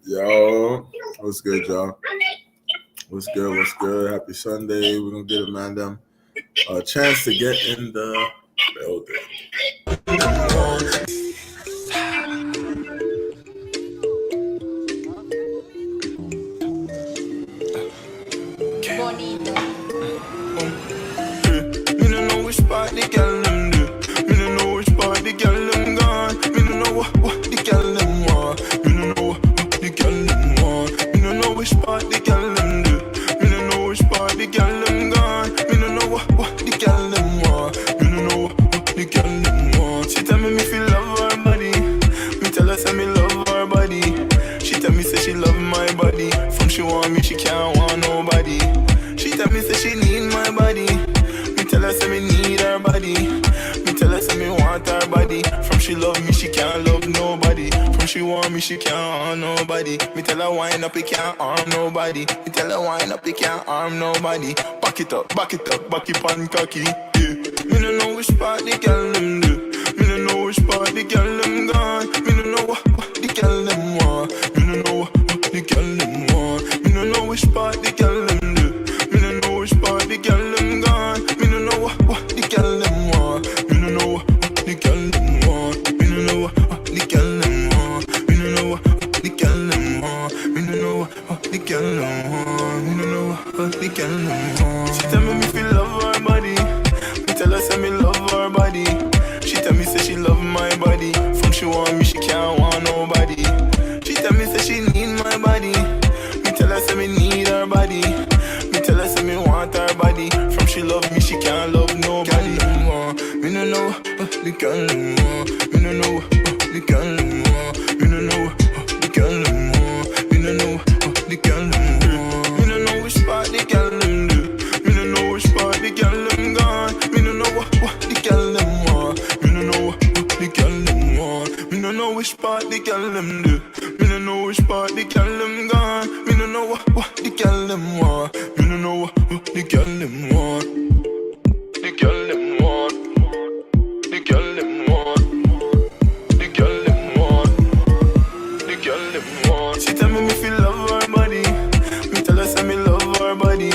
Yo, what's good, y'all? What's good? What's good? Happy Sunday. We're gonna give Amanda a chance to get in the building. Bonito. Me no know which part the girl them do. Me no know which part the girl them gone. Me no know what the girl them want. Me no know what the girl them want. Me no know which part the girl them do. Me no know which part the girl them gone. Me no know what the girl them want. Me no know what the girl them want. She tell me feel love her body. Me tell her say me love her body. She tell me say she love my body. From she want me she can't want nobody. She tell me say she need my body. Me tell her say me need her body. Me tell her say me want her body. From she love me she can't love nobody. From she want me she can't harm nobody. Me tell her wind up it can't harm nobody. Me tell her wind up it can't harm nobody. Back it up on cocky. Yeah. Me no know which part the girl them do. Me no know which part the girl them gone. Me no know what the girl them want. Me no know what the girl them want. Me no know which part the girl them do. Me no know which part the girl them gone. Me no know what the girl them want. Me no know what the girl them want. Me no know what the girl them want. Me no know what the girl them want. Me no know what the girl them want. Me no know what the girl them want. She tell me feel love her body. Me tell her say me love her body. She tell me say she love my body. From she want me she can't want nobody. She tell me say she need my body. Me tell her say me need her body. Me tell her say me want her body. From she love me she can't love nobody. Me no know the girl them want. Me no know the girl them want. Me no know the girl them want. Me no know the girl them want. Me no know which part the girl them do. Me no know which part the girl them gone. Me no know what the girl them want. Me no know what the girl them want. Me no know which part the girl them do. Me no know which part the girl them gone. Me no know what the girl them want. Me no know what the girl them want. The girl them want. The girl them want. The girl them want. The girl them want. She tell me feel love her body. Me tell her say me love her body.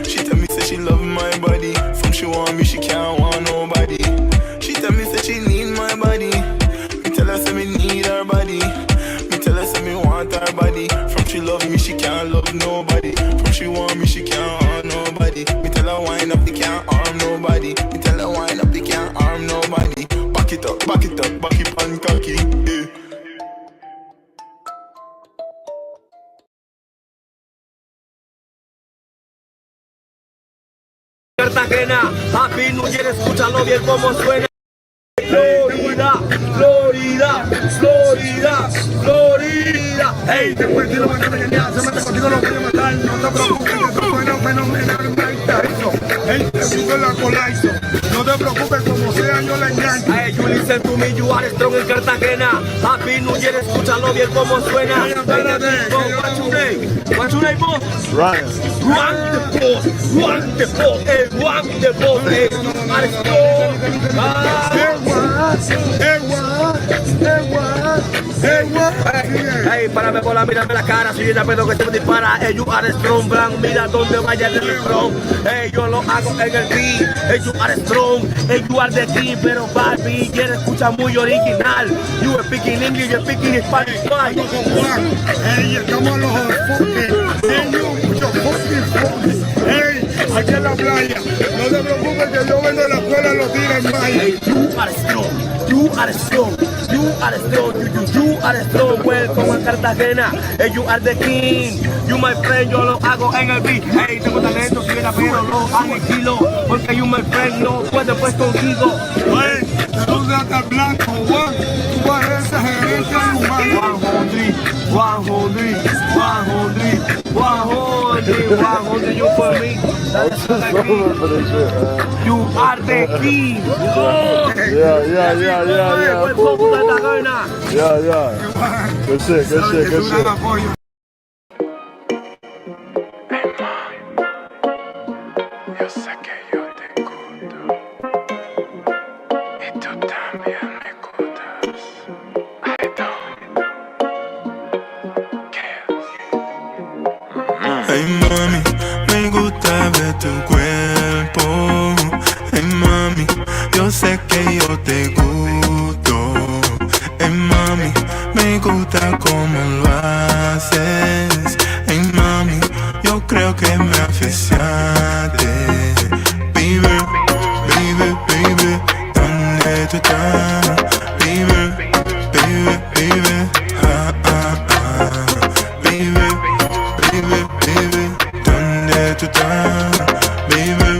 She tell me say she love my body. From she want me she can't want nobody. She tell me say she need my body. Me tell her say me need her body. Me tell her say me want her body. From she love me she can't love nobody. From she want me she can't harm nobody. Me tell her wind up, they can't harm nobody. Me tell her wind up, they can't harm nobody. Back it up on cocky. Yeah. Cartagena, Happy New Year, escúchalo bien como suena. Florida, Florida, Florida, Florida. Hey, después de lo que te quería, se mete contigo, lo voy a matar. No te preocupes, que esto fue fenomenal. Hey, te pico la colaizo. No te preocupes, como sea, yo la engancho. Hey, you listen to me, you are strong en Cartagena. Happy New Year, escúchalo bien como suena. What's your name? What's your name, boss? Ryan. Run the boss, run the boss, hey, run the boss, hey, you are strong. Hey, párame con la mirada en la cara, si ella pedo que se me dispara, hey, you are strong, blanc, mira donde vaya el strong, hey, yo lo hago en el beat, hey, you are strong, hey, you are the key, pero papi, quieres escuchar muy original, you are speaking English, you are speaking Spanish, hey, estamos los funky, hey, you, mucho funky, hey, aquí en la playa, no te preocupes que yo vengo de la escuela, lo tiro en malla. Hey, you are strong, you are strong. You are strong, you are strong, welcome a Cartagena, hey, you are the king, you my friend, yo lo hago en el beat, hey, tengo talento, soy rapero, lo aniquilo, porque you my friend, no puede pues contigo, hey, tú estás blanco, tú pareces gerente humano. 100, you for me, that's what I mean. You are the king, Yeah. Good shit. Yo sé que yo te gusto y tú también me gustas. I don't. Que Ay mami, me gusta ver tu cuerpo. Ay mami, yo sé que yo te gusto. Ay mami, me gusta cómo lo haces. Ay mami, yo creo que me aficiaste. Baby, baby, baby, ¿dónde tú estás? Baby, baby, baby, ah, ah, ah. Baby, baby, baby, ¿dónde tú estás? Baby,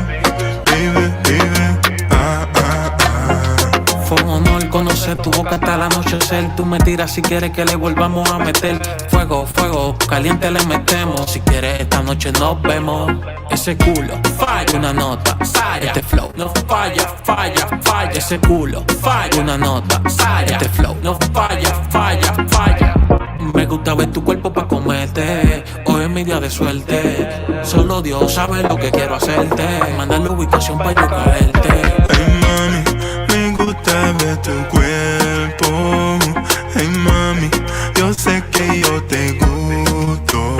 baby, baby, ah, ah, ah. Fue un honor conocer tu boca hasta el anochecer. Tú me tiras si quieres que le volvamos a meter. Fuego, fuego, caliente le metemos. Si quieres esta noche nos vemos. Ese culo, falla una nota, falla. Este flow, no falla, falla, falla. Ese culo, falla una nota, falla. Este flow, no falla, falla, falla. Me gusta ver tu cuerpo pa' comerte. Hoy es mi día de suerte. Solo Dios sabe lo que quiero hacerte. Manda la ubicación pa' yo caerte. Ay mami, me gusta ver tu cuerpo. Ay mami, yo sé que yo te gusto.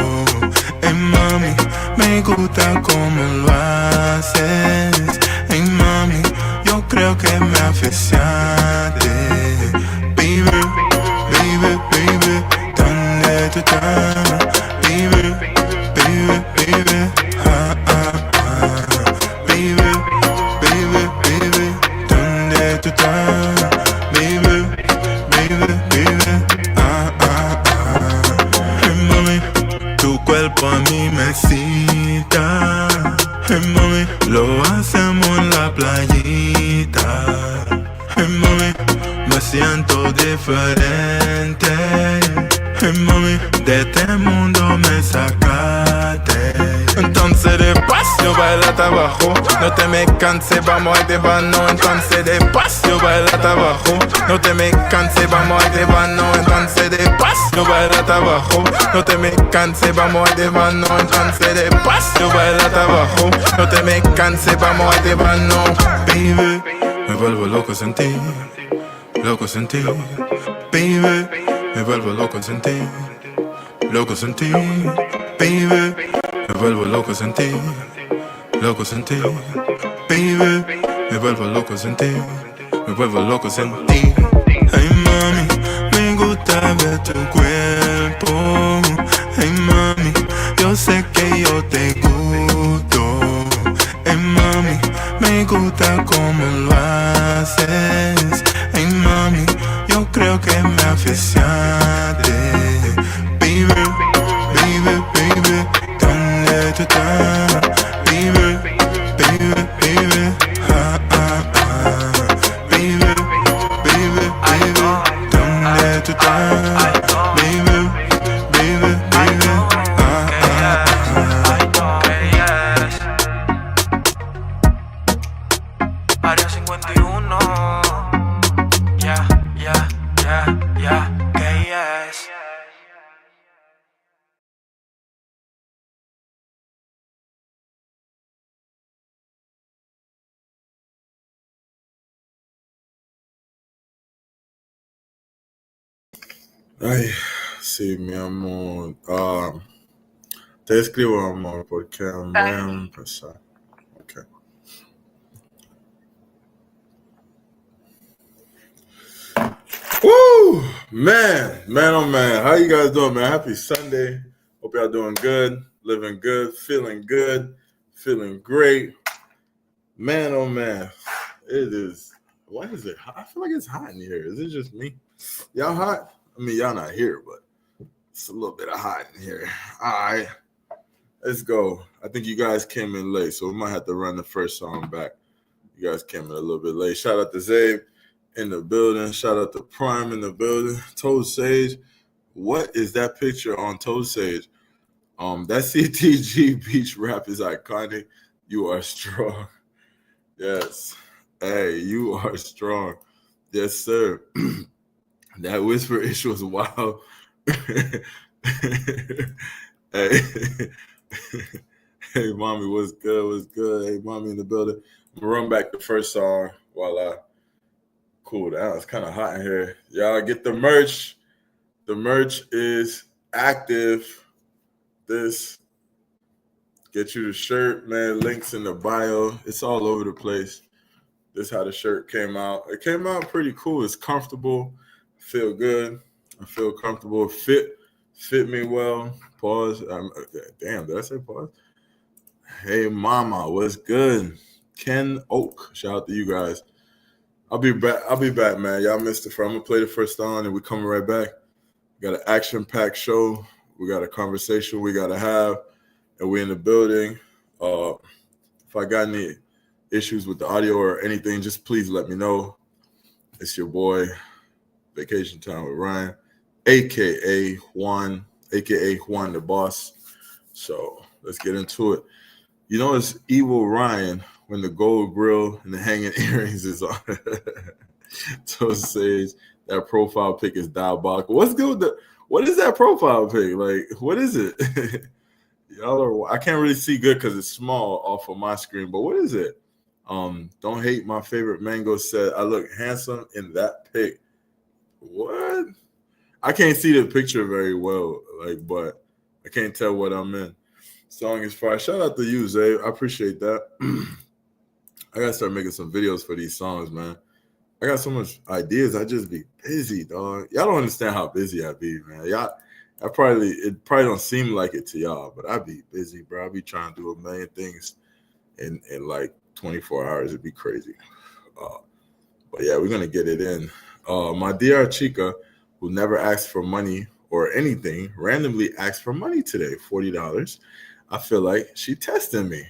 Ay mami, me gusta cómo lo haces. Ay mami, yo creo que me aficiaste. Baby, baby, baby, ¿dónde tú estás? Baby, baby, baby, ah, ah, ah. Baby, baby, baby, ¿dónde tú estás? Baby, baby, baby, ah, ah, ah. Hey mami, tu cuerpo a mí me excita. Hey mami, lo hacemos en la playita. Hey mami, me siento diferente. Hey mami, de este mundo me sacaste. Entonces despacio, baila hasta abajo. No te me canses, vamos a llevarnos. Entonces despacio, baila hasta abajo. No te me canses, vamos a llevarnos. Entonces despacio, baila hasta abajo. No te me canses, vamos a llevarnos. Entonces despacio, baila hasta abajo. No te me canses, vamos a llevarnos. Baby, me vuelvo loco sin ti. Loco sin ti. Baby, me vuelvo loco sin ti. Loco sin ti. Baby, me vuelvo loco sin ti. Loco sin ti. Baby, me vuelvo loco sin ti. Me vuelvo loco sin ti. Ay mami, me gusta ver tu cuerpo. Ay mami, yo sé que yo te gusto. Ay mami, me gusta cómo lo haces. Ay mami, yo creo que me aficiaste. Baby, baby, baby, ¿dónde tú estás? Baby, baby, baby, ah, ah, ah. Baby, baby, baby, ¿dónde tú estás? Baby, baby, baby, ah, ah, ah. Área 51. Ya, ya, ya, ya, que yes. Ay, sí, mi amor. Te escribo, amor, porque voy a empezar. Okay. Woo! Man, oh man. How you guys doing, man? Happy Sunday. Hope y'all doing good, living good, feeling great. Man, oh man. It is. Why is it hot? I feel like it's hot in here. Is it just me? Y'all hot? I mean, y'all not here, but it's a little bit of hot in here. All right. Let's go. I think you guys came in late, so we might have to run the first song back. You guys came in a little bit late. Shout out to Zabe in the building. Shout out to Prime in the building. Toad Sage. What is that picture on Toad Sage? That CTG beach rap is iconic. You are strong. Yes. Hey, you are strong. Yes, sir. That whisper issue was wild. Hey. Hey, mommy, what's good? What's good? Hey, mommy in the building. I'm gonna run back the first song while I cool down. It's kind of hot in here. Y'all get the merch. The merch is active this Get you the shirt, man. Links in the bio. It's all over the place. This is how the shirt came out. It came out pretty cool. It's comfortable. I feel good. I feel comfortable. Fit me well. Pause. Damn, did I say pause? Hey, mama, what's good? Ken Oak. Shout out to you guys. I'll be back, man. Y'all missed it. I'm gonna play the first song and we coming right back. We got an action-packed show. We got a conversation we gotta have, and we're in the building. If I got any issues with the audio or anything, just please let me know. It's your boy, Vacation Time with Ryan, aka Juan the Boss. So let's get into it. You know, it's Evil Ryan when the gold grill and the hanging earrings is on. Toast says that profile pic is diabolical. What's good with what is that profile pic? Like, what is it? I can't really see good because it's small off of my screen, but what is it? Don't hate my favorite mango said I look handsome in that pic. What? I can't see the picture very well, but I can't tell what I'm in. Song is fire. Shout out to you, Zay. I appreciate that. I gotta start making some videos for these songs, man. I got so much ideas. I just be busy, dog. Y'all don't understand how busy I be, man. It probably don't seem like it to y'all, but I be busy, bro. I be trying to do a million things in like 24 hours. It'd be crazy. But yeah, we're gonna get it in. My DR Chica, who never asked for money or anything, randomly asked for money today, $40. I feel like she testing me.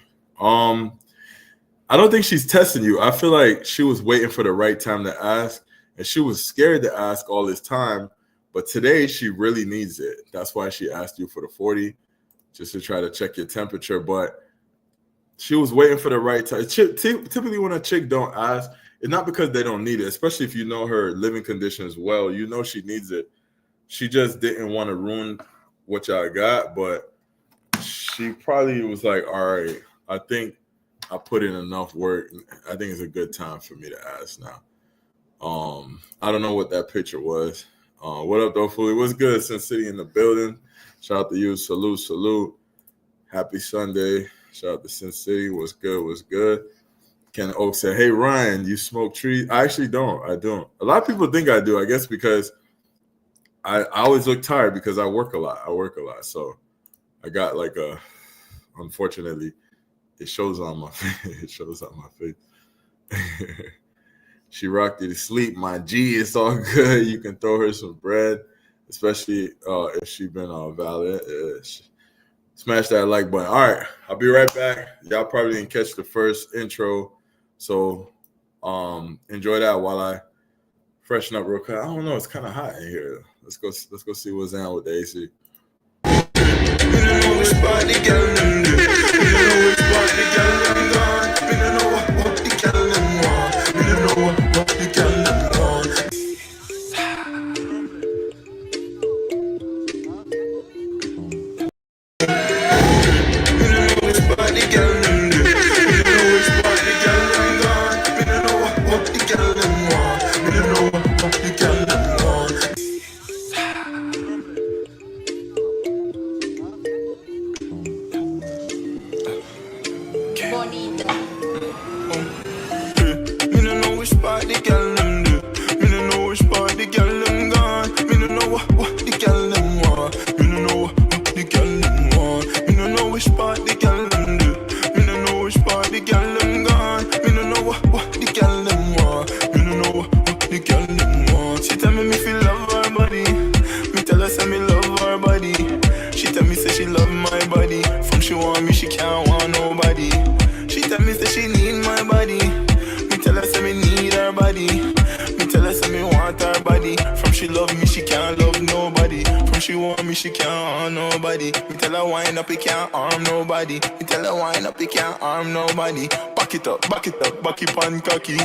I don't think she's testing you. I feel like she was waiting for the right time to ask, and she was scared to ask all this time. But today she really needs it. That's why she asked you for the 40, just to try to check your temperature. But she was waiting for the right time. Typically, when a chick don't ask, it's not because they don't need it, especially if you know her living conditions well. You know she needs it. She just didn't want to ruin what y'all got, but she probably was like, all right, I think I put in enough work. I think it's a good time for me to ask now. I don't know what that picture was. What up, though, Fully? What's good? Sin City in the building. Shout out to you. Salute. Happy Sunday. Shout out to Sin City. What's good? Ken Oak said, hey, Ryan, you smoke trees? I actually don't. I don't. A lot of people think I do, I guess, because I always look tired because I work a lot. So I got unfortunately, it shows on my face. She rocked you to sleep. My G, it's all good. You can throw her some bread, especially if she been valid. Smash that like button. All right, I'll be right back. Y'all probably didn't catch the first intro, so enjoy that while I freshen up real quick. I don't know, it's kind of hot in here. Let's go see what's down with the AC. Back it on cocky, yeah.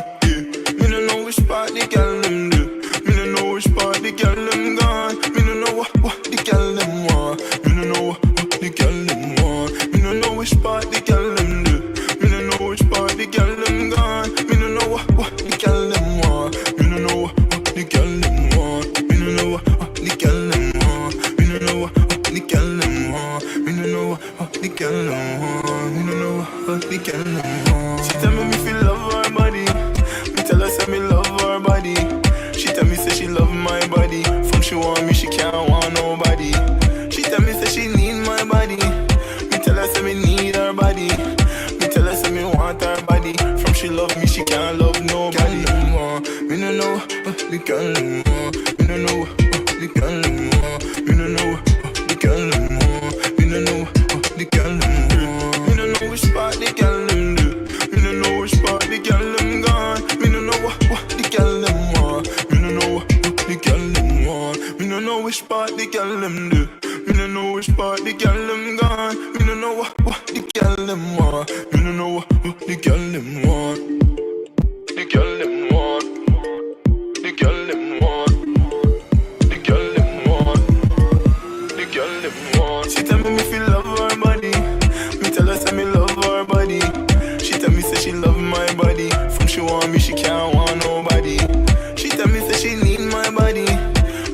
Me no know which part the girl them do. Me no know which part the girl them gone. Me no know what the girl them want. Me no know what the girl them want. Me no know which part the girl them do. Me no know which part the girl them gone. Me no know what the girl them want. Me no know what the girl them want. Me no know what the girl them want. Me no know what the girl them want. Me no know what the girl them want. them do. Me no know which part the girl them gone. Me no know what the girl them want. Me no know what the girl them want. The girl them want. The girl them want. The girl them want. The girl them want. She tell me feel love her body. Me tell her say me love her body. She tell me say she love my body. From she want me she can't want nobody. She tell me say she need my body.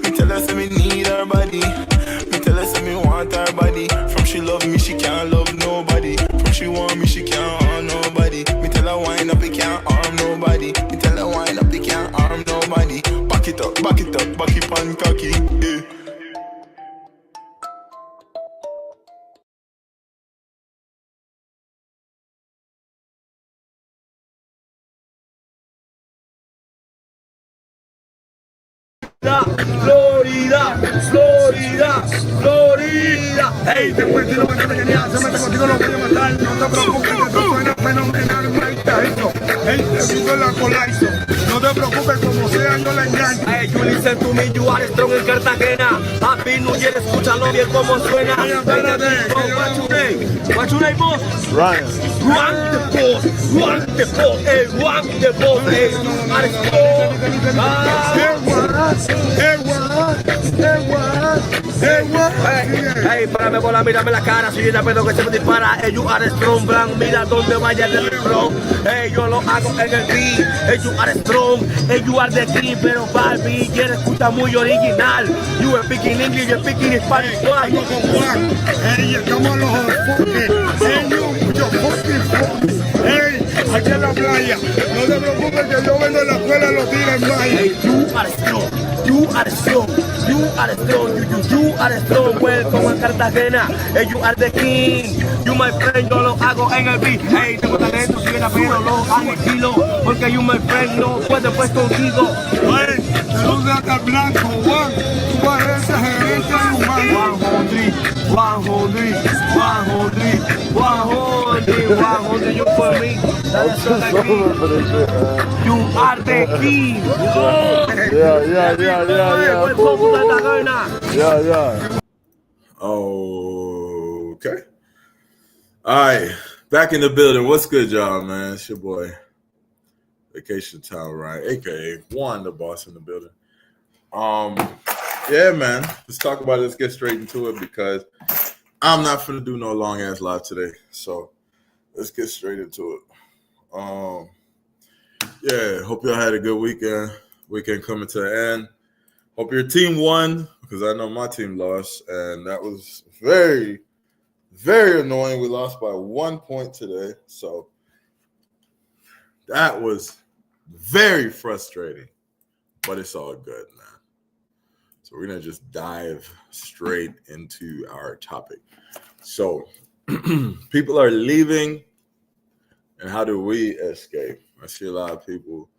Me tell her say me need her body. Me tell her say me want her body. From she love me she can't love nobody. From she want me she can't harm nobody. Me tell her wind up it can't harm nobody. Me tell her wind up it can't harm nobody. Back it up, back it up, back it on cocky. Yeah. Florida, Florida, Florida. Hey, después de lo que me ya se mete contigo, lo voy a matar. No te preocupes, que esto suena fenomenal, Maitaito. Hey, te pido la colaizo. No te preocupes, como sea, yo la engaño. Hey, you listen to me, you are strong en Cartagena. Happy New Year, escúchalo bien como suena. What's your name? What's your name, boss? Ryan. Run the boss, run the boss, hey, run the boss, hey, you are strong. Hey, párame bola, mírame la cara, soy una pedo que se me dispara. Hey, you are strong, blanc, mira donde vaya el strong. Hey, yo lo hago en el beat. Hey, you are strong, hey, you are the king, pero Barbie, quiere escuchar muy original. You are speaking English, you are speaking Spanish, why? Hey, estamos a los enfoques. Hey, mucho fucking. Hey, aquí en la playa. No te preocupes que yo vengo de la escuela los tiros más. Hey, you are strong, you are strong, you are strong, you are strong. Welcome a Cartagena, hey, you are the king. You my friend, yo lo hago en el beat. Hey, tengo talento, soy una pero lo aniquilo. Porque you my friend, no puede pues contigo. Hey, saluda hasta el blanco, Juan. Tú pareces gerente humano. 100, you for me. That's what I mean. You are the king. Yeah. Okay. All right. Back in the building. What's good, y'all, man? It's your boy, Vacation Time, Ryan, aka Juan, the boss in the building. Yeah, man. Let's talk about it. Let's get straight into it because I'm not finna do no long ass live today. So let's get straight into it. Yeah, hope y'all had a good weekend. Weekend coming to the end. Hope your team won because I know my team lost, and that was very, very annoying. We lost by 1 point today, so that was very frustrating, but it's all good, man. So we're going to just dive straight into our topic. So people are leaving, and how do we escape? I see a lot of people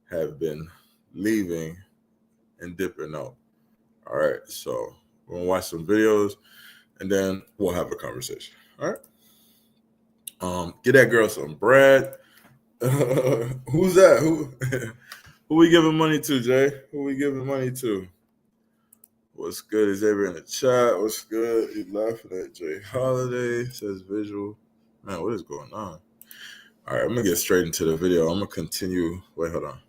have been leaving and dipping out. All right, so we're going to watch some videos, and then we'll have a conversation. All right? Get that girl some bread. Who's that? Who we giving money to, Jay? Who we giving money to? What's good? Is everyone in the chat? What's good? You laughing at Jay Holiday? Says visual. Man, what is going on? All right, I'm going to get straight into the video. I'm going to continue. Wait, hold on.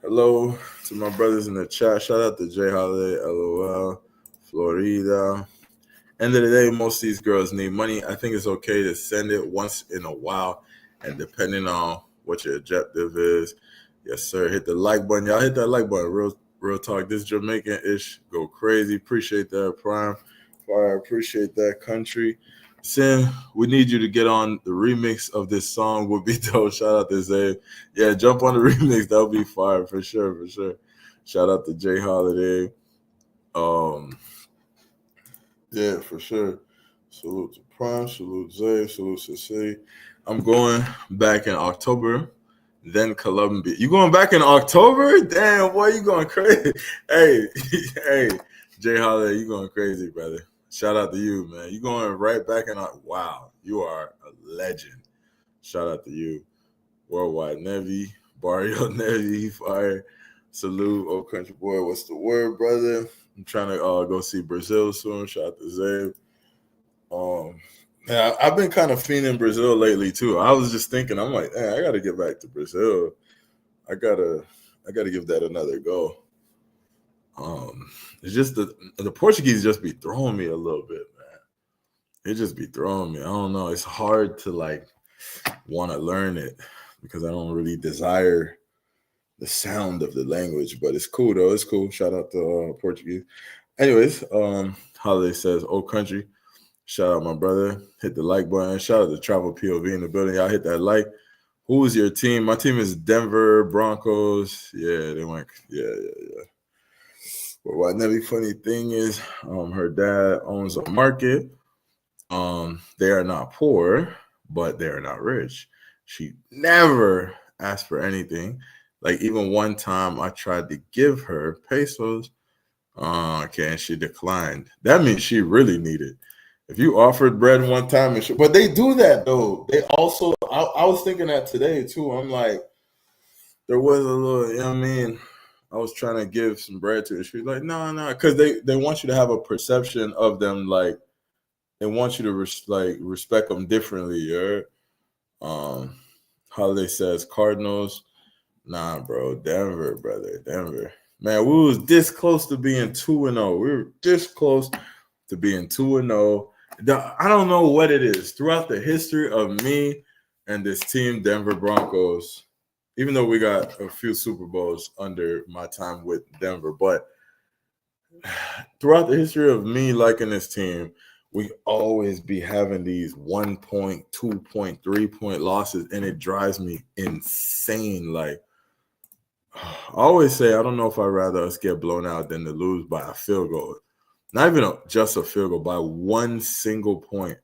Hello to my brothers in the chat. Shout out to Jay Holiday, LOL, Florida. End of the day, most of these girls need money. I think it's okay to send it once in a while. And depending on what your objective is, yes, sir, hit the like button. Y'all hit that like button. Real talk. This Jamaican-ish go crazy. Appreciate that, Prime. Fire. Appreciate that, Country. Sin, we need you to get on the remix of this song. Would be dope. Shout out to Zay. Yeah, jump on the remix. That'll be fire for sure, for sure. Shout out to Jay Holiday. Yeah, for sure. Salute to Prime. Salute Zay. Salute to City. I'm going back in October. Then Colombia. You going back in October? Damn, boy, you going crazy. Hey, Jay Holiday, you going crazy, brother. Shout out to you, man. You going right back in. Wow, you are a legend. Shout out to you. Worldwide Barrio Nevi, fire. Salute, old country boy. What's the word, brother? I'm trying to go see Brazil soon. Shout out to Zabe. Yeah, I've been kind of fiending Brazil lately too. I was just thinking, I'm like, I got to get back to Brazil. I gotta give that another go. It's just the Portuguese just be throwing me a little bit, man. They just be throwing me. I don't know. It's hard to like want to learn it because I don't really desire the sound of the language, but it's cool though. It's cool. Shout out to Portuguese. Anyways, Holiday says, "Oh country." Shout out my brother. Hit the like button. Shout out to Travel POV in the building. Y'all hit that like. Who is your team? My team is Denver Broncos. Yeah, they went. Yeah. But what the funny thing is, her dad owns a market. They are not poor, but they are not rich. She never asked for anything. Like even one time I tried to give her pesos. And she declined. That means she really needed. If you offered bread one time, but they do that though. They also, I was thinking that today too. I'm like, there was a little, you know what I mean? I was trying to give some bread to her. She was like, no, because they want you to have a perception of them, like they want you to respect them differently. Holiday says Cardinals. Nah, bro, Denver, brother, Denver. Man, we was this close to being 2-0. We were this close to being 2-0. I don't know what it is. Throughout the history of me and this team, Denver Broncos, even though we got a few Super Bowls under my time with Denver, but throughout the history of me liking this team, we always be having these 1 point, 2 point, 3 point losses, and it drives me insane. Like, I always say, I don't know if I'd rather us get blown out than to lose by a field goal. Not even just a field goal, by one single point.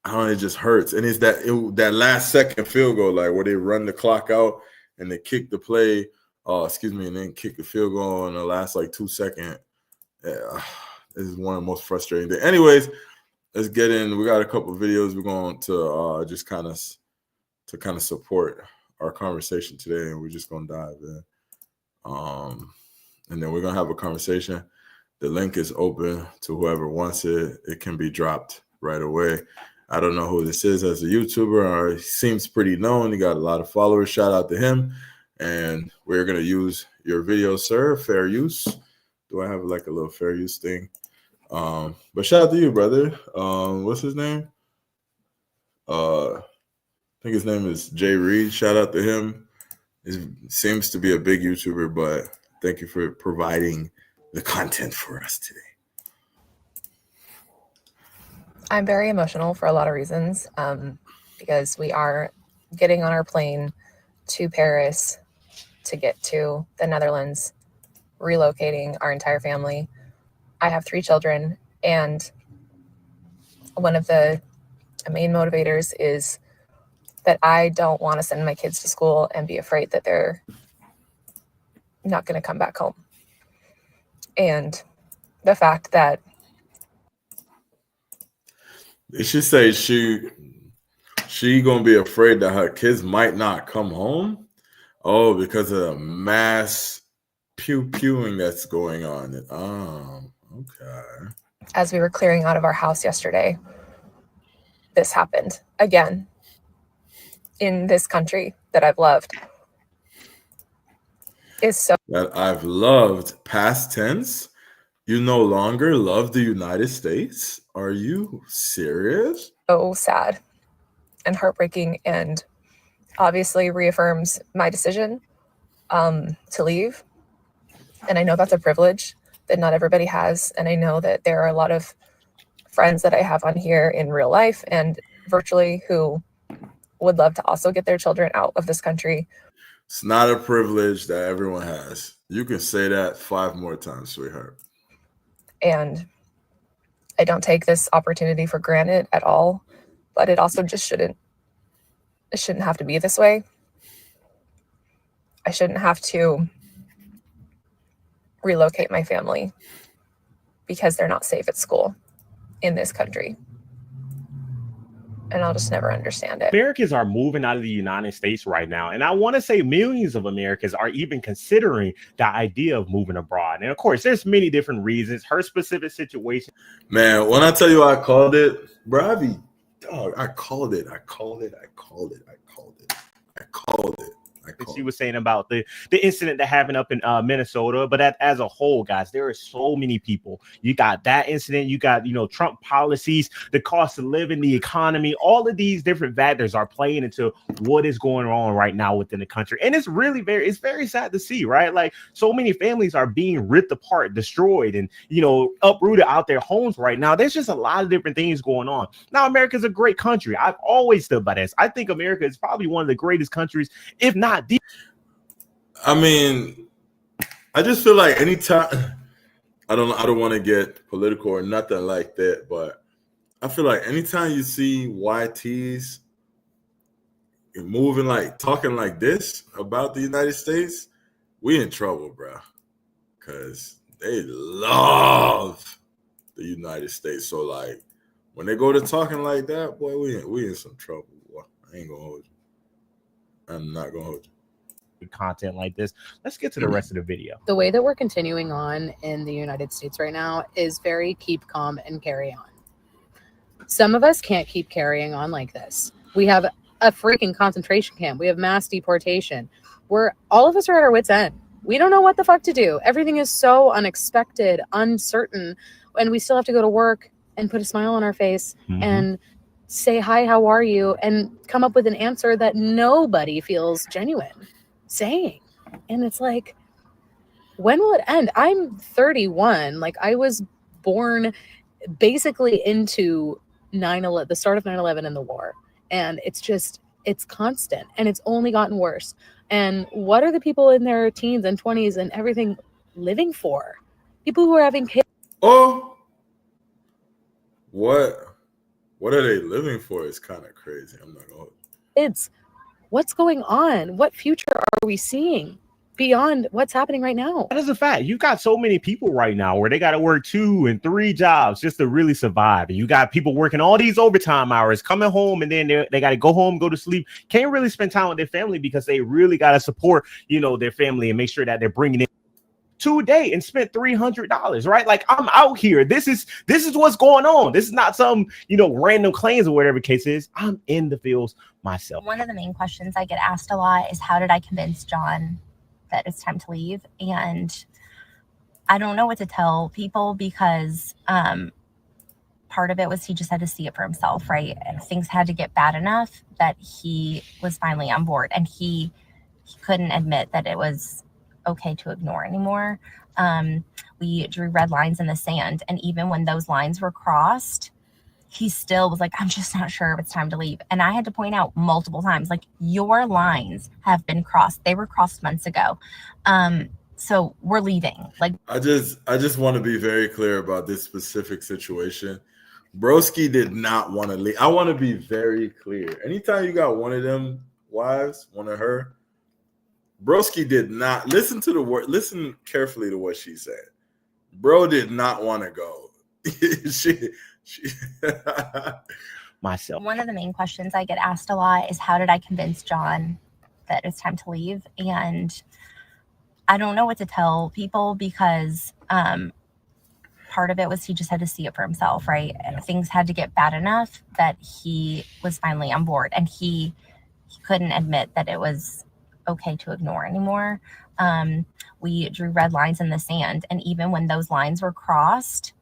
I don't know, it just hurts. And it's that last second field goal, like where they run the clock out and they kick the play, and then kick the field goal in the last like 2 seconds. Yeah, this is one of the most frustrating things. Anyways, let's get in. We got a couple of videos we're going to just kind of support our conversation today, and we're just going to dive in. And then we're going to have a conversation. The link is open to whoever wants it. It can be dropped right away. I don't know who this is as a YouTuber, or he seems pretty known. He got a lot of followers. Shout out to him. And we're going to use your video, sir. Fair use. Do I have like a little fair use thing? But shout out to you, brother. What's his name? I think his name is Jay Reed. Shout out to him. He seems to be a big YouTuber, but thank you for providing the content for us today. I'm very emotional for a lot of reasons, because we are getting on our plane to Paris to get to the Netherlands, relocating our entire family. I have 3 children, and one of the main motivators is that I don't want to send my kids to school and be afraid that they're not going to come back home. And the fact that Did she say she gonna be afraid that her kids might not come home? Oh, because of the mass pew-pewing that's going on. Oh, okay. as we were clearing out of our house yesterday, this happened again in this country that I've loved. That I've loved, past tense? You no longer love the United States? Are you serious? So sad and heartbreaking, and obviously reaffirms my decision to leave. And I know that's a privilege that not everybody has. And I know that there are a lot of friends that I have on here in real life and virtually who would love to also get their children out of this country. It's not a privilege that everyone has. You can say that 5 more times, sweetheart. And I don't take this opportunity for granted at all, but it also just shouldn't have to be this way. I shouldn't have to relocate my family because they're not safe at school in this country. and I'll just never understand it. Americans are moving out of the United States right now. And I want to say millions of Americans are even considering the idea of moving abroad. And of course, there's many different reasons. Her specific situation. Man, when I tell you I called it, bro, I called it. She was saying about the incident that happened up in Minnesota, but as a whole, guys, there are so many people. You got that incident, you got Trump policies, the cost of living, the economy, all of these different factors are playing into what is going on right now within the country, and it's very sad to see, right? Like so many families are being ripped apart, destroyed, and uprooted out their homes right now. There's just a lot of different things going on. Now, America's a great country. I've always stood by this. I think America is probably one of the greatest countries, if not the. I mean, I just feel like anytime I don't want to get political or nothing like that, but I feel like anytime you see YTs moving talking like this about the United States, we in trouble, bro. Because they love the United States. So when they go to talking like that, boy, we in some trouble. Boy. I ain't gonna hold you. I'm not gonna hold you. Content like this. Let's get to the rest of the video. The way that we're continuing on in the United States right now is very keep calm and carry on. Some of us can't keep carrying on like this. We have a freaking concentration camp. We have mass deportation. All of us are at our wits' end. We don't know what the fuck to do. Everything is so unexpected, uncertain, and we still have to go to work and put a smile on our face and say, hi, how are you? And come up with an answer that nobody feels genuine saying. And it's like, when will it end? I'm 31. I was born basically into the start of 9/11 and the war. And it's constant, and it's only gotten worse. And what are the people in their teens and 20s and everything living for? People who are having kids. Oh, what are they living for? Is kind of crazy. I'm not gonna. Kids. What's going on? What future are we seeing beyond what's happening right now? That is a fact. You've got so many people right now where they got to work 2 and 3 jobs just to really survive. And you got people working all these overtime hours, coming home, and then they got to go home, go to sleep. Can't really spend time with their family because they really got to support, their family and make sure that they're bringing in today and spent $300, right? I'm out here. This is what's going on. This is not some, random claims or whatever the case is. I'm in the fields myself. One of the main questions I get asked a lot is, how did I convince John that it's time to leave? And I don't know what to tell people because part of it was he just had to see it for himself, right? Things had to get bad enough that he was finally on board, and he couldn't admit that it was okay to ignore anymore. We drew red lines in the sand, and even when those lines were crossed, he still was like, I'm just not sure if it's time to leave. And I had to point out multiple times, your lines have been crossed. They were crossed months ago. So we're leaving. I just want to be very clear about this specific situation. Broski did not want to leave. I want to be very clear. Anytime you got one of them wives, one of her, Broski did not listen to the word. Listen carefully to what she said. Bro did not want to go. Myself. One of the main questions I get asked a lot is, how did I convince John that it's time to leave? And I don't know what to tell people because part of it was he just had to see it for himself, right? Things had to get bad enough that he was finally on board, and he couldn't admit that it was okay to ignore anymore. We drew red lines in the sand, and even when those lines were crossed,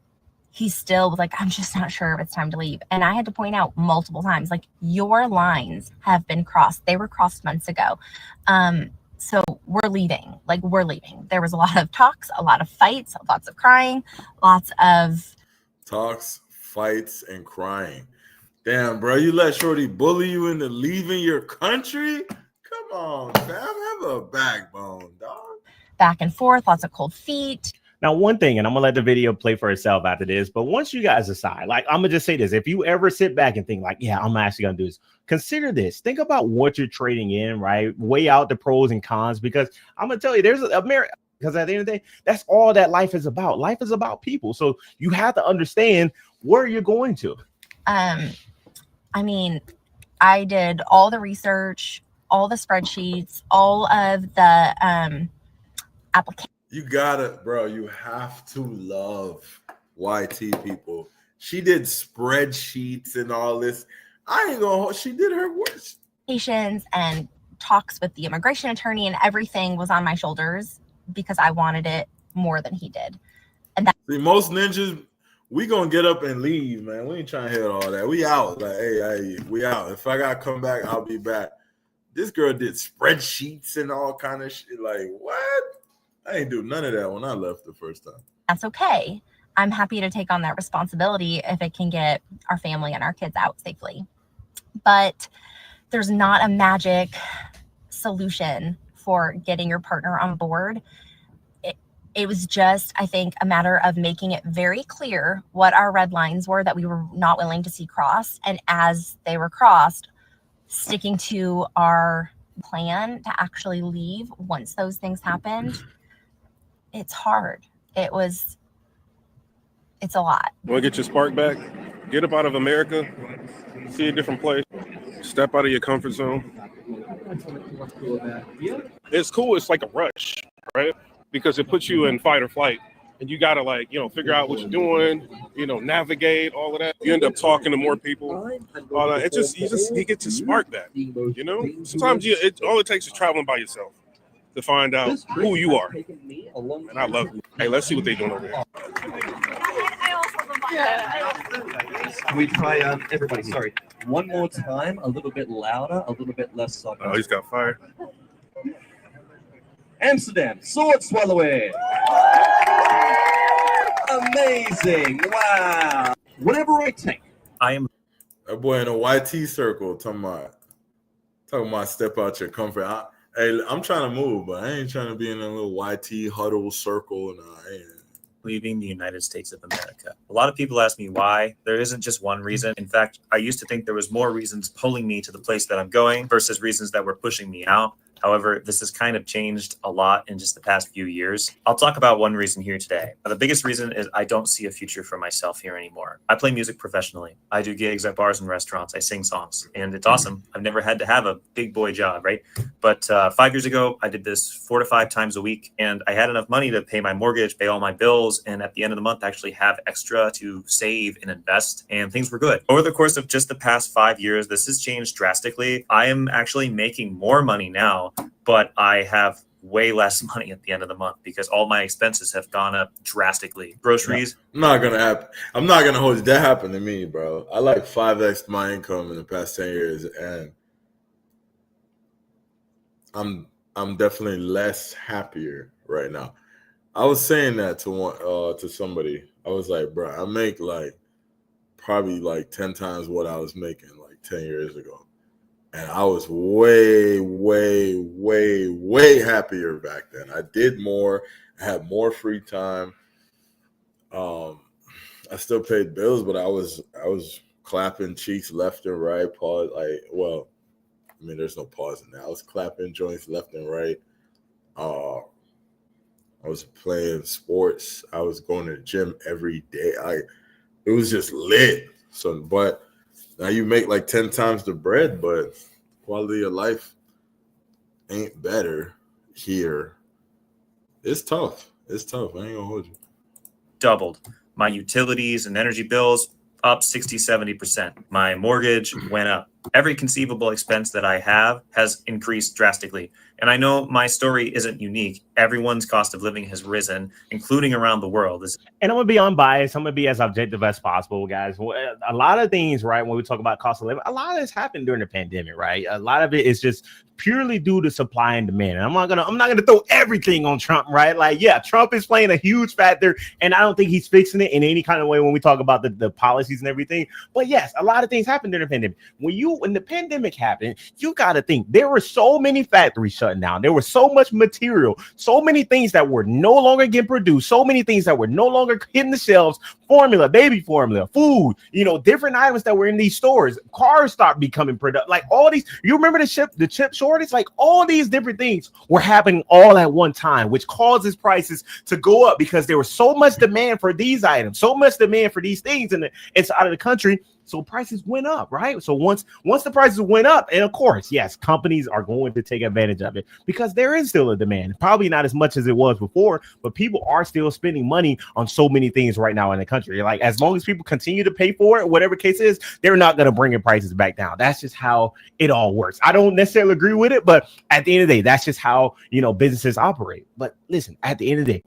he still was like, I'm just not sure if it's time to leave. And I had to point out multiple times, your lines have been crossed. They were crossed months ago. So we're leaving. We're leaving. There was a lot of talks, a lot of fights, lots of crying, lots of talks, fights, and crying. Damn, bro, you let Shorty bully you into leaving your country? Come on, fam, have a backbone, dog. Back and forth, lots of cold feet. Now, one thing, and I'm going to let the video play for itself after this, but once you guys decide, I'm going to just say this. If you ever sit back and think yeah, I'm actually going to do this, consider this. Think about what you're trading in, right? Weigh out the pros and cons, because I'm going to tell you, there's because at the end of the day, that's all that life is about. Life is about people. So you have to understand where you're going to. I I mean, I did all the research, all the spreadsheets, all of the applications. You gotta, bro, you have to love YT people. She did spreadsheets and all this. I ain't gonna, she did her worst. And talks with the immigration attorney, and everything was on my shoulders because I wanted it more than he did. And that, see, most ninjas, we gonna get up and leave, man. We ain't trying to hear all that. We out. Like, hey, we out. If I gotta come back, I'll be back. This girl did spreadsheets and all kind of shit. Like, what? I ain't do none of that when I left the first time. That's okay. I'm happy to take on that responsibility if it can get our family and our kids out safely. But there's not a magic solution for getting your partner on board. It was just, I think, a matter of making it very clear what our red lines were that we were not willing to see crossed. And as they were crossed, sticking to our plan to actually leave once those things happened. It's hard. It's a lot. Want to get your spark back? Get up out of America, see a different place, step out of your comfort zone. It's cool. It's like a rush, right? Because it puts you in fight or flight, and you gotta figure out what you're doing, navigate all of that. You end up talking to more people. All that. You get your spark back. Sometimes all it takes is traveling by yourself to find out who you are. And I love it. Hey, let's see what they're doing over here. Can we try everybody? Sorry, one more time, a little bit louder, a little bit less sarcastic. Oh, he's got fired. Amsterdam, sword swallowing. Amazing! Wow. Whatever I take, I am. That boy in a YT circle talking about step out your comfort. I'm trying to move, but I ain't trying to be in a little YT huddle circle. And I ain't. Leaving the United States of America. A lot of people ask me why. There isn't just one reason. In fact, I used to think there was more reasons pulling me to the place that I'm going versus reasons that were pushing me out. However, this has kind of changed a lot in just the past few years. I'll talk about one reason here today. The biggest reason is I don't see a future for myself here anymore. I play music professionally. I do gigs at bars and restaurants. I sing songs, and it's awesome. I've never had to have a big boy job, right? But 5 years ago, I did this 4 to 5 times a week, and I had enough money to pay my mortgage, pay all my bills, and at the end of the month, actually have extra to save and invest, and things were good. Over the course of just the past 5 years, this has changed drastically. I am actually making more money now, but I have way less money at the end of the month because all my expenses have gone up drastically. Groceries. I'm not gonna hold you. That happened to me, bro. I like 5x my income in the past 10 years, and I'm definitely less happier right now. I was saying that to somebody. I was like, bro, I make probably 10 times what I was making 10 years ago. And I was way, way, way, way happier back then. I did more. I had more free time. I still paid bills, but I was clapping cheeks left and right. Pause. There's no pause in that. I was clapping joints left and right. I was playing sports. I was going to the gym every day. It was just lit. So, but now you make 10 times the bread, but quality of life ain't better here. It's tough. I ain't gonna hold you. Doubled. My utilities and energy bills up 60-70%. My mortgage went up. Every conceivable expense that I have has increased drastically. And I know my story isn't unique. Everyone's cost of living has risen, including around the world. And I'm going to be unbiased. I'm going to be as objective as possible, guys. A lot of things, right, when we talk about cost of living, a lot of this happened during the pandemic, right? A lot of it is just purely due to supply and demand. And I'm not gonna throw everything on Trump, right? Trump is playing a huge factor, and I don't think he's fixing it in any kind of way when we talk about the policies and everything. But yes, a lot of things happened during the pandemic. When the pandemic happened, you got to think there were so many factories shutting down. There was so much material, so many things that were no longer getting produced, so many things that were no longer hitting the shelves. Formula, baby formula, food, different items that were in these stores. Cars start becoming productive. All these, you remember the chip shortage? All these different things were happening all at one time, which causes prices to go up because there was so much demand for these items, so much demand for these things inside of the country. So prices went up, right? So once the prices went up, and of course, yes, companies are going to take advantage of it because there is still a demand. Probably not as much as it was before, but people are still spending money on so many things right now in the country. Like, as long as people continue to pay for it, whatever case is, they're not going to bring the prices back down. That's just how it all works. I don't necessarily agree with it, but at the end of the day, that's just how, businesses operate. But listen, at the end of the day,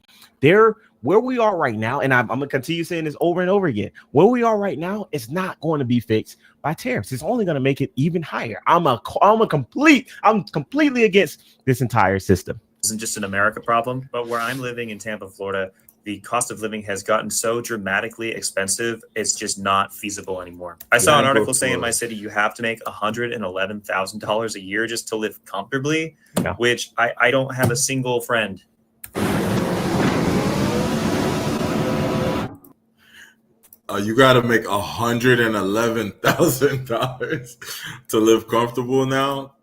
where we are right now, and I'm going to continue saying this over and over again, where we are right now is not going to be fixed by tariffs. It's only going to make it even higher. I'm completely against this entire system. It isn't just an America problem, but where I'm living in Tampa, Florida, the cost of living has gotten so dramatically expensive, it's just not feasible anymore. I saw an article saying in my city you have to make $111,000 a year just to live comfortably, which I don't have a single friend. You got to make $111,000 to live comfortable now.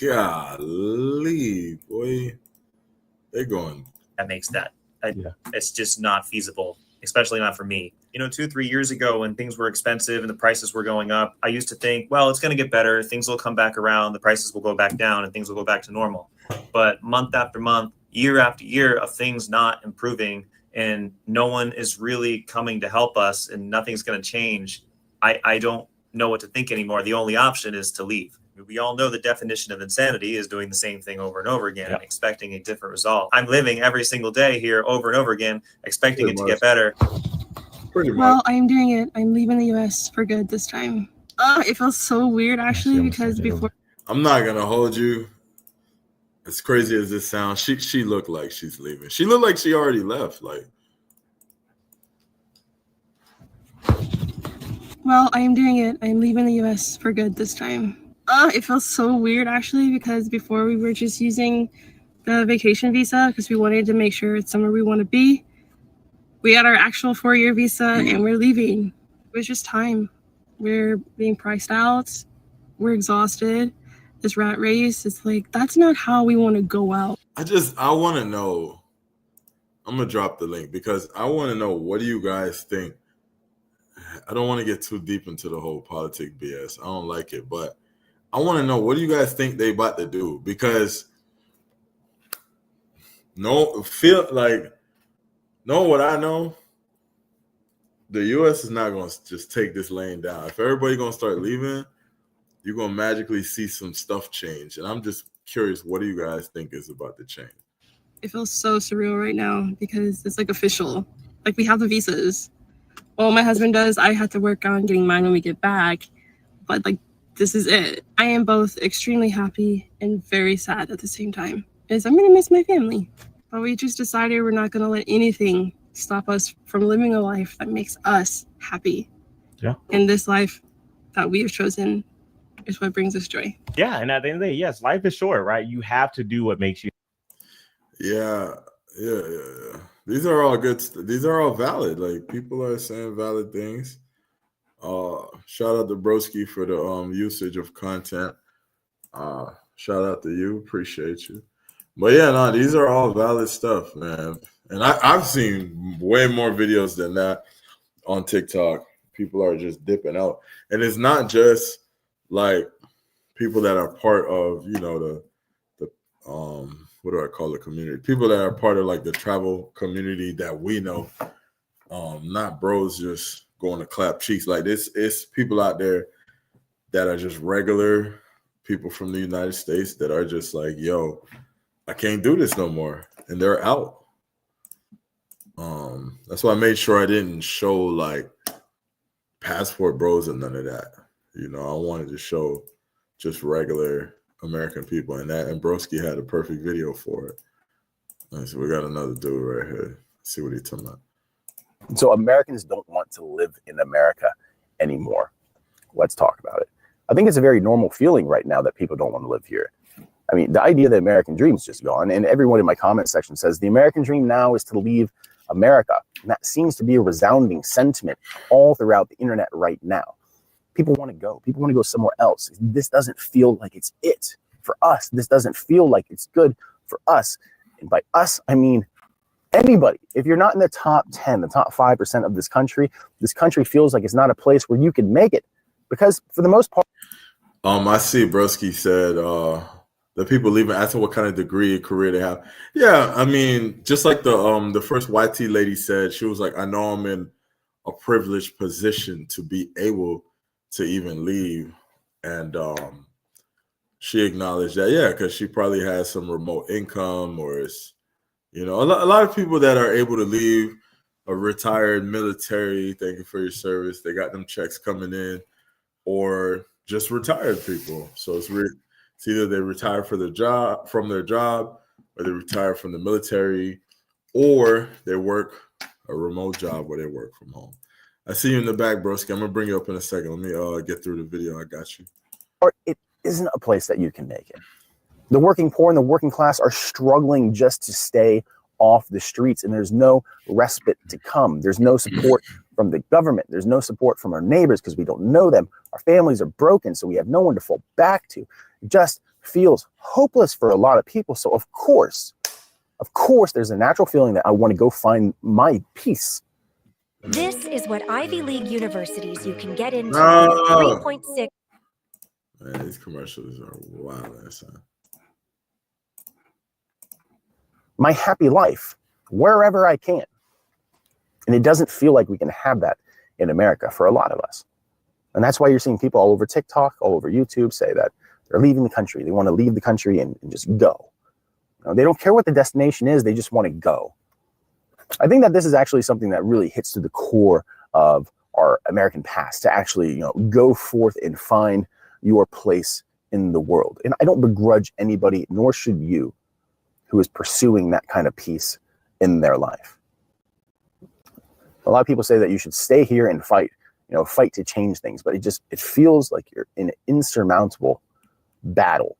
Golly, boy, they're going. That makes that. It's just not feasible, especially not for me. 2-3 years ago when things were expensive and the prices were going up, I used to think, well, it's going to get better. Things will come back around. The prices will go back down and things will go back to normal. But month after month, year after year of things not improving, and no one is really coming to help us and nothing's going to change, I don't know what to think anymore. The only option is to leave. We all know the definition of insanity is doing the same thing over and over again and expecting a different result. I'm living every single day here over and over again, expecting it to get better. Well, I'm doing it. I'm leaving the U.S. for good this time. It feels so weird, actually, because before... I'm not going to hold you. As crazy as this sounds, she looked like she's leaving. She looked like she already left. Well, I am doing it. I'm leaving the U.S. for good this time. It feels so weird, actually, because before we were just using the vacation visa because we wanted to make sure it's somewhere we want to be. We had our actual 4-year visa and we're leaving. It was just time. We're being priced out. We're exhausted. This rat race, it's like, that's not how we want to go out. I want to know. I'm going to drop the link because I want to know, what do you guys think? I don't want to get too deep into the whole politic BS. I don't like it, but I want to know, what do you guys think they about to do? Because what I know, the U.S. is not going to just take this lane down. If everybody going to start leaving, you're going to magically see some stuff change. And I'm just curious, what do you guys think is about to change? It feels so surreal right now because it's like official. Like, we have the visas. Well, my husband does. I have to work on getting mine when we get back. But this is it. I am both extremely happy and very sad at the same time. Because I'm going to miss my family. But we just decided we're not going to let anything stop us from living a life that makes us happy. Yeah. And this life that we have chosen is what brings us joy. Yeah, and at the end of the day, yes, life is short, right? You have to do what makes you. Yeah. These are all good. These are all valid. People are saying valid things. Shout out to Broski for the usage of content. Shout out to you. Appreciate you. But yeah, these are all valid stuff, man. And I've seen way more videos than that on TikTok. People are just dipping out. And it's not just people that are part of, the what do I call the community? People that are part of the travel community that we know. Not bros just going to clap cheeks. It's people out there that are just regular people from the United States that are just yo, I can't do this no more. And they're out. That's why I made sure I didn't show passport bros and none of that. I wanted to show just regular American people, and Broski had a perfect video for it. So we got another dude right here. Let's see what he's talking about. So Americans don't want to live in America anymore. Let's talk about it. I think it's a very normal feeling right now that people don't want to live here. I mean, the idea that American dream is just gone, and everyone in my comment section says the American dream now is to leave America. And that seems to be a resounding sentiment all throughout the internet right now. People want to go. People want to go somewhere else. This doesn't feel like it's it for us. This doesn't feel like it's good for us. And by us, I mean Anybody, if you're not in the top 10, the top 5% of this country feels like it's not a place where you can make it, because for the most part. I see Broski said the people leaving asking what kind of degree career they have. Yeah, I mean, just like the first YT lady said, she was like, I know I'm in a privileged position to be able to even leave. And she acknowledged that, yeah, because she probably has some remote income, or it's, you know, a lot of people that are able to leave a retired military, thank you for your service, they got them checks coming in, or just retired people. So it's either they retire from their job, or they retire from the military, or they work a remote job where they work from home. I see you in the back, broski. I'm gonna bring you up in a second. Let me get through the video. I got you. Or it isn't a place that you can make it. The working poor and the working class are struggling just to stay off the streets, and there's no respite to come. There's no support from the government. There's no support from our neighbors because we don't know them. Our families are broken, so we have no one to fall back to. It just feels hopeless for a lot of people. So of course, there's a natural feeling that I want to go find my peace. This is what Ivy League universities you can get into. No. 3.6. Man, these commercials are wild, son. My happy life, wherever I can. And it doesn't feel like we can have that in America for a lot of us. And that's why you're seeing people all over TikTok, all over YouTube say that they're leaving the country. They want to leave the country and just go. You know, they don't care what the destination is. They just want to go. I think that this is actually something that really hits to the core of our American past, to actually, you know, go forth and find your place in the world. And I don't begrudge anybody, nor should you, who is pursuing that kind of peace in their life. A lot of people say that you should stay here and fight, you know, fight to change things, but it feels like you're in an insurmountable battle,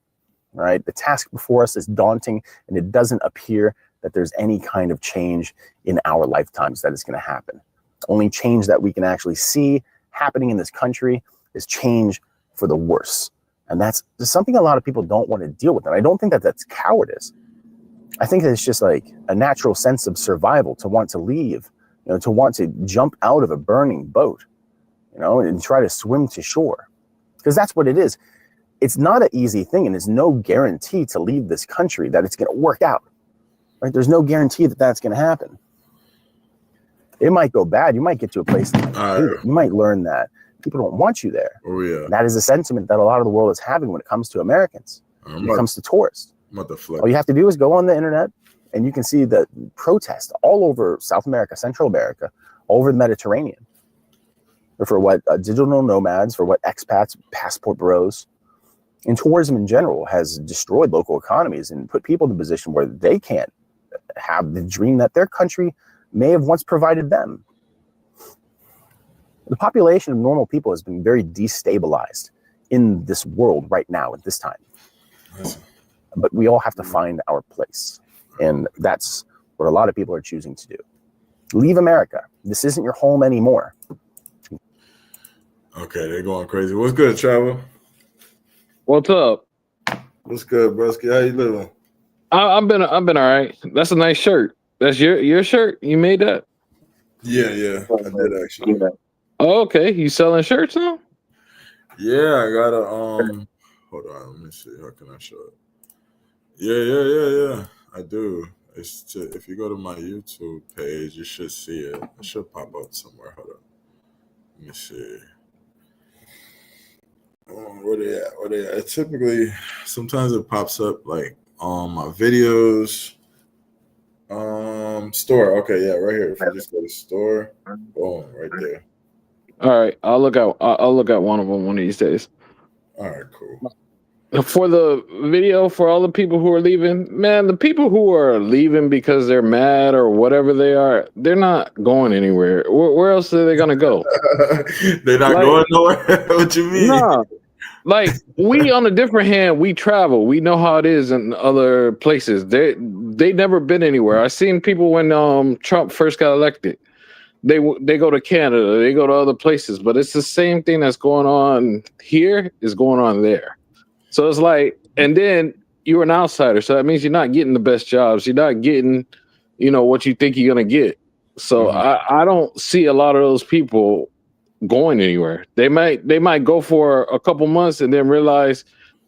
right? The task before us is daunting, and it doesn't appear that there's any kind of change in our lifetimes that is going to happen. The only change that we can actually see happening in this country is change for the worse. And that's something a lot of people don't want to deal with. And I don't think that that's cowardice. I think that it's just like a natural sense of survival to want to leave, you know, to want to jump out of a burning boat, you know, and try to swim to shore. Because that's what it is. It's not an easy thing, and it's no guarantee to leave this country that it's going to work out. Right? There's no guarantee that that's going to happen. It might go bad. You might get to a place that you might learn that people don't want you there. Oh, yeah. That is a sentiment that a lot of the world is having when it comes to Americans, when it comes to tourists. All you have to do is go on the internet, and you can see the protests all over South America, Central America, all over the Mediterranean. For what digital nomads, for what expats, passport bros, and tourism in general has destroyed local economies and put people in a position where they can't have the dream that their country may have once provided them. The population of normal people has been very destabilized in this world right now at this time. But we all have to find our place. And that's what a lot of people are choosing to do. Leave America. This isn't your home anymore. Okay, they're going crazy. What's good, Trevor? What's up? What's good, broski? How you living? I've been all right. That's a nice shirt. That's your shirt? You made that? Yeah, I did actually. Oh, okay. You selling shirts now? Yeah, I got a hold on, let me see. How can I show it? Yeah. I do. If you go to my YouTube page, you should see it. It should pop up somewhere. Hold on. Let me see. Where they at? Typically, sometimes it pops up like on my videos. Store. Okay, yeah, right here. If you just go to store, boom, right there. All right, I'll look at one of them one of these days. All right, cool. For the video, for all the people who are leaving, man, the people who are leaving because they're mad or whatever they are, they're not going anywhere. Where else are they gonna go? They're not going nowhere. What you mean? Nah. Like, we, on a different hand, we travel. We know how it is in other places. They never been anywhere. I seen people when Trump first got elected. They go to Canada. They go to other places. But it's the same thing that's going on here is going on there. So it's like, and then you're an outsider. So that means you're not getting the best jobs. You're not getting what you think you're gonna get. So I don't see a lot of those people going anywhere. They might go for a couple months and then realize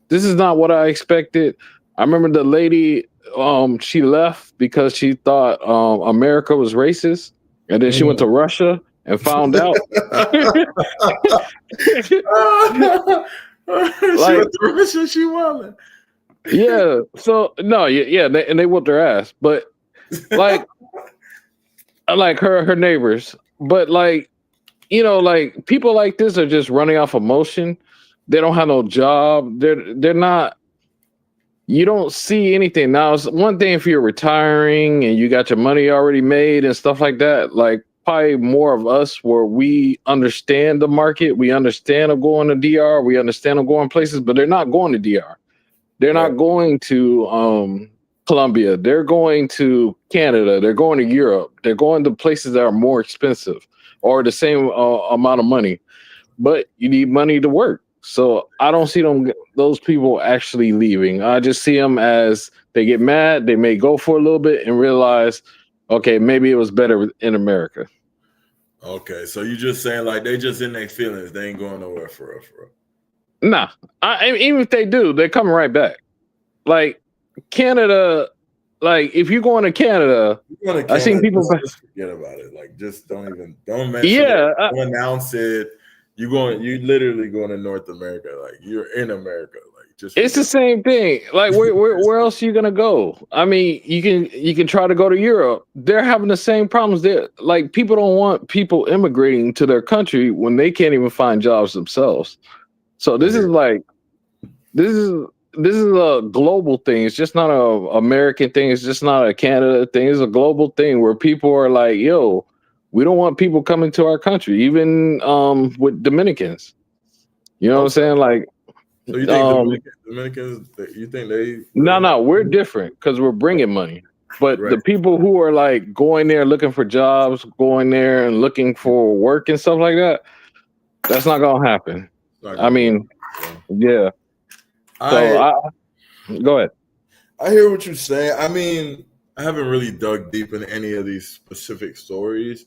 this is not what I expected. I remember the lady, she left because she thought America was racist, and then she went to Russia and found out. She went to Russia. She won. Yeah. So no, yeah, and they whooped their ass, but like her neighbors, but like people like this are just running off emotion. They don't have no job. They're not. You don't see anything. Now it's one thing if you're retiring and you got your money already made and stuff like that. Like probably more of us where we understand the market, we understand of going to DR, we understand of going places, but they're not going to DR. They're not going to Colombia. They're going to Canada. They're going to Europe. They're going to places that are more expensive or the same amount of money, but you need money to work. So I don't see those people actually leaving. I just see them as they get mad. They may go for a little bit and realize, okay, maybe it was better in America. Okay, so you just saying like they just in their feelings. They ain't going nowhere for real. Nah, even if they do, they're coming right back. Like Canada, like if you're going to Canada, I seen people just forget about it. Like just don't mention it. Don't announce it. You literally going to North America. Like you're in America. Like just it's the same thing. Like where else are you gonna go? I mean, you can try to go to Europe. They're having the same problems there. Like people don't want people immigrating to their country when they can't even find jobs themselves. So this is a global thing. It's just not a American thing. It's just not a Canada thing. It's a global thing where people are like, yo, we don't want people coming to our country, even with Dominicans. You know what I'm saying? Like, so you think Dominicans? You think they? No, we're different because we're bringing money. But the people who are like going there looking for jobs, going there and looking for work and stuff like that, that's not gonna happen. I mean, yeah. So go ahead. I hear what you're saying. I mean, I haven't really dug deep in any of these specific stories.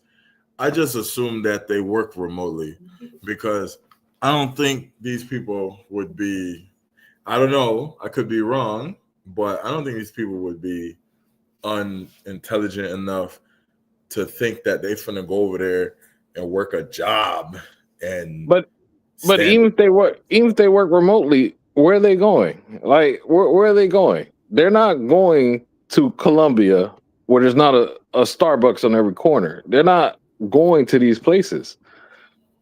I just assume that they work remotely because I don't think these people would be, I don't know, I could be wrong, but I don't think these people would be unintelligent enough to think that they're finna go over there and work a job But even if they work remotely, where are they going? Like where are they going? They're not going to Colombia where there's not a Starbucks on every corner. They're not going to these places.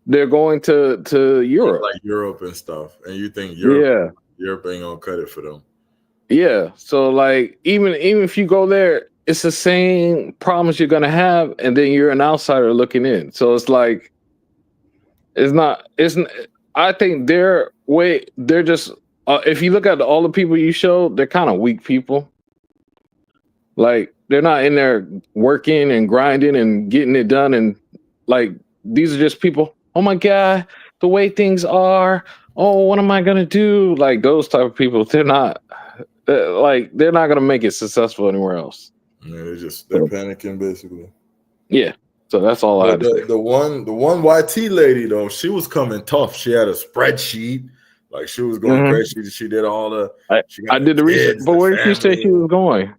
They're going to Europe. Like Europe and stuff. And you think Europe ain't gonna cut it for them. Yeah. So like even if you go there, it's the same problems you're gonna have, and then you're an outsider looking in. So it's like I think they're just if you look at all the people you showed, they're kind of weak people. Like they're not in there working and grinding and getting it done, and like these are just people. Oh my God, the way things are. Oh, what am I gonna do? Like those type of people, they're not gonna make it successful anywhere else. Yeah, they're panicking basically. Yeah. So that's all I had to say. The one YT lady though, she was coming tough. She had a spreadsheet, like she was going crazy. She did all the. I did the research, but where did she say she was going?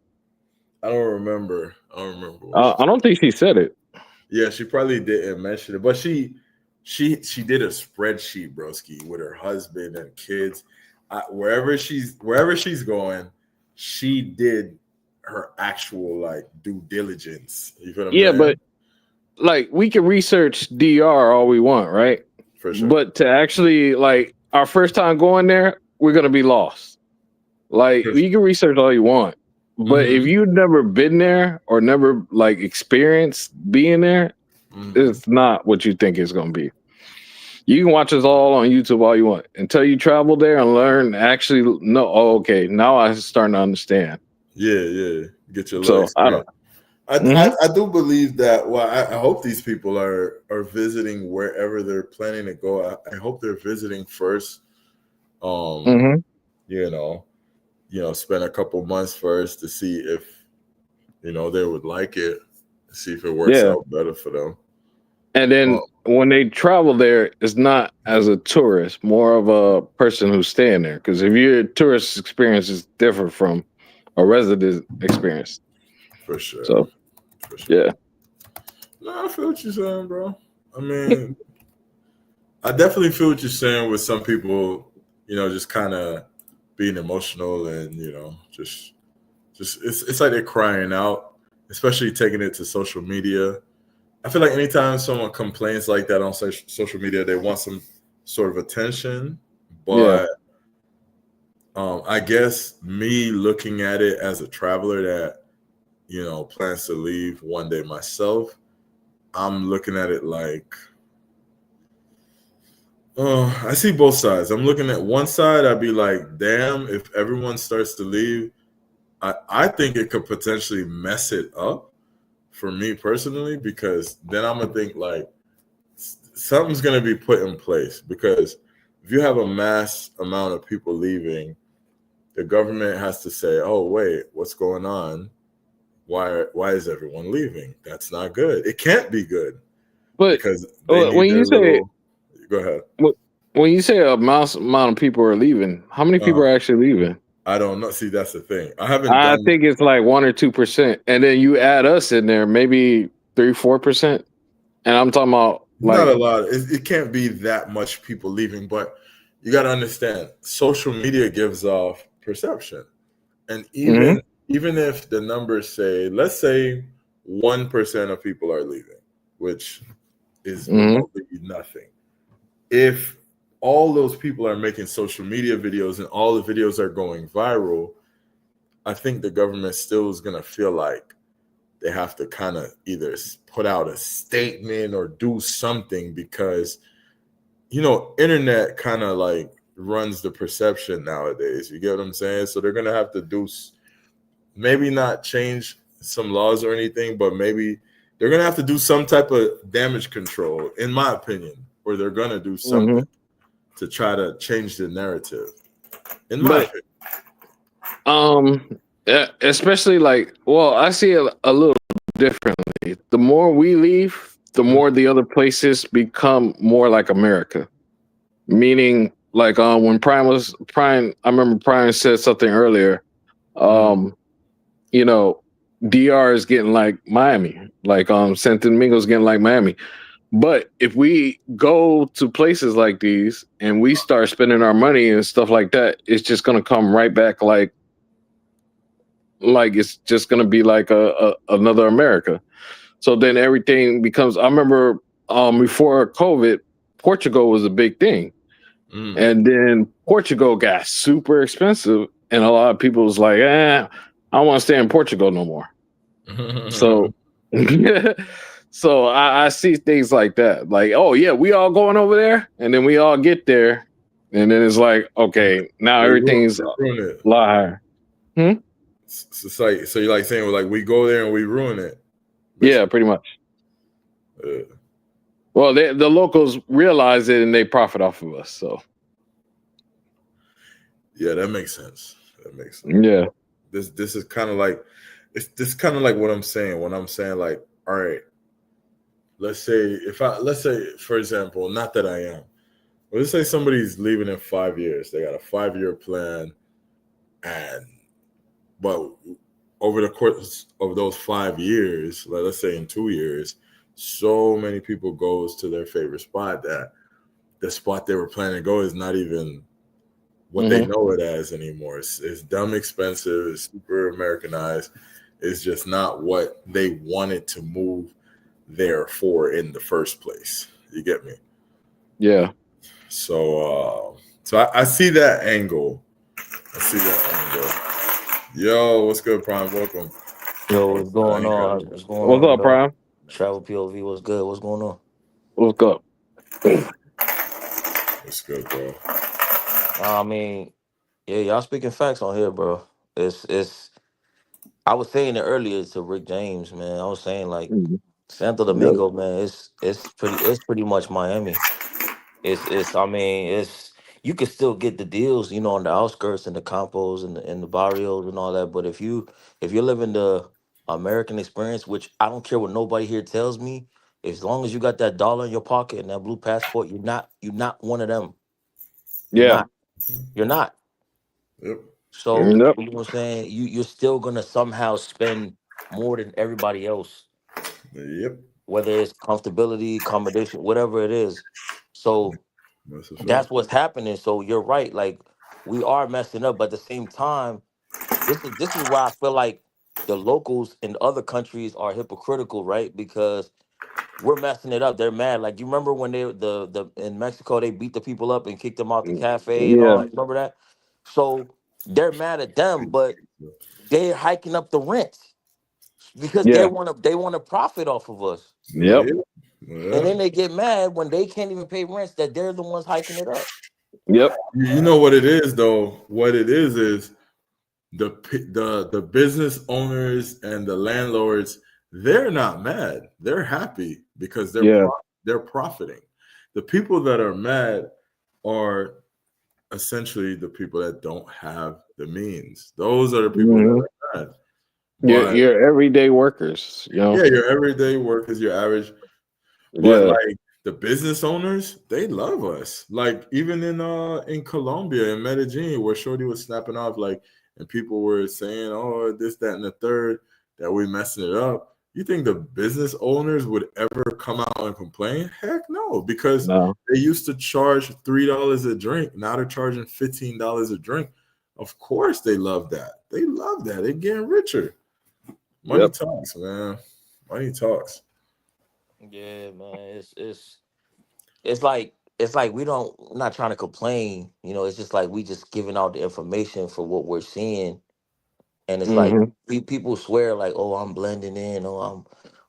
I don't remember. I don't think she said it. Yeah, she probably didn't mention it, but she did a spreadsheet, broski, with her husband and kids. Wherever she's going, she did her actual like due diligence. You feel what I'm saying? But like we can research DR all we want, right? For sure. But to actually like our first time going there, we're gonna be lost. Like you can research all you want, but if you've never been there or never like experienced being there, it's not what you think it's gonna be. You can watch us all on YouTube all you want until you travel there and learn. Actually, no, okay, now I'm starting to understand. Yeah, get your so I do believe that. Well, I hope these people are visiting wherever they're planning to go. I hope they're visiting first. You know, spend a couple months first to see if they would like it, see if it works Yeah. out better for them. And then when they travel there, it's not as a tourist, more of a person who's staying there. Because if your tourist experience is different from a resident experience. For sure. So, For sure. yeah. No, I feel what you're saying, bro. I mean, I definitely feel what you're saying with some people, just kind of being emotional and, just it's like they're crying out, especially taking it to social media. I feel like anytime someone complains like that on social media, they want some sort of attention. But I guess me looking at it as a traveler that, plans to leave one day myself, I'm looking at it like, I see both sides. I'm looking at one side, I'd be like, damn, if everyone starts to leave, I think it could potentially mess it up for me personally, because then I'm going to think like something's going to be put in place, because if you have a mass amount of people leaving, the government has to say, oh, wait, what's going on? Why is everyone leaving? That's not good. It can't be good. But because they need when you say, go ahead. When you say a mass amount of people are leaving, how many people are actually leaving? I don't know. See, that's the thing. I think it's like 1 or 2%, and then you add us in there, maybe 3-4%. And I'm talking about like not a lot. It can't be that much people leaving, but you got to understand, social media gives off perception, and even if the numbers say, let's say 1% of people are leaving, which is remotely nothing. If all those people are making social media videos and all the videos are going viral, I think the government still is going to feel like they have to kind of either put out a statement or do something, because, internet kind of like runs the perception nowadays. You get what I'm saying? So they're going to have to do, maybe not change some laws or anything, but maybe they're going to have to do some type of damage control, in my opinion, or they're going to do something to try to change the narrative, in my opinion. Especially like, well, I see it a little differently. The more we leave, the more the other places become more like America. Meaning, like when Prime, I remember Prime said something earlier. DR is getting like Miami, like Santo Domingo is getting like Miami. But if we go to places like these and we start spending our money and stuff like that, it's just gonna come right back like it's just gonna be like another America. So then everything becomes. I remember before COVID, Portugal was a big thing, and then Portugal got super expensive, and a lot of people was like, I don't want to stay in Portugal no more. So so I see things like that, like, oh yeah, we all going over there, and then we all get there, and then it's like, okay, now everything's a lot higher. So you're like saying, like, we go there and we ruin it. Yeah, pretty much. Well, the locals realize it and they profit off of us. So yeah, that makes sense. Yeah. This is kind of like, this kind of like what I'm saying when I'm saying, like, all right, let's say for example, not that I am, but let's say somebody's leaving in 5 years. They got a 5-year plan, but over the course of those 5 years, let's say in 2 years, so many people goes to their favorite spot that the spot they were planning to go is not even what they know it as anymore. It's dumb expensive. It's super Americanized. It's just not what they wanted to move there for in the first place. You get me? Yeah. So I see that angle. Yo, what's good, Prime? Welcome. Yo, what's going on? What's up, Prime? Travel POV, what's good? What's going on? What's up? What's good, bro? I mean, yeah, y'all speaking facts on here, bro. It's. I was saying it earlier to Rick James, man. I was saying, like, Santo Domingo, man. It's pretty much Miami. It's you can still get the deals, on the outskirts and the campos and the barrios and all that. But if you're living the American experience, which I don't care what nobody here tells me. As long as you got that dollar in your pocket and that blue passport, you're not one of them. You're Yeah. not. You're not. Yep. So Yep. you know what I'm saying? You're still gonna somehow spend more than everybody else, Yep. whether it's comfortability, accommodation, whatever it is. So That's a that's fact. what's happening. So you're right. Like we are messing up, but at the same time, this is why I feel like the locals in other countries are hypocritical, right? Because we're messing it up. They're mad. Like you remember when the in Mexico they beat the people up and kicked them out the cafe and all Yeah. that. Remember that? So they're mad at them, but they're hiking up the rent because Yeah. they want to profit off of us. Yep. Yeah. And Yeah. then they get mad when they can't even pay rents that they're the ones hiking it up. Yep. You know what it is though? What it is the business owners and the landlords, they're not mad. They're happy because Yeah. they're profiting. The people that are mad are essentially the people that don't have the means. Those are the people that hmm are mad. Your But your everyday workers, you know. yeah, your everyday workers, your average. But Yeah. like the business owners, they love us. Like even in Colombia, in Medellin, where Shorty was snapping off, like, and people were saying, "Oh, this, that, and the third, that we messing it up." You think the business owners would ever come out and complain? Heck no, because No. they used to charge $3 a drink. Now they're charging $15 a drink. Of course, they love that. They love that. They're getting richer. Money Yep. talks, man. Money talks. Yeah, man. It's like we don't I'm not trying to complain, it's just like we just giving out the information for what we're seeing. And it's like hmm people swear like, oh, I'm blending in,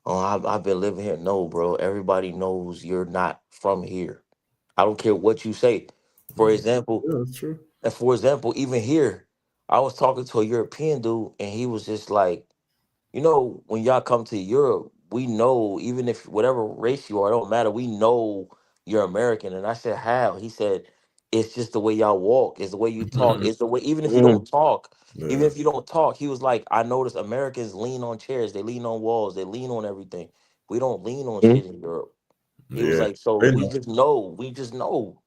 I've been living here. No, bro. Everybody knows you're not from here. I don't care what you say. For example, Yeah, that's true. and for example, even here, I was talking to a European dude, and he was just like, when y'all come to Europe, we know, even if whatever race you are, it don't matter. We know you're American. And I said, how? He said, it's just the way y'all walk. It's the way you talk. It's the way, even Yeah. if you don't talk, he was like, I notice Americans lean on chairs. They lean on walls. They lean on everything. We don't lean on shit in Europe. He was Yeah. like, so They we know. just know. We just know.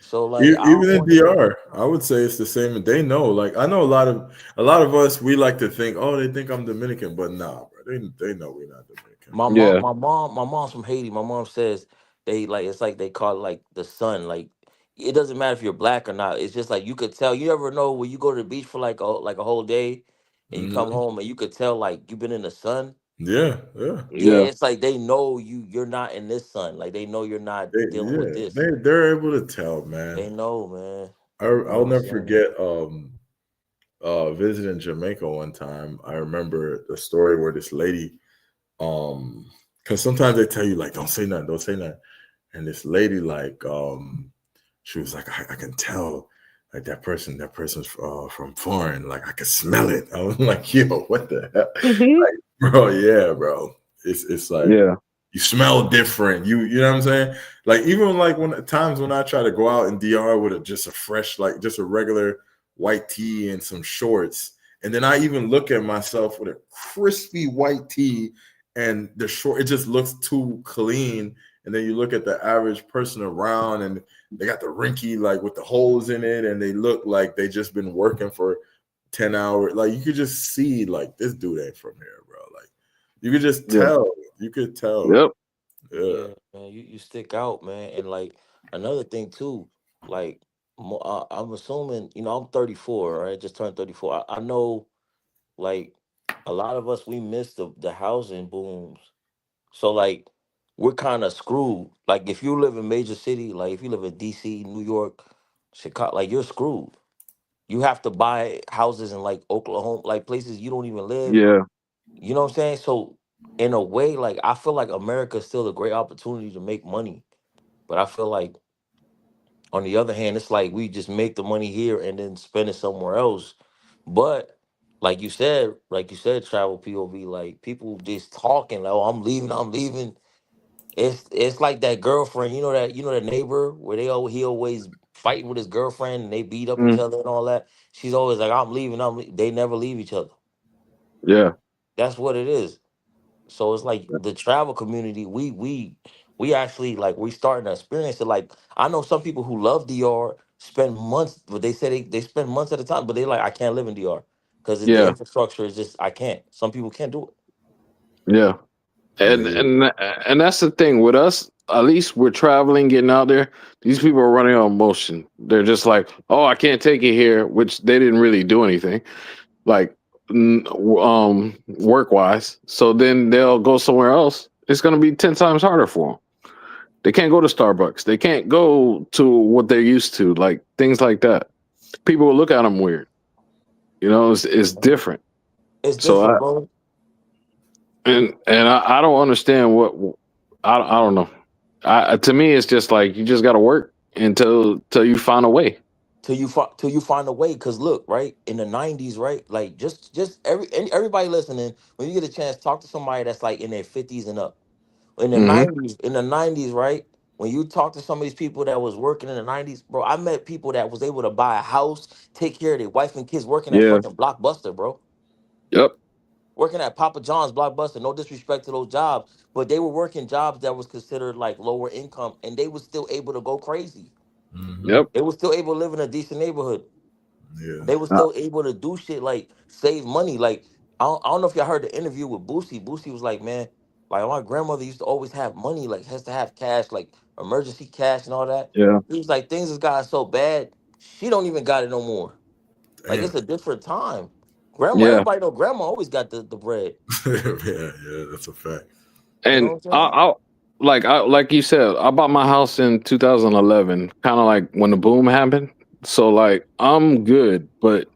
So like, I Even don't in want to. DR, I would say it's the same. They know. Like I know a lot of us. We like to think, oh, they think I'm Dominican, but nah, bro. They know we're not Dominican. My mom, Yeah. my mom's from Haiti. My mom says they like it's like they call it like the sun. Like it doesn't matter if you're black or not. It's just like you could tell. You ever know when you go to the beach for like a whole day, and you come Hmm. home and you could tell like you've been in the sun. Yeah, yeah. Yeah, Yeah. it's like they know you're not in this sun. Like they know you're not dealing with this. They're able to tell, man. They know, man. You know I'll what I'm never saying? forget visiting Jamaica one time. I remember the story where this lady because sometimes they tell you like don't say nothing, don't say nothing. And this lady she was like, I can tell like that person's from foreign. Like I can smell it. I was like, yo, what the hell? hmm Like, bro, yeah, bro. It's like Yeah. you smell different. You know what I'm saying? Like even like when I try to go out in DR with just a fresh, like just a regular white tee and some shorts, and then I even look at myself with a crispy white tee and the short, it just looks too clean. And then you look at the average person around and they got the rinky like with the holes in it, and they look like they just been working for 10 hours. Like you could just see like this dude ain't from here, bro. Like you could just Yeah. tell. You could tell. Yep. Yeah. Yeah, man. You stick out, man. And like another thing too, like I'm assuming, I'm 34, right? Just turned 34. I know like a lot of us we missed the housing booms. So like we're kind of screwed. Like if you live in major city, like if you live in DC, New York, Chicago, like you're screwed. You have to buy houses in like Oklahoma, like places you don't even live. Yeah. You know what I'm saying? So in a way, like I feel like America is still a great opportunity to make money. But I feel like on the other hand, it's like we just make the money here and then spend it somewhere else. But like you said, travel POV, like people just talking like, oh, I'm leaving. It's like that girlfriend, that neighbor where he always fighting with his girlfriend and they beat up each Mm. other and all that. She's always like, I'm leaving. They never leave each other. Yeah. That's what it is. So it's like the travel community, we actually like we starting to experience it. Like I know some people who love DR spend months, but they say they spend months at a time, but they like I can't live in DR because the Yeah, infrastructure is just I can't. Some people can't do it. yeah. And Yeah. and that's the thing with us. At least we're traveling, getting out there. These people are running on emotion. They're just like, "Oh, I can't take it here," which they didn't really do anything, like work wise. So then they'll go somewhere else. It's going to be 10 times harder for them. They can't go to Starbucks. They can't go to what they're used to, like things like that. People will look at them weird. You know, it's different. It's So different, bro. I don't understand what I don't know. To me, it's just like you just got to work until you find a way. Till you find a way. Cause look, right in the '90s, right, like just everybody listening, when you get a chance, talk to somebody that's like in their 50s and up. In the Hmm. 90s, right, when you talk to some of these people that was working in the 90s, bro, I met people that was able to buy a house, take care of their wife and kids, working at Yeah. fucking Blockbuster, bro, Yep. working at Papa John's, Blockbuster. No disrespect to those jobs, but they were working jobs that was considered like lower income, and they was still able to go crazy. Yep. They were still able to live in a decent neighborhood. Yeah. They were still able to do shit like save money. Like I don't know if y'all heard the interview with Boosie. Boosie was like, man, like my grandmother used to always have money, like has to have cash, like emergency cash and all that. Yeah. He was like, things has gotten so bad, she don't even got it no more. Like it's Damn. a different time. Grandma, Yeah. everybody know grandma always got the bread. Yeah, that's a fact. You know And what I'm saying? like you said, I bought my house in 2011, kind of like when the boom happened. So like I'm good, but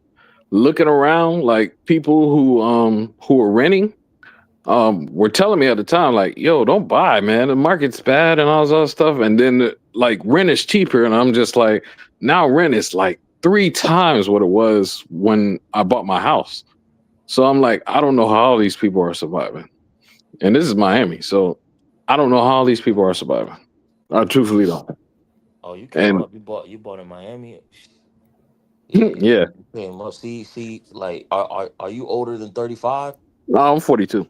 looking around, like people who are renting were telling me at the time, like, yo, don't buy, man. The market's bad and all this other stuff. And then like rent is cheaper. And I'm just like, now rent is like 3 times what it was when I bought my house. So I'm like, I don't know how all these people are surviving. And this is Miami. So I don't know how all these people are surviving. I truthfully don't. Oh, you came And up. You bought in Miami. Yeah, yeah, you came up. See, like, are you older than 35? no, I'm 42.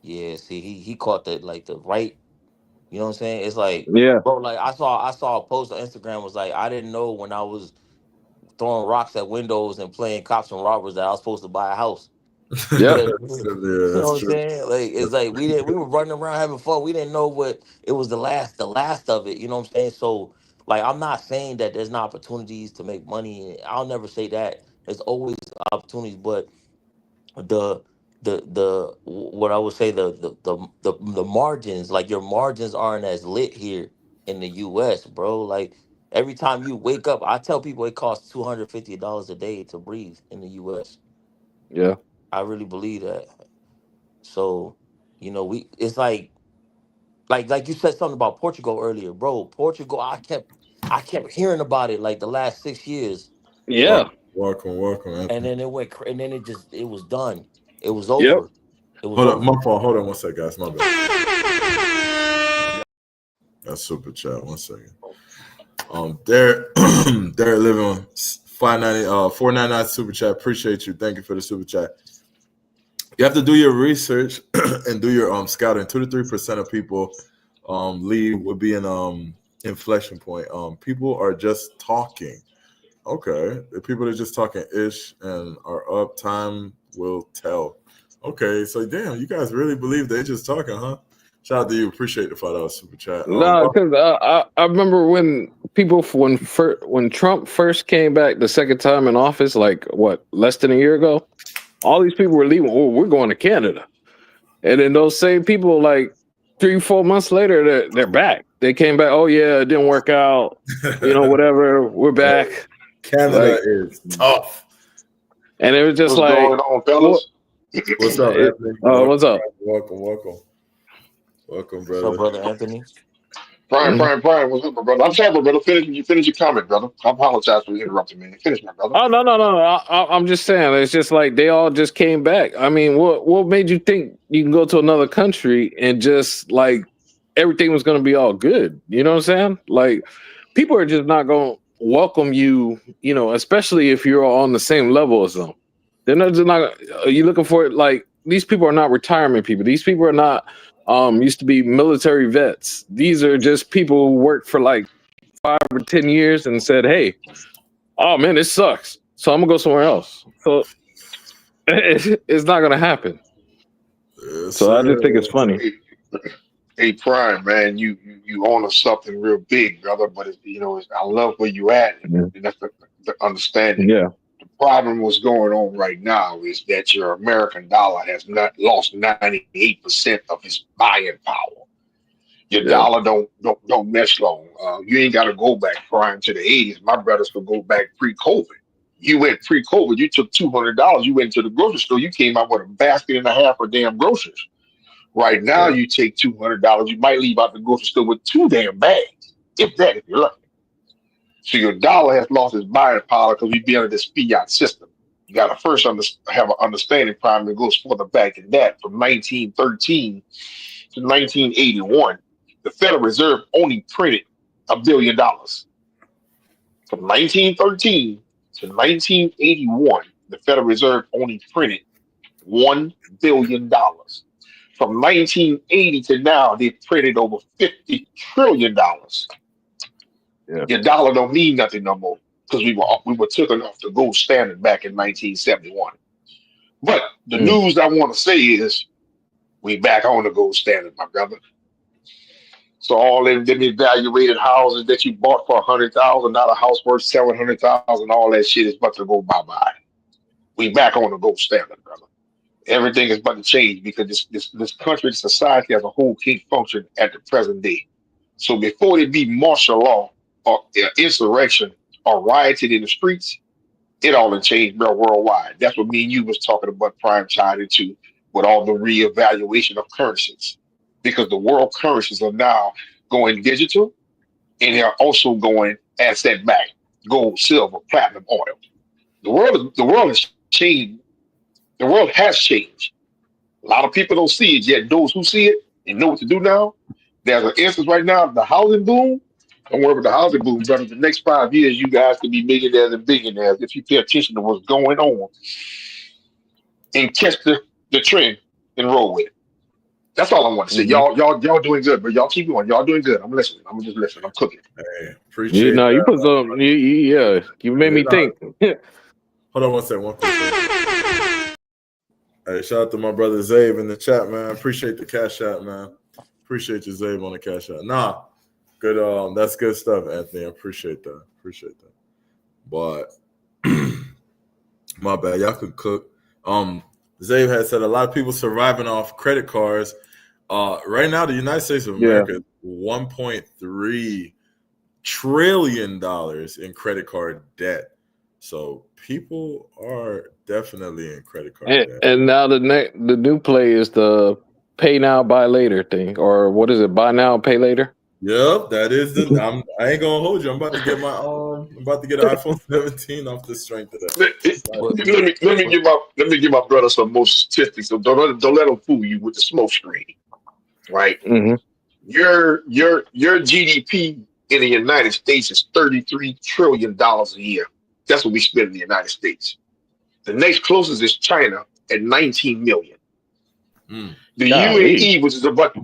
Yeah, see, he caught the like the right. You know what I'm saying? It's like, Yeah. bro, like I saw a post on Instagram was like, I didn't know when I was throwing rocks at windows and playing cops and robbers that I was supposed to buy a house. Yep. Because Yeah, you know that's what I'm true. saying? Like it's like we were running around having fun. We didn't know what it was the last of it. You know what I'm saying? So like I'm not saying that there's not opportunities to make money. I'll never say that. There's always opportunities, but the what I would say the margins, like your margins aren't as lit here in the US, bro. Like every time you wake up, I tell people it costs $250 a day to breathe in the US. Yeah. I really believe that. So, we it's like you said something about Portugal earlier, bro. Portugal, I kept hearing about it like the last 6 years, Yeah. Welcome, and Anthony. then and then it was done. It was Yep. over. It was Hold up, over. my fault. Hold on one second, guys. My bad. That's super chat. 1 second. They're they're living 499 super chat. Appreciate you. Thank you for the super chat. You have to do your research and do your scouting. 2 to 3% of people leave would be an inflection point. People are just talking. Okay, the people are just talking ish and are up. Time will tell. Okay, so damn, you guys really believe they just talking, huh? Shout out to you. Appreciate the $5 super chat. No, because I remember when when Trump first came back the second time in office, like what, less than a year ago, all these people were leaving. Oh, we're going to Canada, and then those same people, like 3-4 months later, they're back. They came back. Oh yeah, it didn't work out. Whatever. We're back. Canada Like, is tough. and it was just What's like, going on, fellas? What's up, Anthony? what's up? Welcome, So, brother. brother Anthony. Brian, Mhm. what's up, my brother? I'm sorry, my brother. Finish your comment, brother. I apologize for interrupting, man. Finish, my brother. Oh no! I'm just saying, it's just like they all just came back. I mean, what made you think you can go to another country and just like everything was going to be all good? You know what I'm saying? Like people are just not going to welcome you. Especially if you're on the same level as them. They're not just not. Are you looking for it? Like these people are not retirement people. These people are not used to be military vets. These are just people who worked for like 5 or 10 years and said, "Hey, oh man, this sucks. So I'm gonna go somewhere else." So it's not gonna happen. Yes, So I just sir. think it's funny. Hey, Prime, man, you own us something real big, brother. But I love where you at, and that's the understanding. Yeah. The problem what's going on right now is that your American dollar has not lost 98% of its buying power. Your dollar don't mess long. You ain't got to go back Prime to the 80s. My brothers could go back pre-COVID. You went pre-COVID. You took $200. You went to the grocery store. You came out with a basket and a half of damn groceries. Right now, you take $200. You might leave out the grocery store with 2 damn bags, if that, if you're lucky. So your dollar has lost its buying power because we be under this fiat system. You got to first have an understanding, Prime, that goes further back than that. From 1913 to 1981, the Federal Reserve only printed $1 billion. From 1913 to 1981, the Federal Reserve only printed $1 billion. From 1980 to now, they've printed over $50 trillion. Your dollar don't mean nothing no more because we were taken off the gold standard back in 1971. But the news I want to say is we back on the gold standard, my brother. So all them evaluated houses that you bought for $100,000, not a house worth $700,000, all that shit is about to go bye-bye. We back on the gold standard, brother. Everything is about to change because this country, this society as a whole can't function at the present day. So before there be martial law or insurrection or rioting in the streets, it all done changed, bro, worldwide. That's what me and you was talking about Prime tied into with all the reevaluation of currencies. Because the world currencies are now going digital and they're also going asset backed, gold, silver, platinum, oil. The world has changed. The world has changed. A lot of people don't see it yet. Those who see it and know what to do now, there's an instance right now, the housing boom. Don't worry about the housing boom, brother. The next 5 years, you guys can be millionaires and billionaires if you pay attention to what's going on and catch the trend and roll with it. That's all I want to say. Y'all doing good, but y'all keep going. Y'all doing good. I'm listening. I'm just listening. I'm cooking. Hey, appreciate that. You put some. You made me think. Hold on one second. Hey, shout out to my brother Zabe in the chat, man. Appreciate the cash out, man. Appreciate you, Zabe, on the cash out. Nah, good. That's good stuff, Anthony. I appreciate that. But my bad. Y'all could cook. Zabe had said a lot of people surviving off credit cards. Right now, the United States of America is $1.3 trillion in credit card debt. So people are definitely in credit card debt. And now the new play is the pay now, buy later thing, or what is it? Buy now, pay later. Yep, that is I ain't gonna hold you. I'm about to get an iPhone 17 off the strength of that. Let me give my brother some more statistics. So don't let them fool you with the smoke screen. Right? Your GDP in the United States is $33 trillion a year. That's what we spend in the United States. The next closest is China at 19 million. The UAE, which is about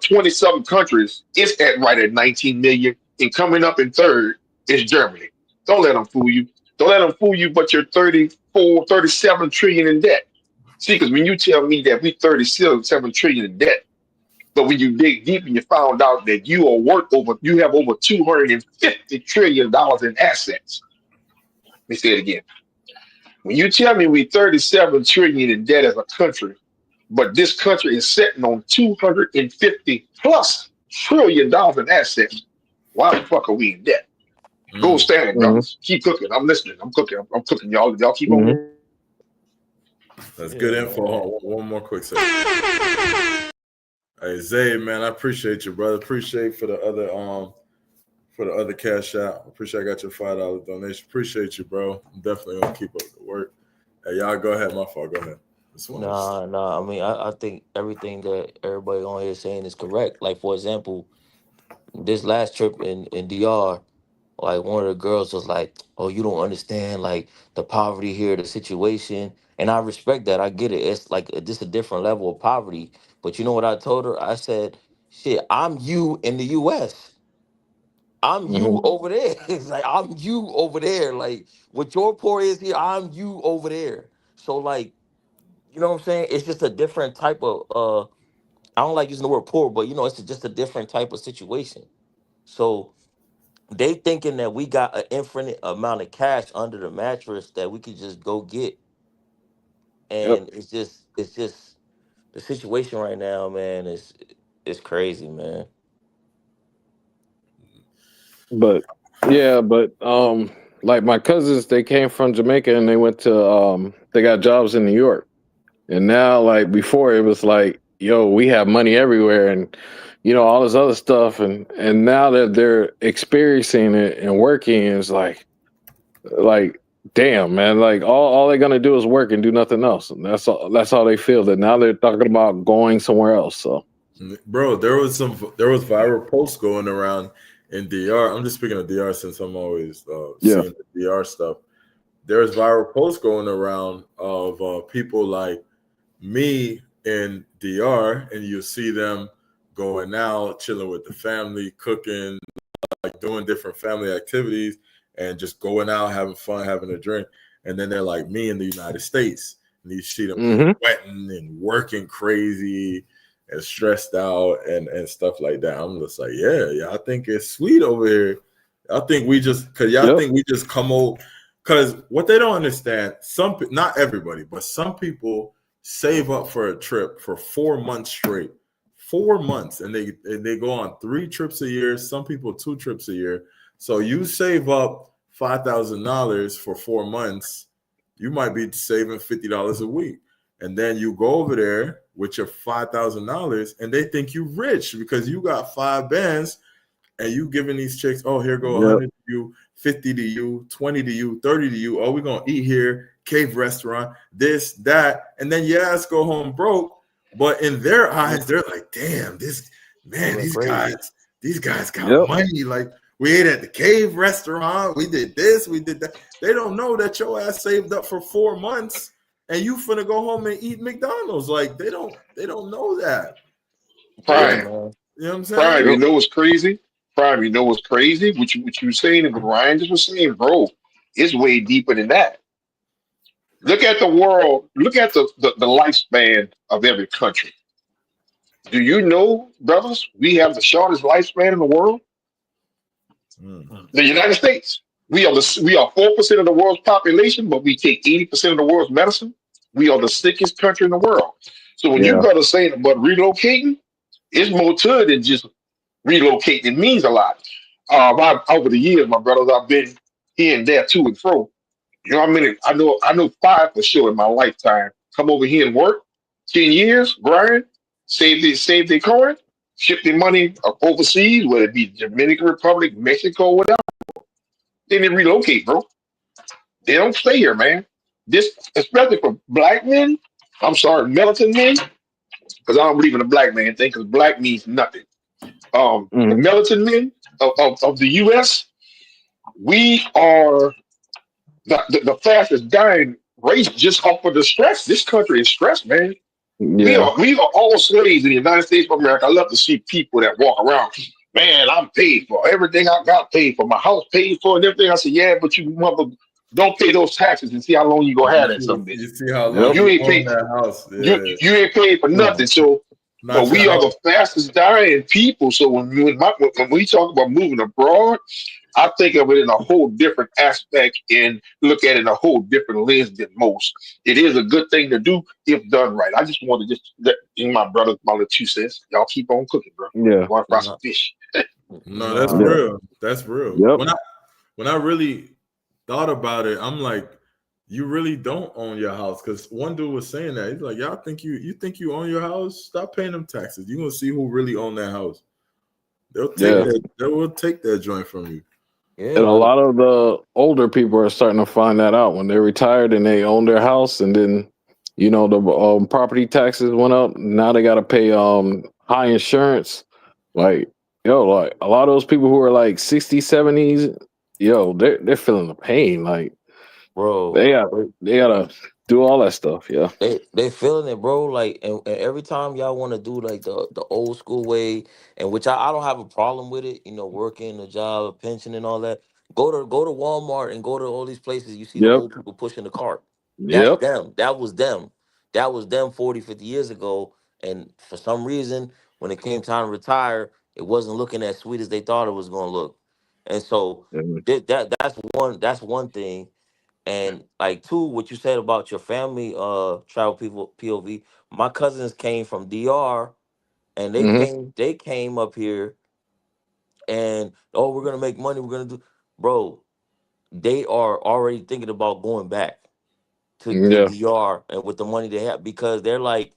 27 countries, is right at 19 million. And coming up in third is Germany. Don't let them fool you. But you're 37 trillion in debt. See, because when you tell me that we 37 trillion in debt, but when you dig deep and you found out that you have over $250 trillion in assets. Let me say it again. When you tell me we 37 trillion in debt as a country, but this country is sitting on $250+ trillion in assets, why the fuck are we in debt? Go standing, brothers. Keep cooking. I'm listening. I'm cooking. Y'all keep on. That's good info. One more quick second. Hey Zay, man, I appreciate you, brother. Appreciate for the other cash out. Appreciate I got your $5 donation. Appreciate you, bro. I'm definitely gonna keep up the work. Hey, y'all go ahead. My fault. Go ahead. Nah. I mean, I think everything that everybody on here is saying is correct. Like, for example, this last trip in DR, like one of the girls was like, "Oh, you don't understand like the poverty here, the situation." And I respect that. I get it. It's like just a different level of poverty. But you know what I told her? I said, "Shit, I'm you in the U.S. I'm you over there. It's like I'm you over there. Like what your poor is here, I'm you over there. So like, you know what I'm saying? It's just a different type of I don't like using the word poor, but you know, it's just a different type of situation. So they thinking that we got an infinite amount of cash under the mattress that we could just go get. Yep. And it's just the situation right now, man, is crazy, man. But yeah, but like my cousins, they came from Jamaica and they went to they got jobs in New York. And now like before it was like, yo, we have money everywhere and you know, all this other stuff and now that they're experiencing it and working it's like damn man, like all they're gonna do is work and do nothing else. And that's how they feel that now they're talking about going somewhere else. So Bro, there was viral posts going around in DR. I'm just speaking of DR since I'm always yeah. seeing the DR stuff. There's viral posts going around of people like me in DR, and you see them going out, chilling with the family, cooking, like doing different family activities, and just going out, having fun, having a drink. And then they're like me in the United States, and you see them sweating and working crazy and stressed out and stuff like that. I'm just like, yeah, I think it's sweet over here. I think we just think we just come over. Because what they don't understand, not everybody, but some people save up for a trip for 4 months straight. 4 months, and they go on 3 trips a year. Some people 2 trips a year. So you save up $5,000 for 4 months, you might be saving $50 a week. And then you go over there with your $5,000, and they think you rich because you got 5 bands, and you giving these chicks, oh, here go 100 to you, 50 to you, 20 to you, 30 to you. Oh, we're gonna eat here, cave restaurant, this, that, and then your ass go home broke. But in their eyes, they're like, damn, these guys got money. Like, we ate at the cave restaurant, we did this, we did that. They don't know that your ass saved up for 4 months and you finna go home and eat McDonald's. Like, they don't know that. Prime. You know what I'm saying? Prime, you know what's crazy? Prime, you know what's crazy? What you were saying and what Ryan just was saying, bro, it's way deeper than that. Look at the world, look at the lifespan of every country. Do you know, brothers, we have the shortest lifespan in the world? The United States. We are 4% of the world's population, but we take 80% of the world's medicine. We are the sickest country in the world. So when you brothers saying about relocating, it's more to it than just relocating. It means a lot. Over the years, my brothers, I've been here and there to and fro. You know what I mean? I know 5 for sure in my lifetime. Come over here and work 10 years, grind, save their coin, ship their money overseas, whether it be Dominican Republic, Mexico, whatever. Then they relocate, bro. They don't stay here, man. This, especially for black men. I'm sorry, militant men, because I don't believe in the black man thing, because black means nothing. The militant men of the U.S., we are the fastest dying race just off of the stress. This country is stressed, man. We are all slaves in the United States of America. I love to see people that walk around. Man, I'm paid for everything. I got paid for, my house paid for, and everything. I said, yeah, but you mother don't pay those taxes and see how long you gonna have that some bitch. You see how long You ain't own paid that house. you ain't paid for nothing. So, but we are the fastest dying people. So when we talk about moving abroad, I think of it in a whole different aspect and look at it in a whole different lens than most. It is a good thing to do if done right. I just want to in my brother, my little 2 cents. Y'all keep on cooking, bro. Yeah. Want to fry some fish? No, that's real. That's real. Yep. When I really thought about it, I'm like, you really don't own your house. Because one dude was saying that. He's like, y'all think you think you own your house? Stop paying them taxes. You're gonna see who really own that house. They will take that joint from you. And a lot of the older people are starting to find that out when they're retired and they own their house, and then you know the property taxes went up. Now they got to pay high insurance. Like a lot of those people who are like 60s, 70s, yo, they're feeling the pain. Like, bro. they gotta do all that stuff. Yeah. They feeling it, bro. Like, and every time y'all want to do like the old school way, and which I don't have a problem with it. You know, working a job, a pension, and all that. Go to Walmart and go to all these places. You see the Yep. old people pushing the cart. That's Yep. them. That was them. That was them 40, 50 years ago. And for some reason, when it came time to retire, it wasn't looking as sweet as they thought it was going to look. And so that's one thing. And like two, what you said about your family, travel people POV. My cousins came from DR, and Mm-hmm. they came up here, and oh, we're gonna make money. We're gonna do, bro. They are already thinking about going back to Yeah. DR and with the money they have because they're like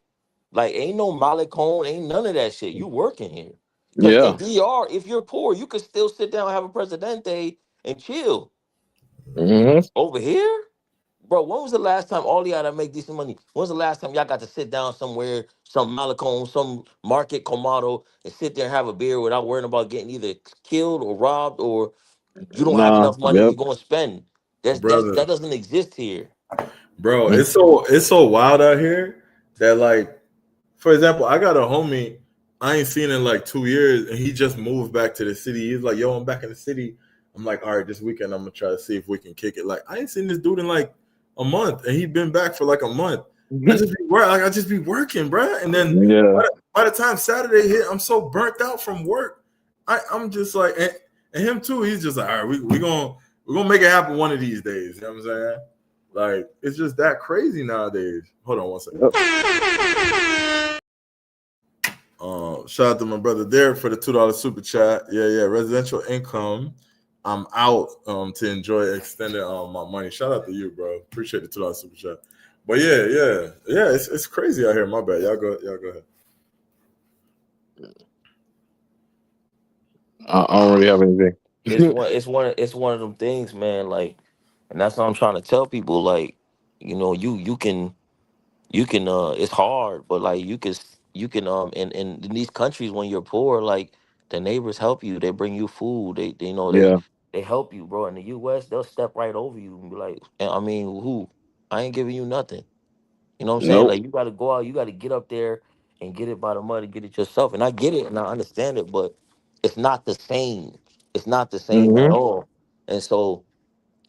ain't no Malecon, ain't none of that shit. You working here because in Yeah. DR, if you're poor, you could still sit down and have a Presidente and chill. Mm-hmm. Over here. Bro, when was the last time all y'all that make decent money? When was the last time y'all got to sit down somewhere, some Malecon, some market Comado, and sit there and have a beer without worrying about getting either killed or robbed or you don't have Nah. enough money Yep. you're gonna spend? Brother, That doesn't exist here. bro, it's so wild out here that like, for example, I got a homie I ain't seen in like 2 years, and he just moved back to the city. He's like, "Yo, I'm back in the city." I'm like, "All right, this weekend I'm gonna try to see if we can kick it." Like, I ain't seen this dude in like a month, and he been back for like a month. I just be working, bro. And then Yeah. by the time Saturday hit, I'm so burnt out from work. I'm just like, and him too. He's just like, "All right, we're gonna make it happen one of these days." You know what I'm saying? Like, it's just that crazy nowadays. Hold on one second. Shout out to my brother Derek for the $2 super chat. Yeah. Residential income. I'm out to enjoy extended my money. Shout out to you, bro. Appreciate the $2 super chat. But yeah. It's crazy out here. My bad. Y'all go ahead. I don't really have anything. It's one of them things, man. Like, and that's what I'm trying to tell people. Like, you can it's hard, but like you can in these countries when you're poor, like the neighbors help you, they bring you food, they you know Yeah. they help you, bro. In the US they'll step right over you and be like, I mean, who? I ain't giving you nothing. You know what I'm saying? Nope. Like, you got to go out, you got to get up there and get it by the mud and get it yourself. And I get it and I understand it, but it's not the same. It's not the same at Mm-hmm. all. And so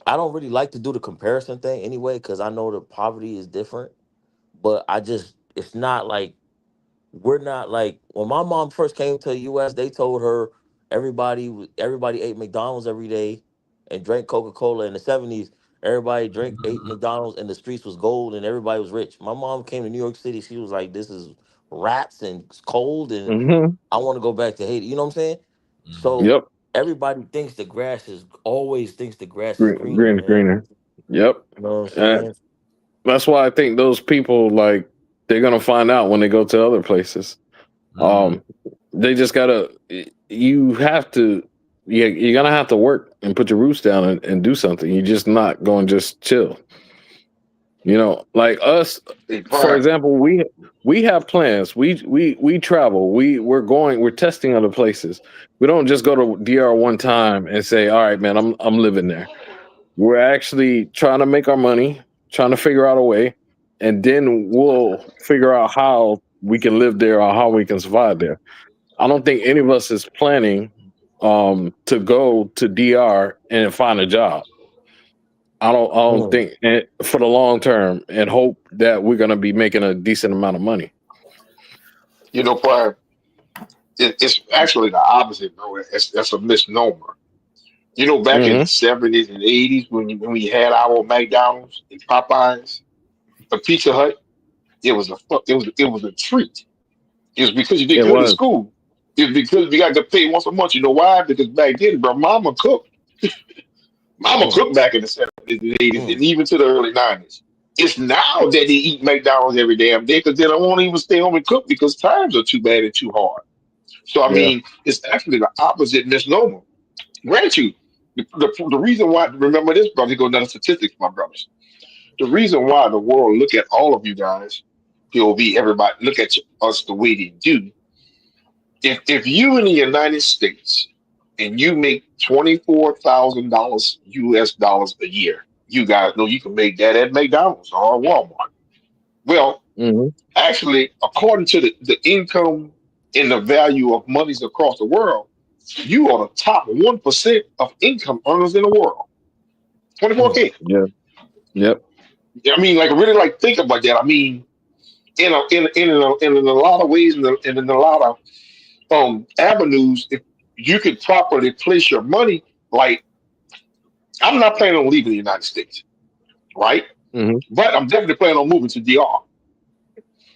I don't really like to do the comparison thing anyway, because I know the poverty is different. But it's not like we're not like when my mom first came to the US, they told her everybody ate McDonald's every day and drank Coca-Cola in the 70s. Everybody ate McDonald's and the streets was gold and everybody was rich. My mom came to New York City, she was like, this is rats and it's cold and Mm-hmm. I want to go back to Haiti. You know what I'm saying? So Yep. everybody always thinks the grass is greener, Green, man. greener. Yep. You know what I'm Uh, saying? that's why I think those people, like, they're gonna find out when they go to other places. They just gotta. You have to. Yeah, you're gonna have to work and put your roots down and do something. You're just not going to just chill. You know, like us, Hey, for Prime. example, we have plans. We travel. We're testing other places. We don't just go to DR one time and say, "All right, man, I'm living there." We're actually trying to make our money, trying to figure out a way, and then we'll figure out how we can live there or how we can survive there. I don't think any of us is planning to go to DR and find a job. I don't think for the long term and hope that we're gonna be making a decent amount of money. You know, Prime, it's actually the opposite, bro. That's a misnomer. You know, back in the Mm-hmm. 70s and 80s when we had our McDonald's and Popeyes, a Pizza Hut, it was a treat. It was because you did It good in was. school. It's because we got to pay once a month. You know why? Because back then, bro, Mama cooked. Mama Mm, cooked back in the 70s and 80s mm, and even to the early 90s. It's now that they eat McDonald's every damn day because they don't want to even stay home and cook because times are too bad and too hard. So I Yeah. mean, it's actually the opposite misnomer. Grant you, the reason why, remember this, brother, go another statistics, my brothers. The reason why the world look at all of you guys, POV, everybody, look at us the way they do. If you in the United States and you make $24,000 US dollars a year. You guys know you can make that at McDonald's or Walmart. Well, actually, according to the income and the value of monies across the world, you are the top 1% of income earners in the world. 24K. Yeah. Yep. I mean, like really, like think about that. I mean, in a lot of ways, and in a lot of avenues, if you could properly place your money, like I'm not planning on leaving the United States, right? But I'm definitely planning on moving to DR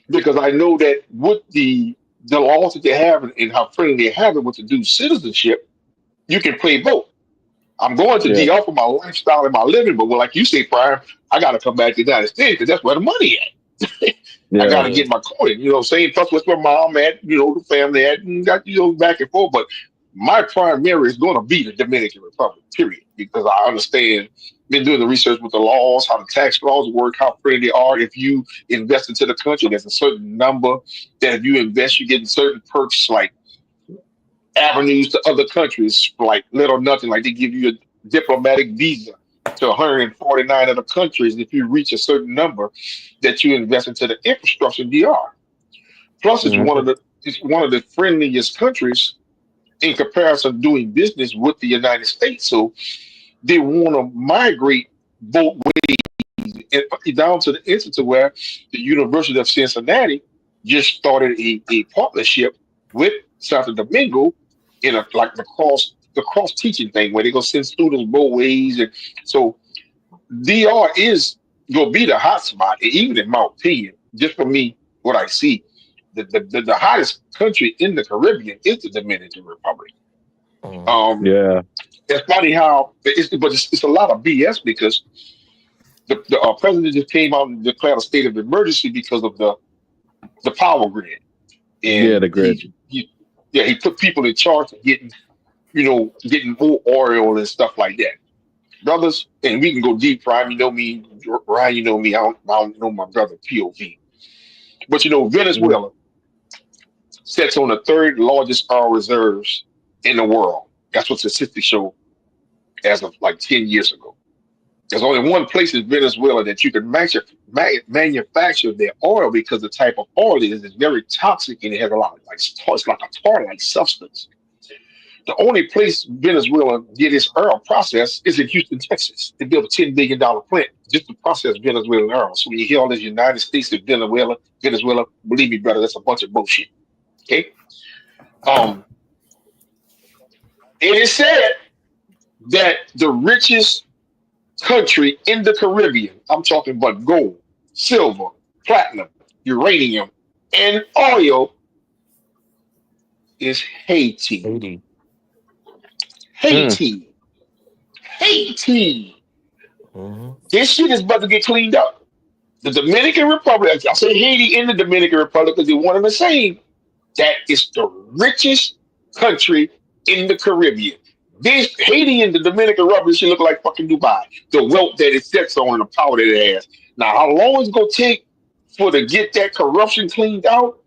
because I know that with the laws that they have and how friendly they have it with the dual citizenship, you can play both. I'm going to DR for my lifestyle and my living, but like you say, Prime, I got to come back to the United States because that's where the money at. I got to get my coin, you know what I'm saying? Plus, what's where mom at, you know, the family at, and got, you know, back and forth. But my primary is going to be the Dominican Republic, period, because I understand, been doing the research with the laws, how the tax laws work, how friendly they are. If you invest into the country, there's a certain number that if you invest, you get certain perks like avenues to other countries, like little or nothing. Like they give you a diplomatic visa to 149 other countries if you reach a certain number that you invest into the infrastructure in DR. Plus, it's one of the friendliest countries in comparison to doing business with the United States. So they want to migrate both ways and down to the instance where the University of Cincinnati just started a partnership with Santo Domingo in a like the cross teaching thing where they're gonna send students both ways. And so DR is gonna be the hot spot, even in my opinion, just for me, what I see. The hottest country in the Caribbean is the Dominican Republic. It's funny how it's a lot of BS because the president just came out and declared a state of emergency because of the power grid, and the grid. He put people in charge of getting more oil and stuff like that, brothers. And we can go deep, Prime. You know me, Ryan. You know me. I don't know my brother POV, but you know Venezuela sits on the third largest oil reserves in the world. That's what statistics show as of like 10 years ago. There's only one place in Venezuela that you can manufacture their oil because the type of oil it is very toxic and it has a lot of it's like a tar-like substance. The only place Venezuela did its oil process is in Houston, Texas. They built a $10 billion plant just to process Venezuelan oil. So when you hear all this United States and Venezuela, believe me, brother, that's a bunch of bullshit. Okay. It is said that the richest country in the Caribbean, I'm talking about gold, silver, platinum, uranium, and oil, is Haiti. Haiti. This shit is about to get cleaned up. The Dominican Republic, I say Haiti in the Dominican Republic because they're one and the same. That is the richest country in the Caribbean. This Haiti and the Dominican Republic should look like fucking Dubai. The wealth that it sets on and the power that it has. Now, how long is it gonna take to get that corruption cleaned out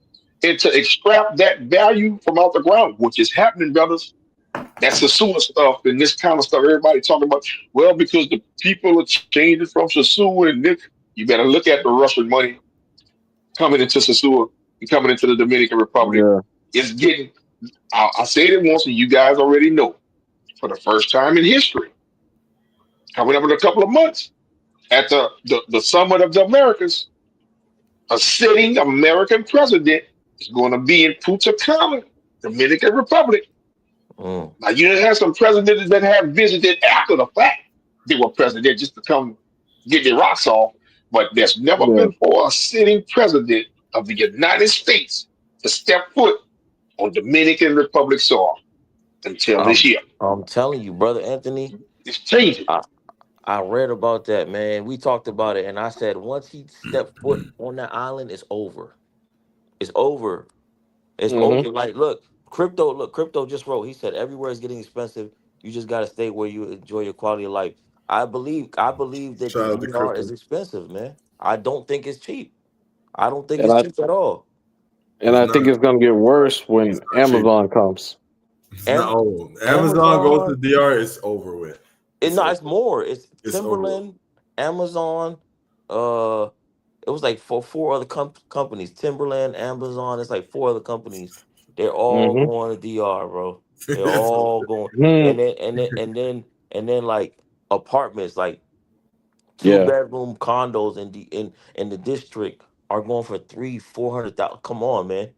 and to extract that value from out the ground, which is happening, brothers? That's the sewer stuff and this kind of stuff. Everybody talking about, well, because the people are changing from Sasua and this. You better look at the Russian money coming into Sasua and coming into the Dominican Republic. It's getting, I said it once and you guys already know, for the first time in history, coming up in a couple of months, at the Summit of the Americas, a sitting American president is going to be in Punta Cana, Dominican Republic. Now, you didn't have some presidents that have visited after the fact they were president just to come get their rocks off, but there's never been for a sitting president of the United States to step foot on Dominican Republic soil until this year. I'm telling you, brother Anthony, it's changing. I read about that, man. We talked about it, and I said once he stepped foot on that island, it's over. It's over. It's over. Like, look, crypto just wrote. He said everywhere is getting expensive. You just gotta stay where you enjoy your quality of life. I believe that the DR is expensive, man. I don't think it's cheap. I don't think it's cheap at all. And I think it's gonna get worse when Amazon comes. No, Amazon goes to DR, it's over with. It's more. It's It's over with. Timberland, Amazon. It was like four other companies. Timberland, Amazon. It's like four other companies. They're all going to DR, bro. They're all going, and then like apartments, like 2-bedroom condos in the district are going for 300,000-400,000. Come on, man.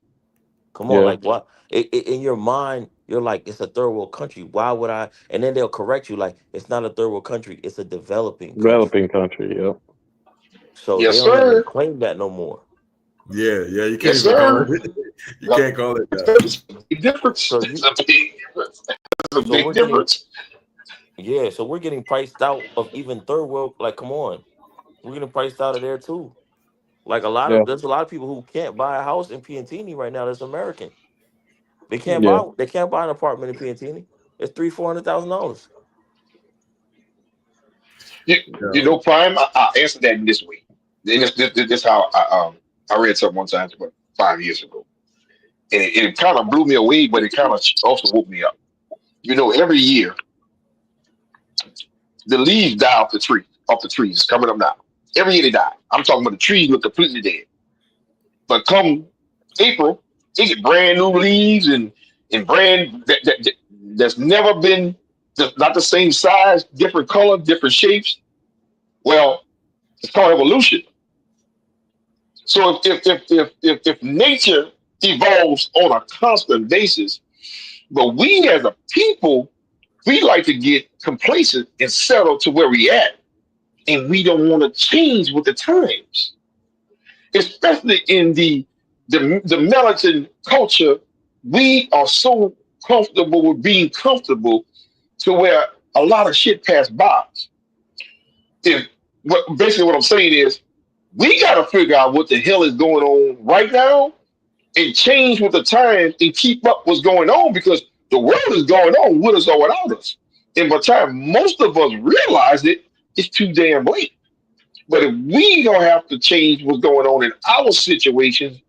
Come on, like what? In your mind, you're like, it's a third world country. Why would I? And then they'll correct you, like it's not a third world country. It's a developing country. Developing country. Yep. So Yes, they don't even sir. claim that no more. Yeah, you can't Yes, even call sir. it. You can't call it that. It's a big difference. So It's a big difference. It's a So big we're getting, difference. yeah. So we're getting priced out of even third world. Like, come on, we're getting priced out of there too. Like there's a lot of people who can't buy a house in Piantini right now. That's American. They can't buy an apartment in Piantini. It's $300,000-$400,000. You know, Prime. I'll answer that in this way. And this how I read something one time about 5 years ago, and it kind of blew me away, but it kind of also woke me up. You know, every year the leaves die off the trees. It's coming up now. Every year they die. I'm talking about the trees look completely dead. But come April, they get brand new leaves and brand that's never been not the same size, different color, different shapes. Well, it's called evolution. So if nature evolves on a constant basis, but we as a people, we like to get complacent and settle to where we at, and we don't want to change with the times, especially in the militant culture. We are so comfortable with being comfortable to where a lot of shit passed by us. Basically what I'm saying is we got to figure out what the hell is going on right now and change with the times and keep up what's going on, because the world is going on with us or without us. And by the time most of us realize it, it's too damn late. But if we don't have to change what's going on in our situations,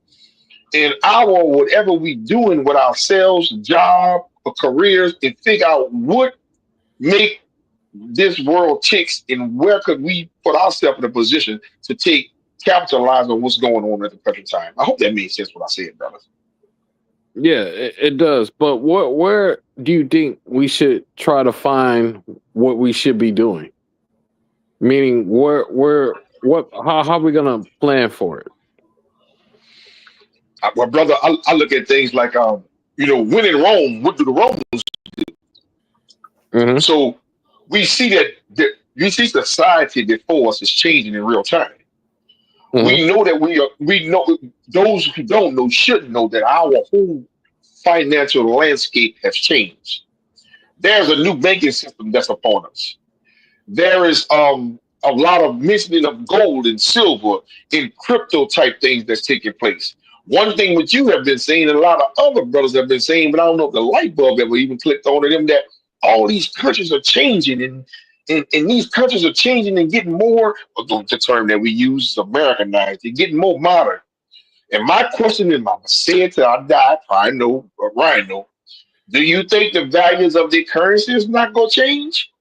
in our whatever we doing with ourselves, job or careers, and figure out what make this world ticks and where could we put ourselves in a position to capitalize on what's going on at the present time. I hope that made sense what I said, brothers. Yeah, it does. But where do you think we should try to find what we should be doing? Meaning, how are we gonna plan for it? Well, brother, I look at things like, when in Rome, what do the Romans do? Mm-hmm. So we see that you see society before us is changing in real time. Mm-hmm. We know that we know those who don't know should know that our whole financial landscape has changed. There's a new banking system that's upon us. There is a lot of mentioning of gold and silver and crypto type things that's taking place. One thing which you have been saying, and a lot of other brothers have been saying, but I don't know if the light bulb ever even clicked on to them, that all these countries are changing and these countries are changing and getting more, the term that we use is Americanized, they're getting more modern. And my question is, Mama said till I die, I know, or Ryan know, do you think the values of the currency is not going to change?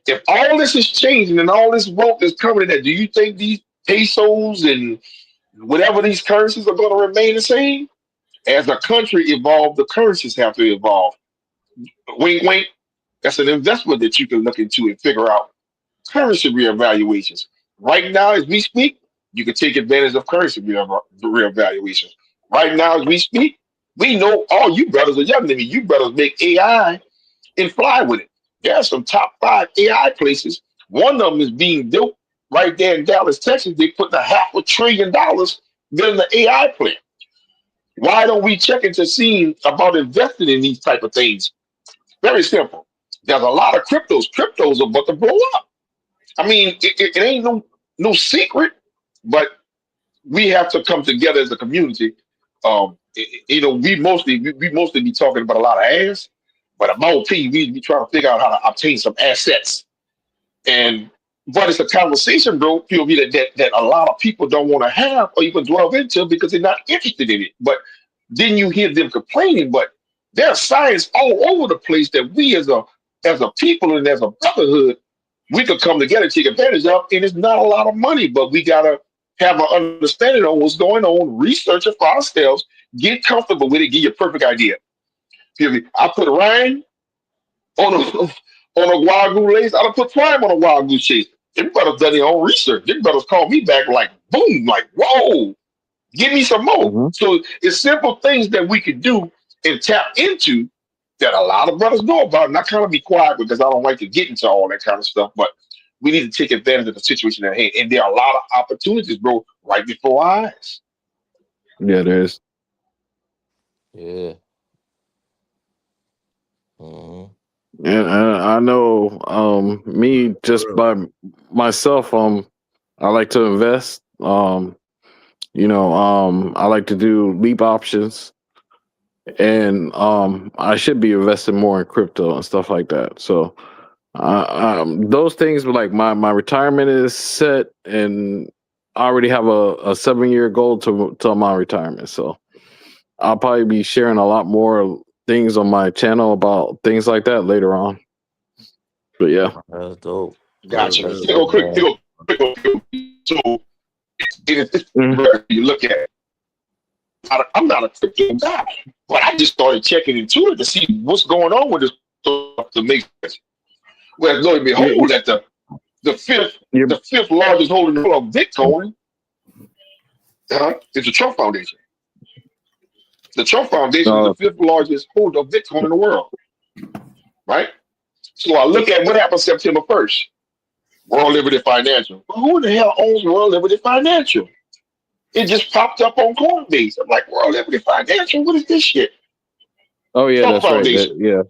If all this is changing and all this wealth is coming in, that, do you think these pesos and whatever these currencies are going to remain the same? As the country evolves, the currencies have to evolve. Wink, wink. That's an investment that you can look into and figure out currency reevaluations. Right now, as we speak, you can take advantage of currency reevaluations. Right now, as we speak, we know all you brothers are younger than me. You brothers make AI and fly with it. There are some top 5 AI places. One of them is being built right there in Dallas, Texas. They put $500 billion building the AI plant. Why don't we check into seeing about investing in these type of things? Very simple. There's a lot of cryptos. Cryptos are about to blow up. I mean, it ain't no secret, but we have to come together as a community. We mostly be talking about a lot of ass, but in my opinion, we be trying to figure out how to obtain some assets. But it's a conversation, bro, POV, that a lot of people don't want to have or even dwell into because they're not interested in it. But then you hear them complaining, but There's science all over the place that we as a people and as a brotherhood, we could come together and take advantage of. And it's not a lot of money, but we gotta have an understanding on what's going on, research it for ourselves, get comfortable with it, give you a perfect idea. Feel me? I put Ryan on a on a wild goose chase. I done put Prime on a wild goose chase. Them brothers done their own research. Them brothers called me back like boom, like whoa, give me some more. So it's simple things that we can do and tap into that a lot of brothers know about. And I kind of be quiet because I don't like to get into all that kind of stuff. But we need to take advantage of the situation at hand. And there are a lot of opportunities, bro, right before our eyes. Yeah, there is. Yeah. Mm-hmm. And I know, me just by myself, I like to invest. I like to do leap options, and I should be investing more in crypto and stuff like that. So, those things, like my retirement is set, and I already have a 7 year goal to my retirement. So, I'll probably be sharing a lot more things on my channel about things like that later on. But yeah, That's dope. Gotcha. That's Here go dope, quick. man. So you look at it. I'm not a crypto guy, but I just started checking into it to see what's going on with this stuff to make sense. Well, lo and behold, that the fifth largest holding of Bitcoin is the Trump Foundation. The Trump Foundation is the fifth largest holder of Bitcoin in the world, right? So I look at what happened September 1st. World Liberty Financial. Well, who the hell owns World Liberty Financial? It just popped up on Coinbase. I'm like, World Liberty Financial? What is this shit? Oh yeah, Trump that's right. Foundation. Yeah.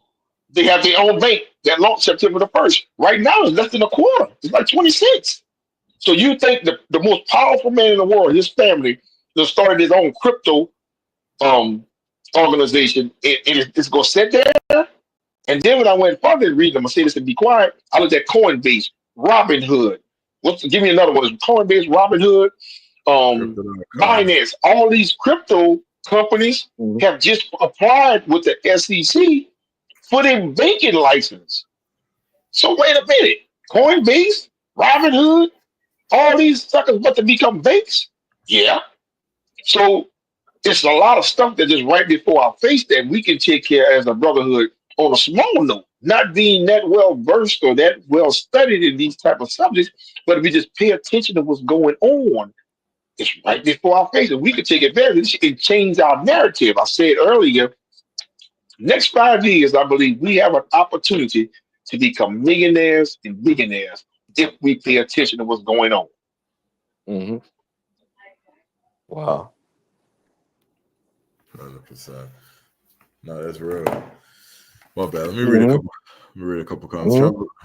They have their own bank that launched September the 1st. Right now, it's less than a quarter. It's like 26. So you think the most powerful man in the world, his family, just started his own crypto organization, and it's going to sit there? And then when I went further to read them, I say this to be quiet, I looked at Coinbase, Robinhood. Give me another one. It's Coinbase, Robinhood, Binance. All these crypto companies have just applied with the SEC for their banking license. So wait a minute. Coinbase, Robinhood, all these suckers about to become banks? Yeah. So it's a lot of stuff that is right before our face that we can take care as a brotherhood on a small note, not being that well versed or that well studied in these type of subjects, but if we just pay attention to what's going on, it's right before our face, and we can take advantage and change our narrative. I said earlier, next 5 years, I believe we have an opportunity to become millionaires and billionaires if we pay attention to what's going on. Mm-hmm. Wow. 100%. No, that's real. My bad. Let me read a couple comments.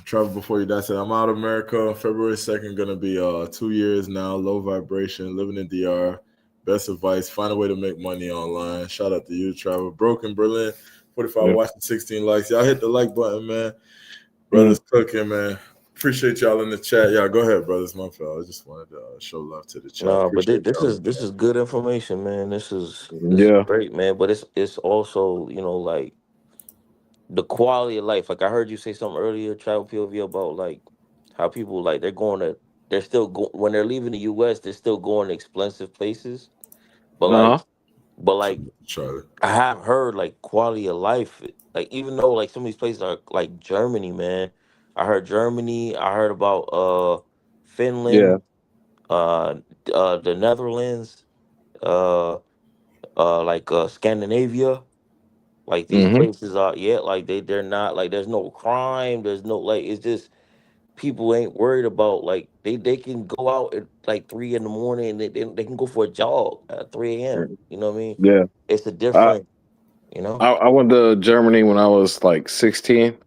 Travel before you die said, I'm out of America. February 2nd, gonna be 2 years now. Low vibration, living in DR. Best advice, find a way to make money online. Shout out to you, Travel. Broken Berlin, 45 watching, 16 likes. Y'all hit the like button, man. Brothers cooking, man. Appreciate y'all in the chat. Y'all go ahead, brothers. My fault. I just wanted to show love to the chat. No, but Appreciate this y'all. is good information, man. This is Yeah. great, man. But it's also, like the quality of life. Like I heard you say something earlier, Travel POV, about like how people like they're still when they're leaving the US, they're still going to expensive places. But like Charlie. I have heard like quality of life, like even though like some of these places are like Germany, man. I heard Germany, I heard about Yeah. Finland, the Netherlands, uh Scandinavia. Like these places are like they're not like there's no crime, there's no like it's just people ain't worried about like they can go out at like 3 in the morning and they can go for a jog at 3 a.m. You know what I mean? Yeah. It's a I, different, I went to Germany when I was like 16.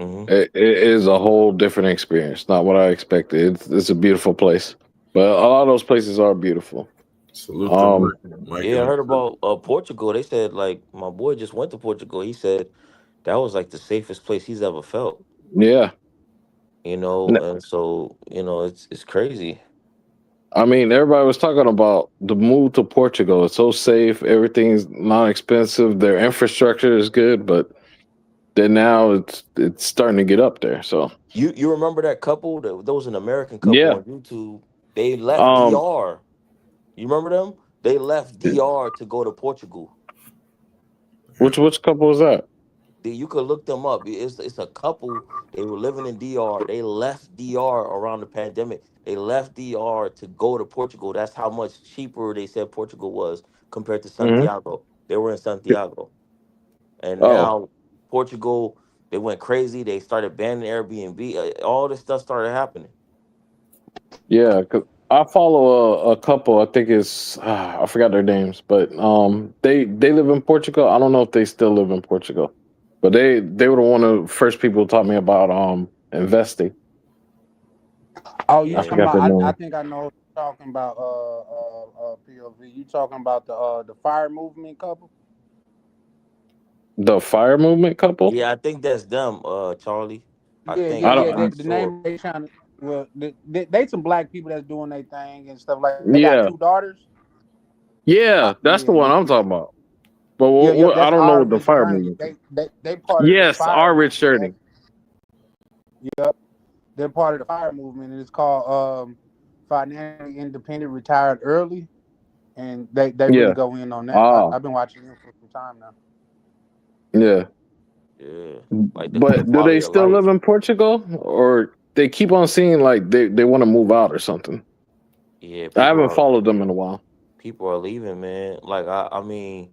Mhm. It is a whole different experience. Not what I expected. It's a beautiful place, but a lot of those places are beautiful. Salute to Mike. Yeah, I heard about Portugal. They said like my boy just went to Portugal. He said that was like the safest place he's ever felt. Yeah. And so it's crazy. I mean, everybody was talking about the move to Portugal. It's so safe. Everything's not expensive. Their infrastructure is good, but then now it's starting to get up there. So You remember that couple? There was an American couple yeah. on YouTube. They left DR. You remember them? They left DR to go to Portugal. Which couple was that? You could look them up. It's a couple. They were living in DR. They left DR around the pandemic. They left DR to go to Portugal. That's how much cheaper they said Portugal was compared to Mm-hmm. Santiago. They were in Santiago, and Oh. now Portugal. They went crazy. They started banning Airbnb. All this stuff started happening. Yeah, 'cause I follow a couple. I think it's I forgot their names, but they live in Portugal. I don't know if they still live in Portugal, but they were one of the first people who taught me about investing. Oh, you I talking forgot their about? I name. think I know what you're talking about. POV. You talking about the fire movement couple? The fire movement couple. Yeah, I think that's them, Charlie. I Yeah, think yeah, I yeah. I'm don't. not The sure. name they trying to. Well, they some black people that's doing their thing and stuff like. They got Yeah, 2 daughters. yeah, that's Yeah, the one I'm talking about. But yeah. I That's don't know our what the rich fire journey. movement. They part of the Yes, fire our rich movement. journey. Yep, they're part of the fire movement, and it's called financially independent, retired early, and they really Yeah. go in on that. Ah. I've been watching them for some time now. Yeah. Yeah, like the But do they quality of still live life. in Portugal, or they keep on seeing like they want to move out or something? Yeah, I haven't followed them in a while. people are leaving, man. Like I mean,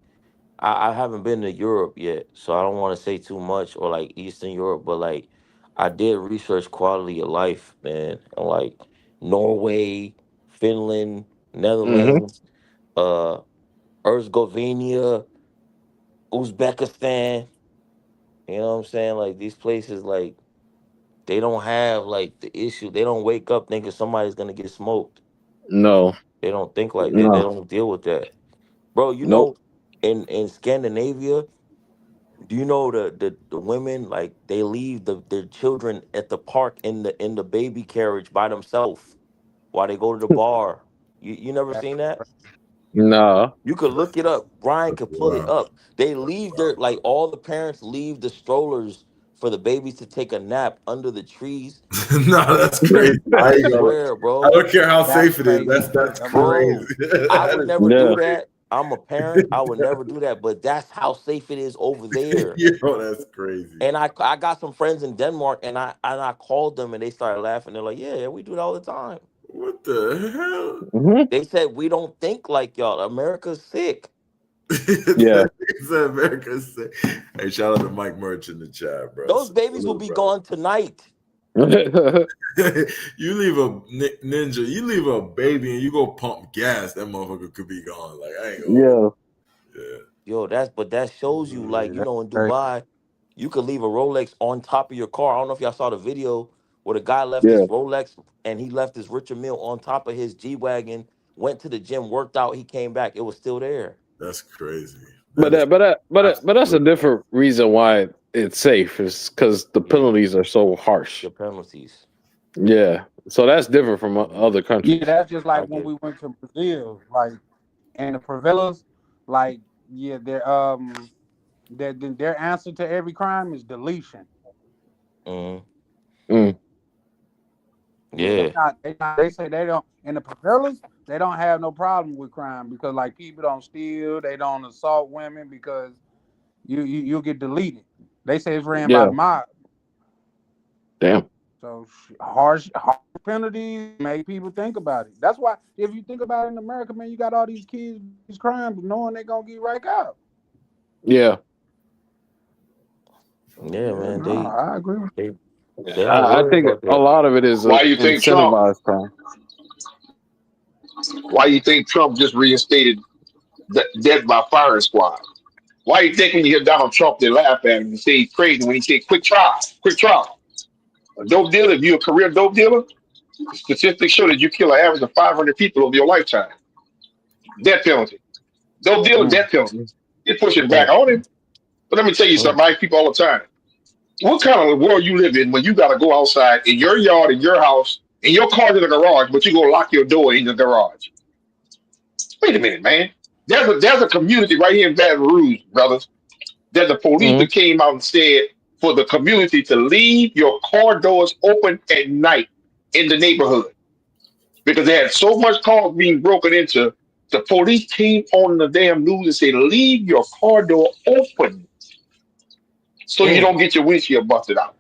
I haven't been to Europe yet, so I don't want to say too much or like Eastern Europe, but like I did research quality of life, man, and like Norway, Finland, Mm-hmm. Netherlands, uh, Herzegovina, Uzbekistan. You know what I'm saying? Like these places, like they don't have like the issue. They don't wake up thinking somebody's gonna get smoked. No. They don't think like that. They No. don't deal with that, bro. You Nope. know, in Scandinavia. Do you know the women like they leave their children at the park in the baby carriage by themselves while they go to the bar? You never seen that? No. You could look it up. Brian could pull it Wow. up. They leave their like all the parents leave the strollers for the babies to take a nap under the trees. No, that's crazy. I I ain't gonna. swear, I bro. don't care how That's safe it is. crazy. That's crazy. Bro, I That would is never do Yeah. that. I'm a parent. I would never do that. But that's how safe it is over there. Yo, that's crazy. And I got some friends in Denmark, and I called them, and they started laughing. They're like, "Yeah, we do it all the time." What the hell? Mm-hmm. They said we don't think like y'all. America's sick. Yeah. It's America's. Hey, shout out to Mike Merch in the chat, bro. Those babies will Salute, be bro. gone tonight. You leave a ninja, you leave a baby, and you go pump gas. That motherfucker could be gone. Like I ain't gonna. Yeah. Yeah. Yo, that shows you like Yeah, in Dubai, you could leave a Rolex on top of your car. I don't know if y'all saw the video where the guy left his Yeah. Rolex and he left his Richard Mille on top of his G wagon. Went to the gym, worked out. He came back. It was still there. That's crazy. But That is that's a different reason why it's safe. Is because the penalties are so harsh. The penalties. Yeah. So that's different from other yeah. countries. That's just I like when get we went to Brazil, like and the favelas, like yeah, their answer to every crime is deletion. it. Mm. Yeah, Yeah. they say they don't in the favelas. They don't have no problem with crime because like people don't steal, they don't assault women because you'll get deleted. They say it's ran by Yeah. the mob. Damn. So harsh penalties make people think about it. That's why if you think about it in America, man, you got all these kids, these crimes, knowing they're gonna get right out. Yeah. Yeah, man. No, I agree. They don't I worry think about a that. lot of it is Why you think Trump? incentivized crime. Why you think Trump just reinstated the death by firing squad? Why you think when you hear Donald Trump, they laugh at him and say he's crazy when he say quick trial, quick trial? A dope dealer, if you're a career dope dealer, statistics show that you kill an average of 500 people over your lifetime. Death penalty. Dope dealer, death penalty. You're pushing back on him. But let me tell you something, I ask people all the time. What kind of world you live in when you got to go outside in your yard, in your house, and your car's in the garage, but you go lock your door in the garage. Wait a minute, man. There's a community right here in Baton Rouge, brothers. That the police that came out and said for the community to leave your car doors open at night in the neighborhood because they had so much cars being broken into. The police came on the damn news and said, leave your car door open so you don't get your windshield busted out.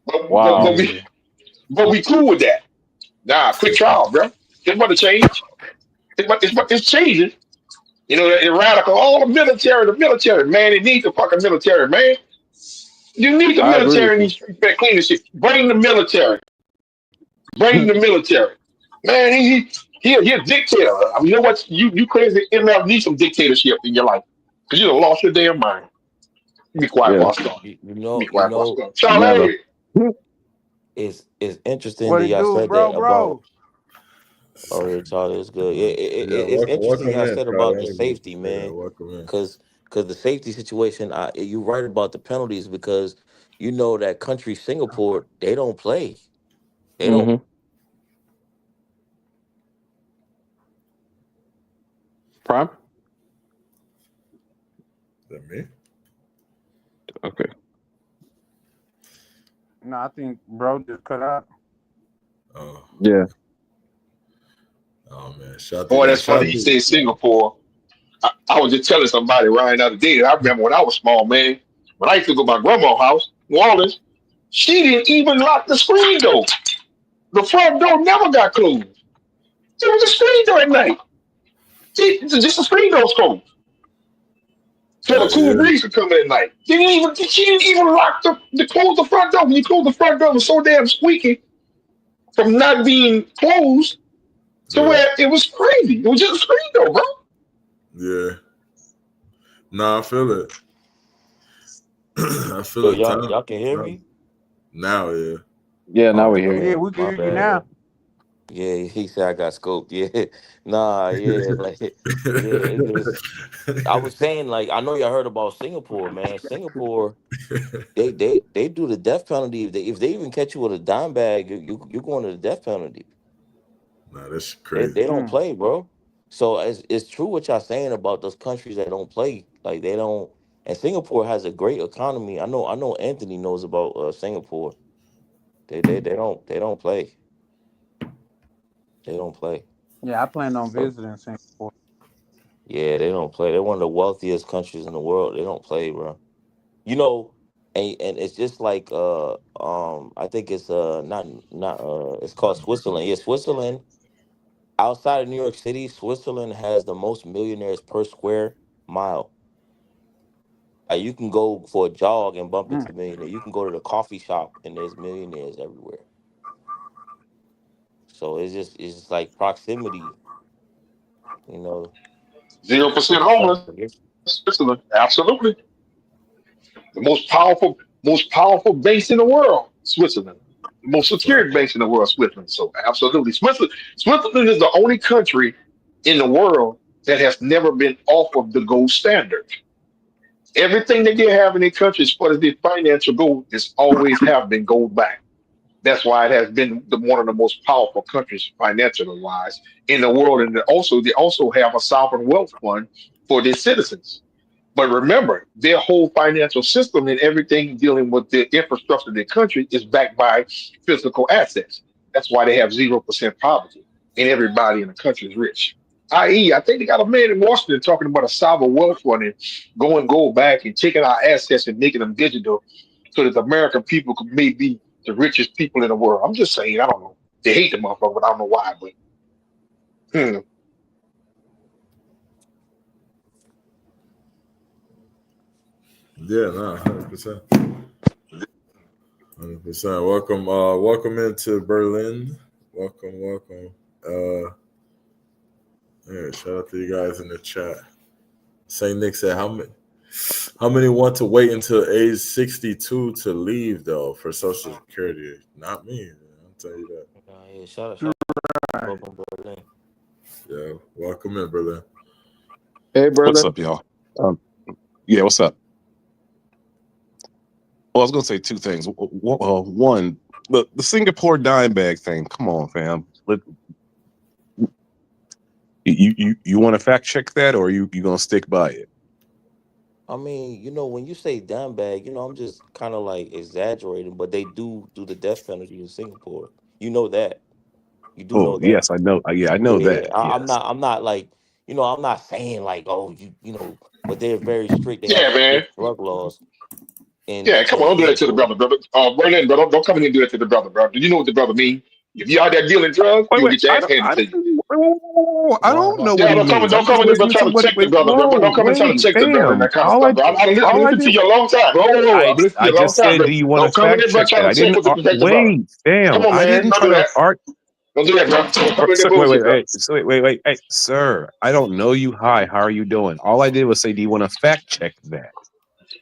Wow. But we cool with that. Nah, quick trial, bro. It's about to change. It's changing. You know, the radical, all the military, man, it needs the fucking military, man. You need the I agree military with in you. these streets that clean this shit. Bring the military. Bring the military. Man, he a dictator. I mean, you know what? You crazy MF need some dictatorship in your life. Because you done lost your damn mind. Be quiet Yeah. while I start. You Be you quiet while I know, start. Never. Charlie! it's interesting What that it y'all do, said that bro? about. Oh yeah, Charlie, it's good. Yeah, It's interesting welcome y'all in, said about the Charlie. safety, Yeah, man, welcome in. because the safety situation. You're right about the penalties because you know that country Singapore, they don't play. They don't. Prime? Is that me? Okay. No, I think bro just cut out. Oh. Yeah. Oh man, shout out to Boy, you that's guys. Shout funny. out He to said Singapore. I was just telling somebody Ryan the other day that I remember when I was small, man. When I used to go to my grandma's house, New Orleans, she didn't even lock the screen door. The front door never got closed. There was a screen door at night. Just the screen doors closed. So the cool yeah. breeze could come in at night. She didn't even lock the close the front door. When you close the front door, it was so damn squeaky from not being closed to where it was crazy. It was just a screen door, bro. Yeah. No, I feel it. I feel Yo, it. y'all can hear me? Now, yeah. Yeah, now Oh, we hear man, you. Yeah, we can my hear you bad. now. Yeah, he said I got scoped. Yeah, nah, yeah, like, yeah, it just. I was saying, like, I know y'all heard about Singapore, man. Singapore, they do the death penalty. If they even catch you with a dime bag, you're going to the death penalty. Nah, that's They crazy. don't play, bro. So it's true what y'all saying about those countries that don't play. Like they don't. And Singapore has a great economy. I know Anthony knows about Singapore. They don't play. They don't play. Yeah, I plan on So visiting Singapore. yeah, they don't play. They're one of the wealthiest countries in the world. They don't play, bro. You know, and it's just like I think it's not it's called Switzerland. Yeah, Switzerland. Outside of New York City, Switzerland has the most millionaires per square mile. Like you can go for a jog and bump into millionaire. You can go to the coffee shop and there's millionaires everywhere. So it's just like proximity, you know. 0% It's like homeless. Switzerland. Absolutely. The most powerful base in the world, Switzerland. The most secure base in the world, Switzerland. So absolutely. Switzerland is the only country in the world that has never been off of the gold standard. Everything that they have in their country as far as their financial goal is always have been gold back. That's why it has been one of the most powerful countries financially wise in the world. And they also have a sovereign wealth fund for their citizens. But remember, their whole financial system and everything dealing with the infrastructure of their country is backed by physical assets. That's why they have 0% poverty and everybody in the country is rich. I.e., I think they got a man in Washington talking about a sovereign wealth fund and going gold back and taking our assets and making them digital so that the American people could maybe be the richest people in the world. I'm just saying, I don't know. They hate the motherfucker, but I don't know why. But Yeah, nah, 100%. 100%. Welcome into Berlin. Welcome. Yeah, shout out to you guys in the chat. Saint Nick said, how many want to wait until age 62 to leave though for Social Security? Not me. I'll tell you that. Yeah, shout out. Welcome, Berlin. Yeah, welcome in, brother. Hey, brother. What's up, y'all? Yeah, what's up? Well, I was going to say two things. One, the Singapore dime bag thing. Come on, fam. You want to fact check that, or you gonna stick by it? I mean, when you say dime bag, I'm just kind of like exaggerating, but they do the death penalty in Singapore. You know that. You do know Oh that. yes, I know. Yeah, I know Yeah, that. I'm Yes. not. I'm not like. I'm not saying like, oh, but they're very strict. They have Yeah, man. strict drug laws Yeah, come on, in don't do that to the Singapore. brother. Berlin, bro, don't come in and do that to the brother, bro. Do you know what the brother mean? If you out there dealing drugs, Wait, you'll wait. get your ass handed to you. I don't know what Yeah, he means. don't I'm come just in there but listening to try to what. check the Wait, brother, bro. whoa, Don't come and try to wait, check the brother and fam. that kind of All I stuff, bro. did, I've been all I listening to did. you a long time, bro. I've been listening to I you a long just time, said, bro. do you want to Don't come in fact there, bro, check trying that? to I check didn't. what to protect the brother. Wait, fam. Come on, I man. didn't Don't try do to that. art. Don't do that, bro. Don't come in there Wait, bullshit, wait, bro. wait. So wait. Hey, sir. I don't know you. Hi, how are you doing? All I did was say, do you want to fact check that?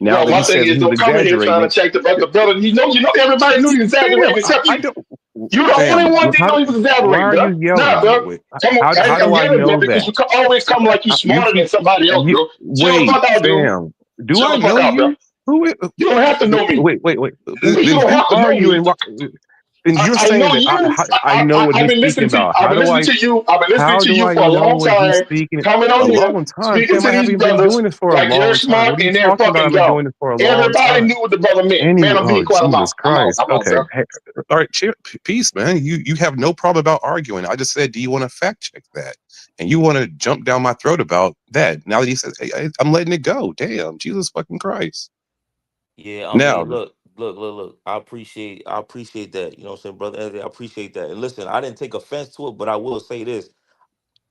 Now Bro, that my he thing says is, he was don't come in here trying to exaggerating, check the brother. Brother, you know, everybody knew he was fam, exaggerating except I you. don't. You the only Fam, one didn't know he was why exaggerating, are bro. you Nah, yelling? bro. Wait, Come on, how do I'm I yelling, bro, know because that? you always come like you You smarter than keep somebody else, bro. Chill the wait, fuck out, dude. fam. Do Chill I the fuck know out, bro. you? Who? You don't have to know me. Wait. You Then don't who have to are know you? me. And what? And you're I know saying that you. I know what I've he's been speaking listening to. about. I've been listening to you. I've been listening How to do you I for a know long what he's time. speaking? Coming A on here, long time, speaking fam. to I these haven't been brothers doing this for a like you're long time. smart What are you and they're talking about? fucking I've been dumb. doing this for a long Everybody time. knew what the brother meant. Man, I'm being Oh, quiet. Jesus I'm out. Christ. I'm out, Okay. bro. Hey, all right. Peace, man. You have no problem about arguing. I just said, do you want to fact check that? And you want to jump down my throat about that. Now that he says, hey, I'm letting it go. Damn, Jesus fucking Christ. Yeah, I Now, mean, look. I appreciate that. You know what I'm saying, brother Anthony, I appreciate that. And listen, I didn't take offense to it, but I will say this.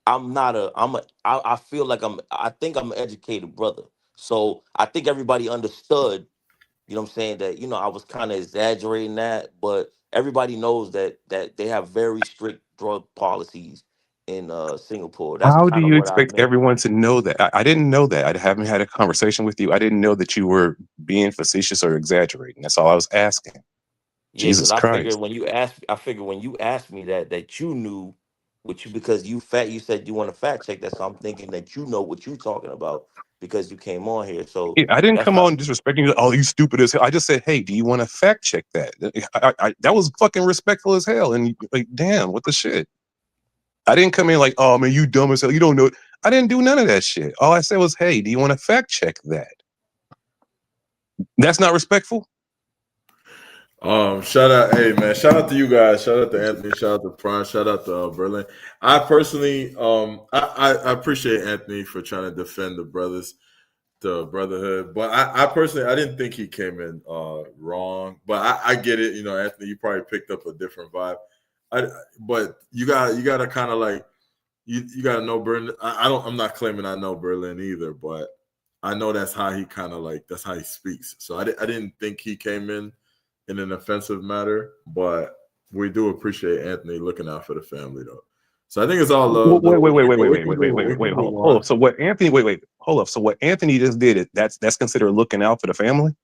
I feel like I think I'm an educated brother. So I think everybody understood, what I'm saying, that, I was kind of exaggerating that, but everybody knows that they have very strict drug policies in Singapore. That's how do kind of you what I expect meant. everyone to know that? I didn't know that. I haven't had a conversation with you. I didn't know that you were being facetious or exaggerating. That's all I was asking. Yeah, because Jesus Christ. I figured when you asked me that you knew what you because you said you want to fact check that, so I'm thinking that you know what you're talking about because you came on here. So Yeah, I didn't that's come how. on disrespecting you. Oh, you stupid as hell. I just said, hey, do you want to fact check that? That was fucking respectful as hell. And like, damn, what the shit? I didn't come in like, oh man, you dumb as hell. You don't know it. I didn't do none of that shit. All I said was, hey, do you want to fact check that? That's not respectful. Shout out, hey man, shout out to you guys. Shout out to Anthony. Shout out to Prime. Shout out to Berlin. I personally, I appreciate Anthony for trying to defend the brothers, the brotherhood. But I personally, I didn't think he came in wrong. But I get it. Anthony, you probably picked up a different vibe. But you got to kind of like you got to know Berlin. I'm not claiming I know Berlin either, but I know that's how he kind of like that's how he speaks. So I didn't think he came in an offensive matter, but we do appreciate Anthony looking out for the family, though. So I think it's all love. Wait. We can Hold move on. up. So what Anthony? Wait. Hold up. So what Anthony just did? That's considered looking out for the family.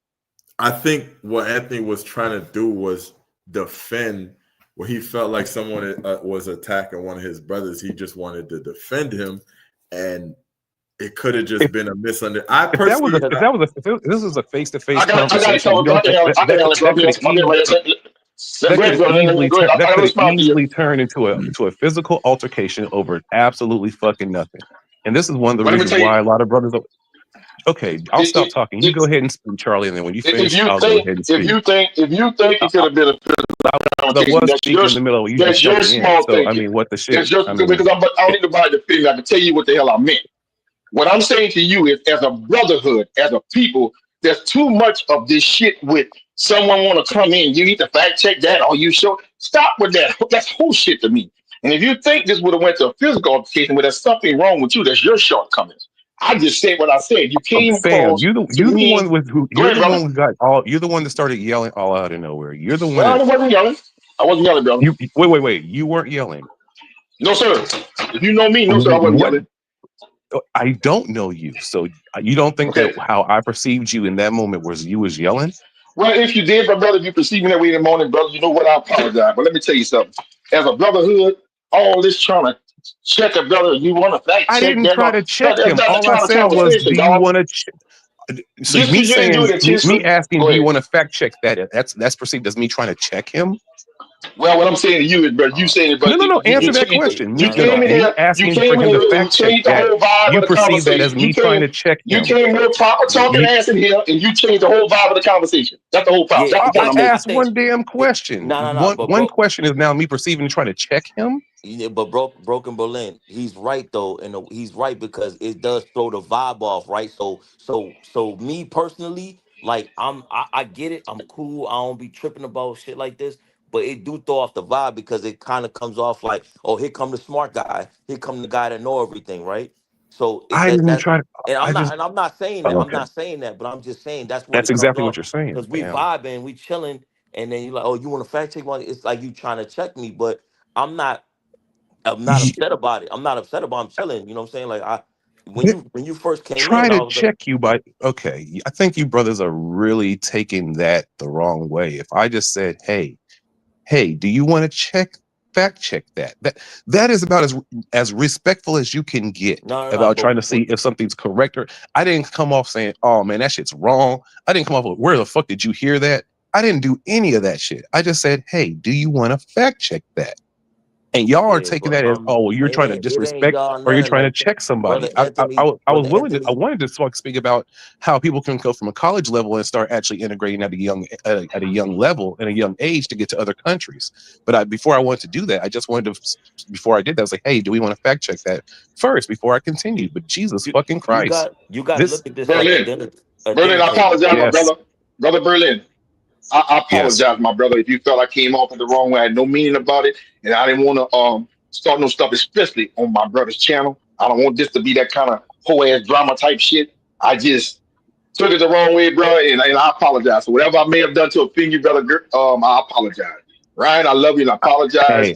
I think what Anthony was trying to do was defend when he felt like someone was attacking one of his brothers. He just wanted to defend him, and it could have just been a misunderstanding. I personally, If this is a face-to-face I got it conversation, you covered, bro. don't think I can handle it, bro. that could have Go ahead, bro. Go ahead. I gotta respond to you. easily turn into a physical altercation over absolutely fucking nothing. And this is one of the But let me reasons tell you, why a lot of brothers. Okay, I'll stop talking. You if, go ahead and speak, Charlie, and then when you if finish, you I'll go think ahead and if speak. you think if you think it could have been a physical I altercation, was speaking in the middle of you just that's your jumping in. small So I thinking. mean, what the shit? That's just I because mean, I don't need nobody to defend me. I can tell you what the hell I meant. What I'm saying to you is, as a brotherhood, as a people, there's too much of this shit with someone want to come in. You need to fact check that, or you show. Stop with that. That's whole shit to me. And if you think this would have went to a physical altercation, well, there's something wrong with you. That's your shortcomings. I just said what I said. You came fam, across to you're the me. one with who Go you're ahead, the brother. one who got all. You're the one that started yelling all out of nowhere. You're the one Well, that I wasn't yelling. I wasn't yelling, brother. you wait. You weren't yelling. No, sir. If you know me, no, sir, I wasn't What? yelling. I don't know you, so you don't think that Okay. how I perceived you in that moment was you was yelling? Well, if you did, my brother, if you perceive me that way in the morning, brother, you know what? I apologize. But let me tell you something. As a brotherhood, all this trying to check a brother, you want to fact I check didn't that, try or to check that's him. not the All I kind of said was, conversation, "Do you dog. want to?" So Just me because you didn't do saying it me intentionally, asking, go do you ahead. want to fact check that? That's perceived as me trying to check him. Well, what I'm saying to you is, bro, you saying it, No, but no, no. you Answer that changed. question. You Me, no, no. came in Me here. You asking for came in him to here and you fact check changed the that. whole vibe of You the perceive that as conversation. me trying to check You him. came here proper talking You, ass in here, and you changed the whole vibe of the conversation. That's the whole problem. Yeah, That's the point I I'm I making. asked think one damn question. no. But One question is now me perceiving trying to check him. yeah, but Broken Berlin, he's right though, and he's right because it does throw the vibe off, right? So me personally, like I get it, I'm cool, I don't be tripping about shit like this, but it do throw off the vibe because it kind of comes off like, oh, here come the smart guy, here come the guy that know everything, right? So it I that didn't that, try to. I just. and I'm not saying that, Oh, okay. but I'm just saying that's what That's it comes exactly what off you're saying. because we Damn. vibing, we chilling, and then you're like, oh, you want to fact check one? It's like you trying to check me, but I'm not. I'm not Ye- upset about it. I'm not upset about. I'm chilling. You know what I'm saying? Like but when you first came try in, I to was like, check you by. Okay, I think you brothers are really taking that the wrong way. If I just said, hey, do you want to fact check that? That is about as respectful as you can get no. about trying to see if something's correct or. I didn't come off saying, oh man, that shit's wrong. I didn't come off with, where the fuck did you hear that? I didn't do any of that shit. I just said, hey, do you want to fact check that? And y'all are yeah, taking but that as, oh, well, you're trying to it ain't disrespect y'all or you're nothing trying to like that, check somebody. I was brother willing to, I Anthony. wanted to speak about how people can go from a college level and start actually integrating at a young level and a young age to get to other countries. But before I wanted to do that, I just wanted to, before I did that, I was like, hey, do we want to fact check that first before I continue? But Jesus fucking Christ, You got to this, look at this like Berlin, a Berlin, dinner I table, apologize, my brother. yes, brother, brother Berlin. I yes. apologize, my brother, if you felt I came off in the wrong way. I had no meaning about it, and I didn't want to start no stuff, especially on my brother's channel. I don't want this to be that kind of whole ass drama type shit. I just took it the wrong way, bro, and I apologize. So whatever I may have done to offend you, brother, I apologize. Ryan, I love you and I apologize. Hey,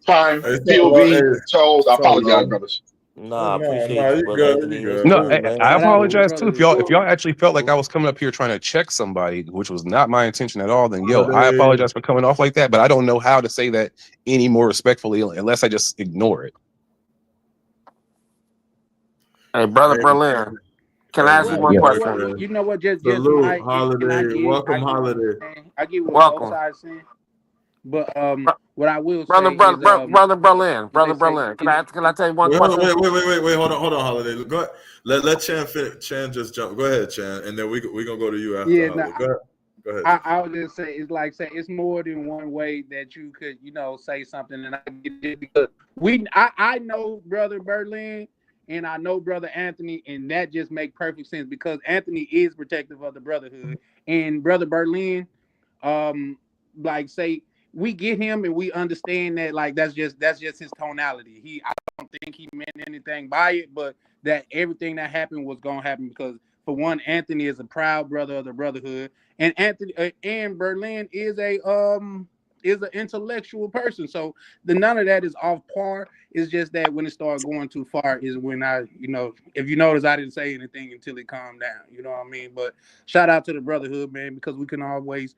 Prime, It's all love. POV, Hey, Charles, I it's all apologize, love. brothers. Nah, I No, appreciate you, you brother good, Anthony. you It's good. no, cool, We man. I Shout out to the apologize too. brothers, If man. y'all actually felt like I was coming up here trying to check somebody, which was not my intention at all, then yo, I holiday. apologize for coming off like that. But I don't know how to say that any more respectfully unless I just ignore it. Hey, brother Hey, Berlin, can I hey, ask you Well, one you Yeah. know what? question? You know what? Just salute, my, and holiday. I Welcome, get what you're holiday. saying. I get what both Welcome, sides saying. But what I will brother, say is brother Berlin, is they brother say Berlin. is Can I tell you one Wait, hold on, question? wait. Hold on, holiday. Go ahead. Let Chan finish. Chan just jump. Go ahead, Chan, and then we gonna go to you after yeah. No, holiday. Go ahead. Go ahead, Chan. I would just say it's like say it's more than one way that you could say something, and I get it because I know brother Berlin and I know brother Anthony, and that just make perfect sense because Anthony is protective of the brotherhood, and brother Berlin, like say we get him and we understand that like that's just his tonality. I don't think he meant anything by it, but that everything that happened was gonna happen because for one, Anthony is a proud brother of the brotherhood, and Anthony and Berlin is an intellectual person. So none of that is off par. It's just that when it started going too far is when if you notice, I didn't say anything until it calmed down. You know what I mean? But shout out to the brotherhood, man, because we can always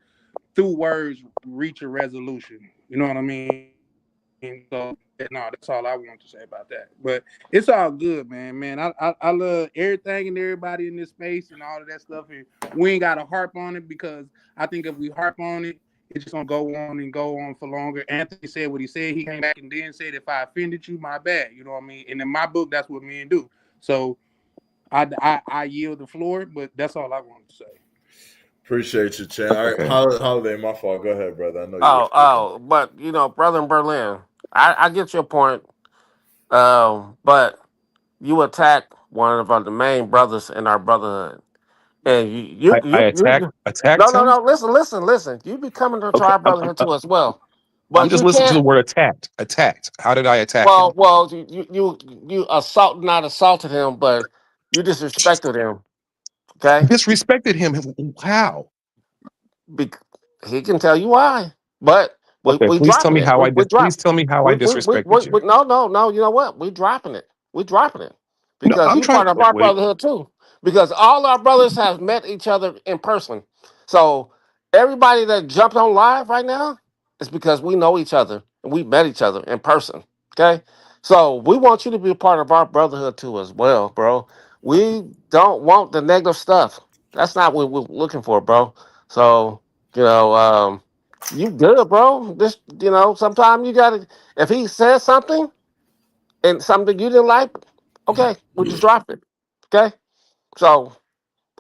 through words reach a resolution. You know what I mean? So no, that's all I want to say about that. But it's all good, man. I love everything and everybody in this space and all of that stuff. And we ain't got to harp on it because I think if we harp on it, it's just gonna go on and go on for longer. Anthony said what he said. He came back and then said, "If I offended you, my bad." You know what I mean? And in my book, that's what men do. So I yield the floor, but that's all I wanted to say. Appreciate you, Chan. All right, Okay. holiday. My fault. Go ahead, brother. I know you were speaking. But brother in Berlin, I get your point. But you attack one of the main brothers in our brotherhood, and I attacked him. no. Listen. You be coming to Okay. our brotherhood too as well, I'm but just you listening to the can't. word attacked. Attacked. How did I attack him? Well, you not assaulted him, but you disrespected him. Okay, Disrespected him. How? Be- he can tell you why, but Okay, we please tell dropping me it. how We drop. please tell me how I disrespected you. No. You know what? We dropping it. We dropping it No, because I'm you trying. part of our Wait. brotherhood too. Because all our brothers have met each other in person. So everybody that jumped on live right now is because we know each other and we met each other in person. Okay, so we want you to be a part of our brotherhood too as well, bro. We don't want the negative stuff. That's not what we're looking for, bro. So, you good, bro. This, sometimes you gotta. If he says something and something you didn't like, okay, we just dropped it. Okay, so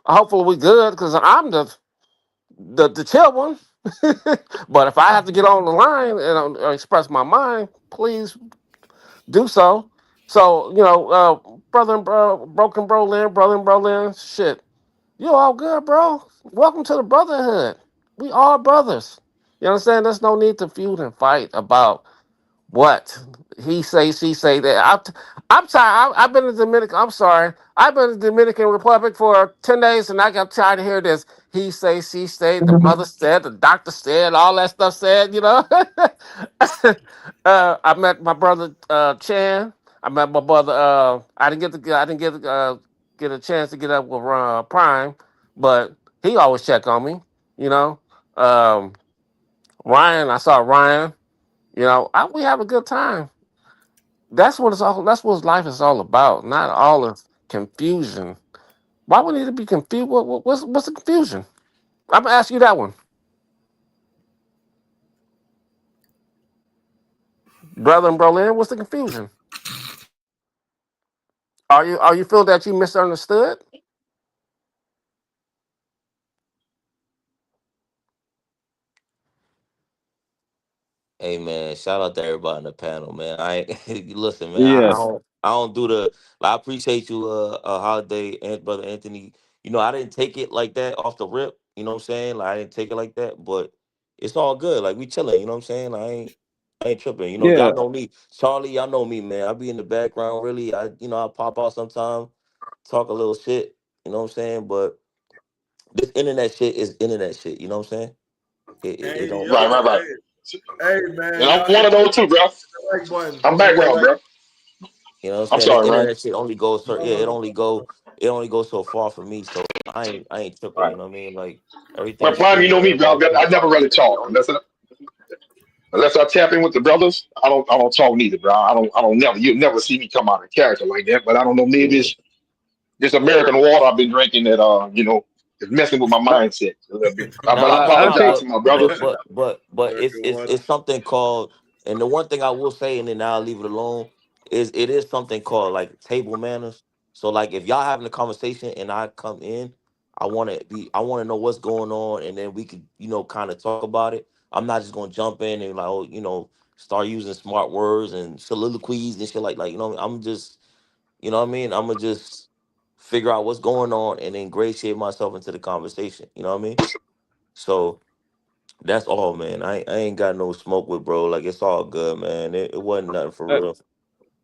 hopefully we good because I'm the chill one. But if I have to get on the line and express my mind, please do so. So, brother and broken bro land, brother and bro land, shit. You all good, bro. Welcome to the brotherhood. We all brothers. You understand? There's no need to feud and fight about what he say, she say. That I'm tired. I've been in Dominican. I'm sorry. I've been in the Dominican Republic for 10 days, and I got tired of hearing this. He say, she say, the mother said, the doctor said, all that stuff said. I met my brother Chan. I met my brother. I didn't get a chance to get up with Prime, but he always check on me. You know, um, Ryan. I saw Ryan. We have a good time. That's what it's all. That's what life is all about. Not all of confusion. Why would we need to be confused? What's the confusion? I'm gonna ask you that one, brother and Berlin. What's the confusion? Are you feel that you misunderstood? Hey man, shout out to everybody on the panel, man. Listen, man. Yes. I don't do the. I appreciate you, Holiday and brother Anthony. I didn't take it like that off the rip. You know what I'm saying? Like I didn't take it like that, but it's all good. Like we chilling. You know what I'm saying? I ain't tripping. Yeah. Y'all know me, Charlie. Y'all know me, man. I be in the background. Really, I pop out sometime, talk a little shit. You know what I'm saying? But this internet shit is internet shit. You know what I'm saying? It Hey, don't. yo, Right. hey, man, And I'm y'all one hit of those too, bro. the like button. I'm Hit the background, like. bro. You know what I'm I'm saying? This sorry, Ryan. internet shit only goes so yeah, it only goes so far for me. So I ain't tripping, you know what I mean? Like Well, everything's Prime, you cool, know me, bro. everybody I cool. never really talk unless I tap in with the brothers. I don't talk neither, bro. I don't never. You never see me come out of character like that. But I don't know. Maybe Yeah. it's this American water I've been drinking that is messing with my mindset a little bit. But I Nah, apologize think to my brothers. but it's something called, and the one thing I will say, and then I'll leave it alone, is it is something called like table manners. So like if y'all having a conversation and I come in, I want to know what's going on, and then we could kind of talk about it. I'm not just gonna jump in and like start using smart words and soliloquies and shit like I'm just what I mean. I'm gonna just figure out what's going on and ingratiate myself into the conversation. You know what I mean? So that's all, man. I ain't got no smoke with bro. Like it's all good, man. It wasn't nothing for real.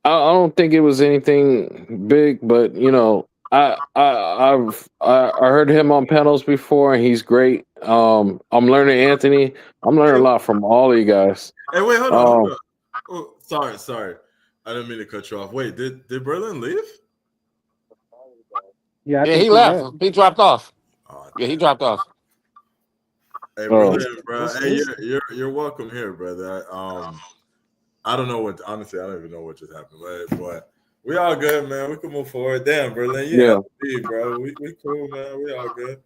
I don't think it was anything big, but I heard him on panels before, and he's great. I'm learning Anthony. I'm learning a lot from all of you guys. Hey, wait, hold on. Oh, sorry. I didn't mean to cut you off. Wait, did Berlin leave? Yeah, I Yeah, think he he left. left. He dropped off. Oh, Yeah, he dropped off. Hey, Oh. Berlin, bro. Hey, you're welcome here, brother. I don't know what honestly. I don't even know what just happened, but we all good, man. We can move forward. Damn, Berlin, you Yeah. have to leave, bro. We cool, man. We all good.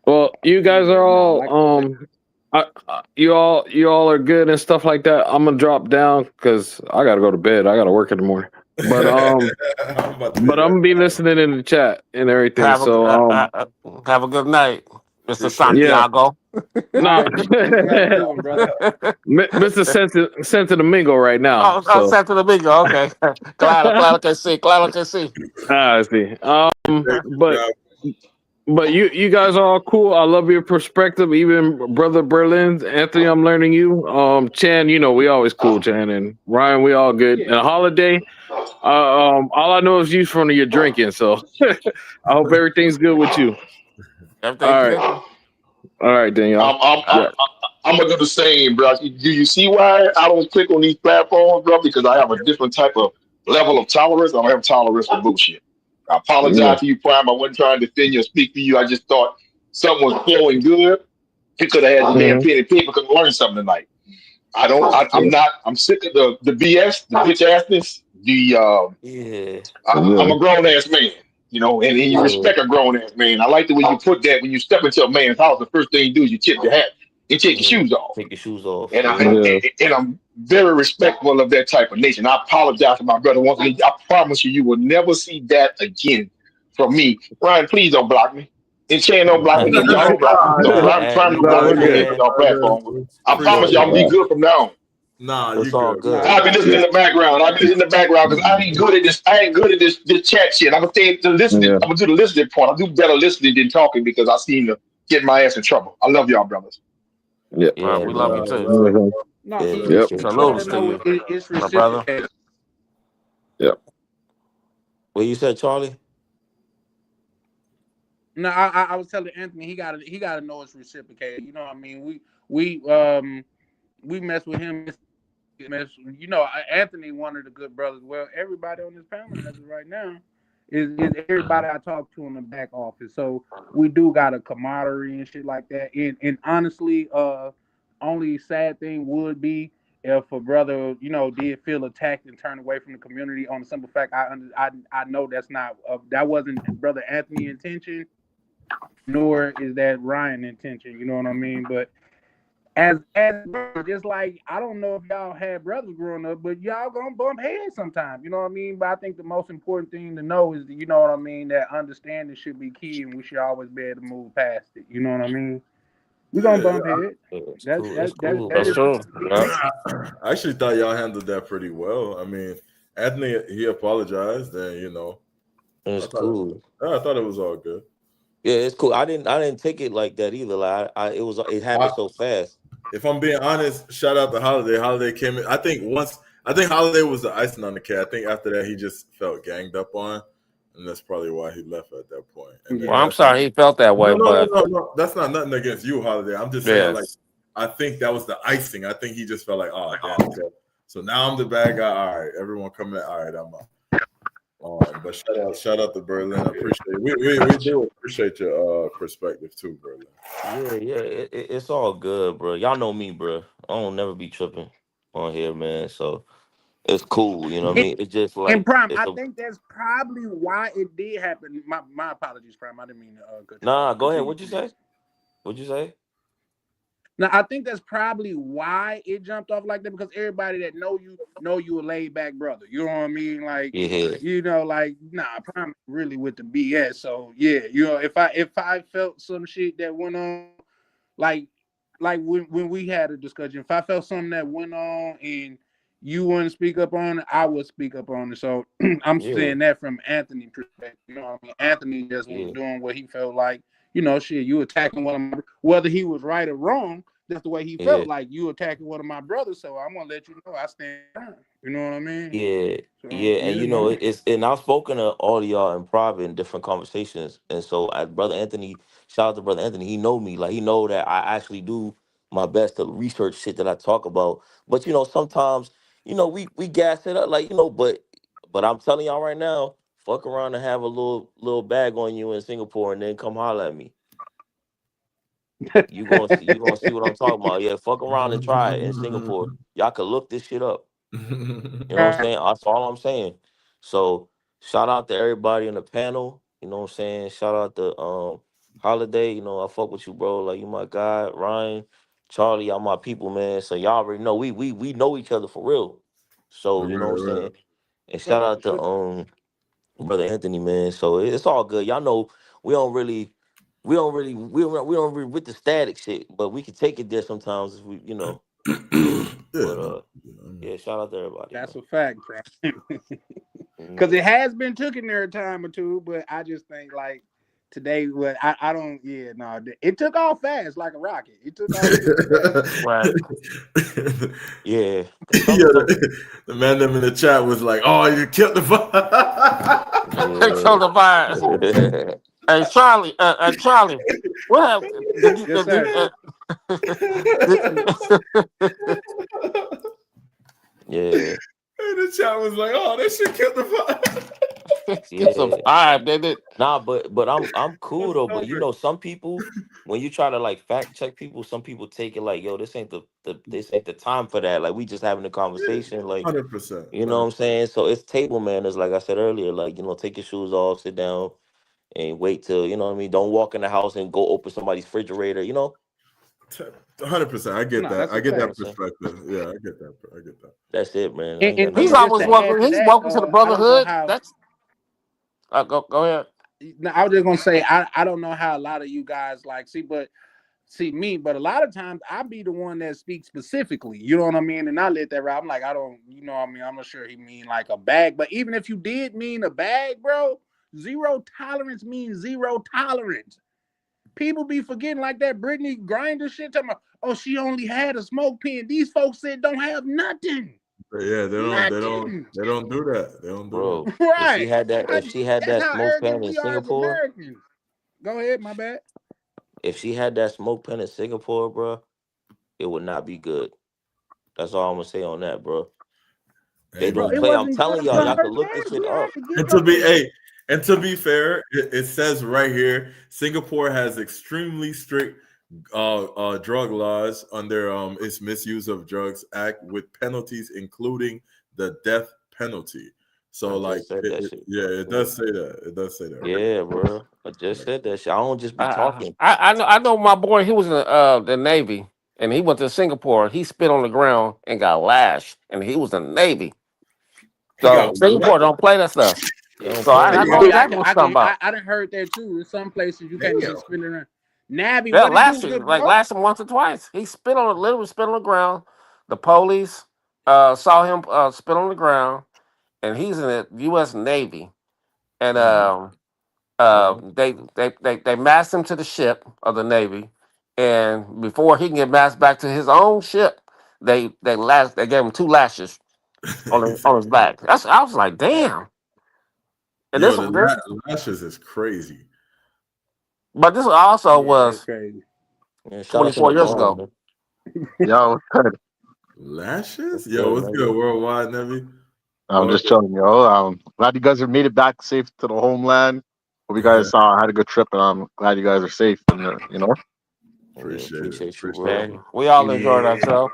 Well, you guys are all you all are good and stuff like that. I'm gonna drop down because I gotta go to bed. I gotta work in the morning. But I'm about to but I'm gonna be listening in the chat and everything. So Have a good night, Mr. yeah. Santiago. No, All right. You have a good one, brother. Mr. Sent to the Mingo right now. Oh, So Santo Domingo. Okay. Claro que sí. Claro que sí. I see. But you guys are all cool. I love your perspective. Even brother Berlin, Anthony, I'm learning you. Chan, we always cool. Chan and Ryan, we all good. And Holiday, all I know is you from your drinking. So I hope everything's good with you. Everything's good. All right, then, y'all. I'm gonna do the same, bro. Do you see why I don't click on these platforms, bro? Because I have a different type of level of tolerance. I don't have tolerance for bullshit. I Yeah. apologize to you, Prime. I wasn't trying to defend you or speak for you. I just thought something was flowing good. You could have had the damn pen and paper. Could have learned something tonight. I'm not. I'm sick of the BS, the bitch assness. Yeah. I'm a grown ass man. You know, and you respect a grown ass man. I like the way you put that. When you step into a man's house, the first thing you do is you tip your hat and take your shoes off. Take your shoes off. And I'm very respectful of that type of nation. I apologize to my brother once again. I promise you, you will never see that again from me. Ryan, please don't block me. And Chan, don't block me. Y'all don't block me. Don't block me. Try to block me on this platform. I promise y'all, I'm gonna be good from now on. Nah, it's all good. I'll be listening in the background. I'll be listening in the background because I ain't good at this. I ain't good at this chat shit. I'm gonna stay to listening. I'm gonna do the listening part. I'll do better listening than talking because I seem to get my ass in trouble. I love y'all, brothers. Yeah, we love you too. No, Yep. Salutes to you, it's my brother. reciprocated. Yep. What you said, Charlie? No, I was telling Anthony he gotta know it's reciprocated. You know what I mean? We mess with him. You know, Anthony, one of the good brothers. Well, everybody on this panel as of right now is everybody I talk to in the back office. So we do got a camaraderie and shit like that. And honestly, only sad thing would be if a brother, you know, did feel attacked and turned away from the community on the simple fact I know that's not that wasn't Brother Anthony's intention, nor is that Ryan's intention. You know what I mean? But as just like I don't know if y'all had brothers growing up, but y'all gonna bump heads sometimes. You know what I mean? But I think the most important thing to know is, you know what I mean, that understanding should be key, and we should always be able to move past it. You know what I mean? We gonna bump heads. That's cool. That's true. I actually thought y'all handled that pretty well. I mean, Anthony, he apologized, and you know, it's cool. I thought it was all good. Yeah, it's cool. I didn't take it like that either. Like it happened so fast. If I'm being honest, shout out to Holiday. Holiday came in. I think Holiday was the icing on the cake. I think after that he just felt ganged up on, and that's probably why he left at that point. Well, I'm sorry he felt that way, but no. That's not nothing against you, Holiday. I'm just saying, like, I think that was the icing. I think he just felt like, oh, damn. So now I'm the bad guy. All right, everyone come in. All right, I'm up. But shout out to Berlin. I appreciate it. We do appreciate your perspective too, Berlin. It's all good, bro. Y'all know me, bro. I don't never be tripping on here, man. So it's cool, you know what I mean? It's just like And Prime, I think that's probably why it did happen. My apologies, Prime. I didn't mean to. Nah, go ahead. What'd you say? What'd you say? Now I think that's probably why it jumped off like that, because everybody that know you a laid back brother. You know what I mean? Like, you know, like, nah, Prime really with the BS. So yeah, you know, if I felt some shit that went on, like when we had a discussion, if I felt something that went on and you wouldn't speak up on it, I would speak up on it. So I'm saying that from Anthony's perspective. You know what I mean? Anthony just was doing what he felt like. You know, shit, you attacking one of my, whether he was right or wrong, that's the way he felt. Like, you attacking one of my brothers, so I'm gonna let you know I stand down. You know what I mean? And you know, it's and I've spoken to all of y'all in private in different conversations. And so Brother Anthony, shout out to Brother Anthony, he know me. Like, he know that I actually do my best to research shit that I talk about. But you know, sometimes, you know, we gas it up, like, you know, but I'm telling y'all right now, fuck around and have a little bag on you in Singapore and then come holler at me. You gonna see what I'm talking about. Yeah, fuck around and try it in Singapore. Y'all can look this shit up. You know what I'm saying? That's all I'm saying. So shout out to everybody in the panel. You know what I'm saying? Shout out to Holiday. You know, I fuck with you, bro. Like, you my guy. Ryan, Charlie, y'all my people, man. So y'all already know we know each other for real. So you know what I'm saying? And shout out to Brother Anthony, man. So it's all good. Y'all know we don't really with the static shit, but we can take it there sometimes if we, you know. But shout out to everybody. That's a fact, bro. Because it has been taken there a time or two, but I just think, like, today, what I don't, it took off fast like a rocket. It took off. Right. The man them in the chat was like, "Oh, you killed the vibe." They killed the vibe. Hey, Charlie, Charlie, what happened? And the chat was like, "Oh, that shit killed the vibe." It's a Yeah. vibe, didn't it? Nah, but I'm cool though. But you know, some people when you try to like fact check people, some people take it like, yo, this ain't the time for that. Like we just having a conversation, like 100%. you know what I'm saying? So it's table manners, like I said earlier, like, you know, take your shoes off, sit down and wait till, you know what I mean? Don't walk in the house and go open somebody's refrigerator, you know? 100%. I get No, that. that's I a get You know that what fact. I'm saying? perspective. Yeah, I get that. I get that. That's it, man. I And, ain't got and, nothing He's and else to just always to say. welcome. add to He's that, welcome to the I don't know brotherhood. how. That's go ahead. No, I was just gonna say I don't know how a lot of you guys like see me, but a lot of times I be the one that speaks specifically. You know what I mean? And I let that ride. I'm like, I don't, you know what I mean? I'm not sure he mean like a bag, but even if you did mean a bag, bro, zero tolerance means zero tolerance. People be forgetting like that Brittany Grinder shit. Talking about, oh, she only had a smoke pen. These folks said don't have nothing. But yeah, Nothing. they don't do that. They don't do that. Bro, Right. if she had That's that how smoke pen arrogant in we are as Singapore, Americans. Go ahead, my bad. if she had that smoke pen in Singapore, bro, it would not be good. That's all I'm gonna say on that, bro. Hey They Bro, don't it man. play. I'm wasn't telling good y'all, for y'all her can look this kids. shit We had up. to get And to be those. hey, and to be fair, it says right here, Singapore has extremely strict drug laws under its Misuse of Drugs Act with penalties including the death penalty. I So like just said that shit, yeah, bro. it does say that. It does say that right Yeah, bro. I just said that shit. I don't just be talking. I know my boy. He was in the Navy, and he went to Singapore. He spit on the ground and got lashed, and he was in the Navy. He So got what? Singapore don't play that stuff. They don't So play it, I He know got Yeah, exactly what you're talking about. I done heard that too. In some places you can't even damn. spin it around. Nabby, Yeah, what it do, last good like bro? last him once or twice. He literally spit on the ground. The police saw him spit on the ground, and he's in the U.S. Navy. And they massed him to the ship of the Navy, and before he can get massed back to his own ship, they gave him 2 lashes on his back. I was like, damn. And Yo, this the this lashes is crazy. but this also Yeah, that's was crazy. Man, shout out to 24 my years dog, ago. man. Yo, Lashes? What's Yo, good, what's man? good worldwide, Nevi? I'm Go just chilling, yo. Glad you guys have made it back safe to the homeland. Hope you ahead. guys had a good trip, and I'm glad you guys are safe. And Yeah, Appreciate it. appreciate you, Appreciate bro. Man, it. we all enjoyed Yeah. ourselves.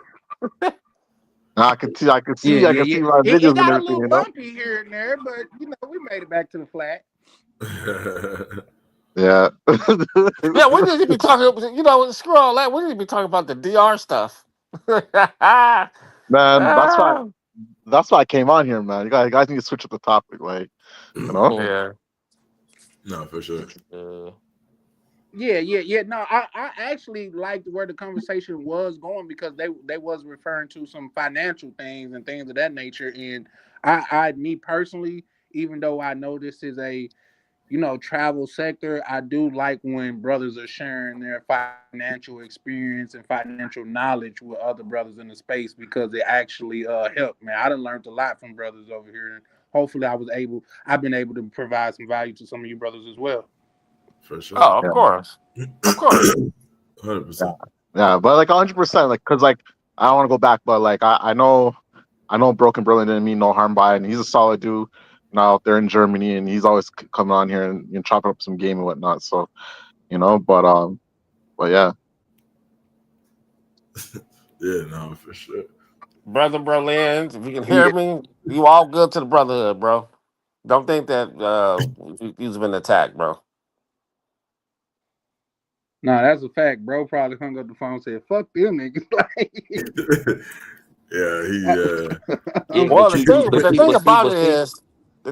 I can see, Yeah, I yeah, can yeah. see my It videos and got a everything. little bumpy here and there, but you know, we made it back to the flat. Yeah. Yeah, we need to be talking. Screw all that. We need to be talking about the DR stuff. Man, Ah. that's why I came on here, man. You guys need to switch up the topic, like, Yeah. No, for sure. Yeah. No, I actually liked where the conversation was going because they was referring to some financial things and things of that nature. And me personally, even though I know this is a travel sector, I do like when brothers are sharing their financial experience and financial knowledge with other brothers in the space because it actually helped. Man, I done learned a lot from brothers over here, and hopefully I've been able to provide some value to some of you brothers as well. For sure. Oh, of course. Of course. 100%. Yeah, but like 100%, like, cause like I don't want to go back, but like I know Broken Berlin didn't mean no harm by it, and he's a solid dude now out there in Germany, and he's always coming on here and chopping up some game and whatnot. So but yeah. Yeah, no, for sure. Brother Berlin, if you can hear Yeah. me, you all good to the brotherhood, bro. Don't think that you've been attacked, bro. Nah, that's a fact. Bro probably hung up the phone and said, "Fuck them niggas." Yeah, Yeah, Well, but the you, thing, but the see, thing but see, about but it see. is, the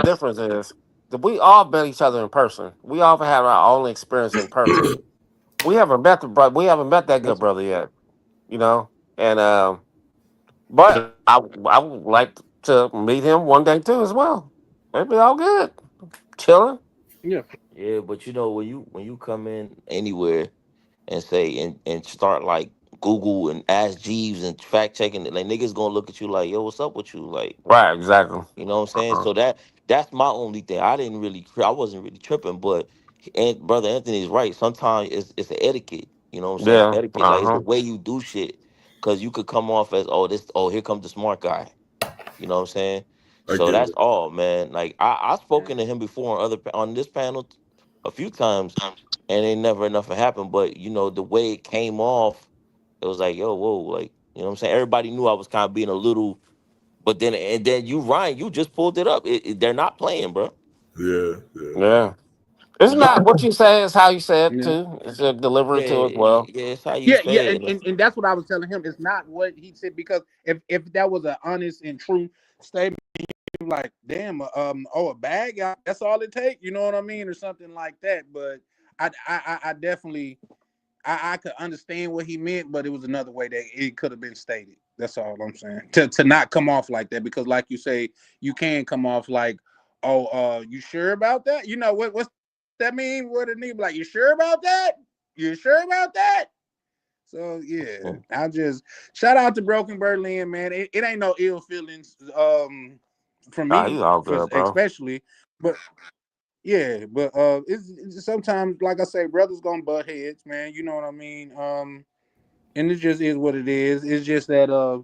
difference is that we all met each other in person. We all have our own experience in person. We haven't met the brother. We haven't met that good That's brother yet, And but I would like to meet him one day too, as well. It'd be all good, chilling. yeah. Yeah, but you know when you come in anywhere and say and start like Google and ask Jeeves and fact checking it, like niggas gonna look at you like, yo, what's up with you? Like, Right, exactly. you know what I'm saying? Uh-huh. So that's my only thing. I wasn't really tripping, but and brother Anthony is right. Sometimes it's an etiquette. You know what I'm saying? Yeah. Etiquette, Uh like it's the huh. way you do shit. Cause you could come off as, oh, here comes the smart guy. You know what I'm saying? I So get that's it. all, man. Like I've spoken to him before on this panel a few times, and it never nothing happened. But the way it came off, it was like, yo, whoa, like what I'm saying. Everybody knew I was kind of being a little, but then you, Ryan, you just pulled it up. They're not playing, bro. Yeah. Yeah. It's not what you say, it's how you say it Yeah. too. It's a delivery Yeah, to it well. yeah, it's how you Yeah, say and, it. and that's what I was telling him. It's not what he said, because if that was an honest and true statement, like, damn, a bag, that's all it takes, you know what I mean, or something like that. But I definitely I could understand what he meant, but it was another way that it could have been stated. That's all I'm saying. To not come off like that, because like you say, you can come off like, oh, you sure about that? You know what's that mean? What it mean? Like, you sure about that? You sure about that? So yeah, I just shout out to Broken Berlin, man. It ain't no ill feelings from Nah, he's me all for good, bro. especially, but yeah, but it's sometimes, like I say, brothers gonna butt heads, man. You know what I mean? And it just is what it is. It's just that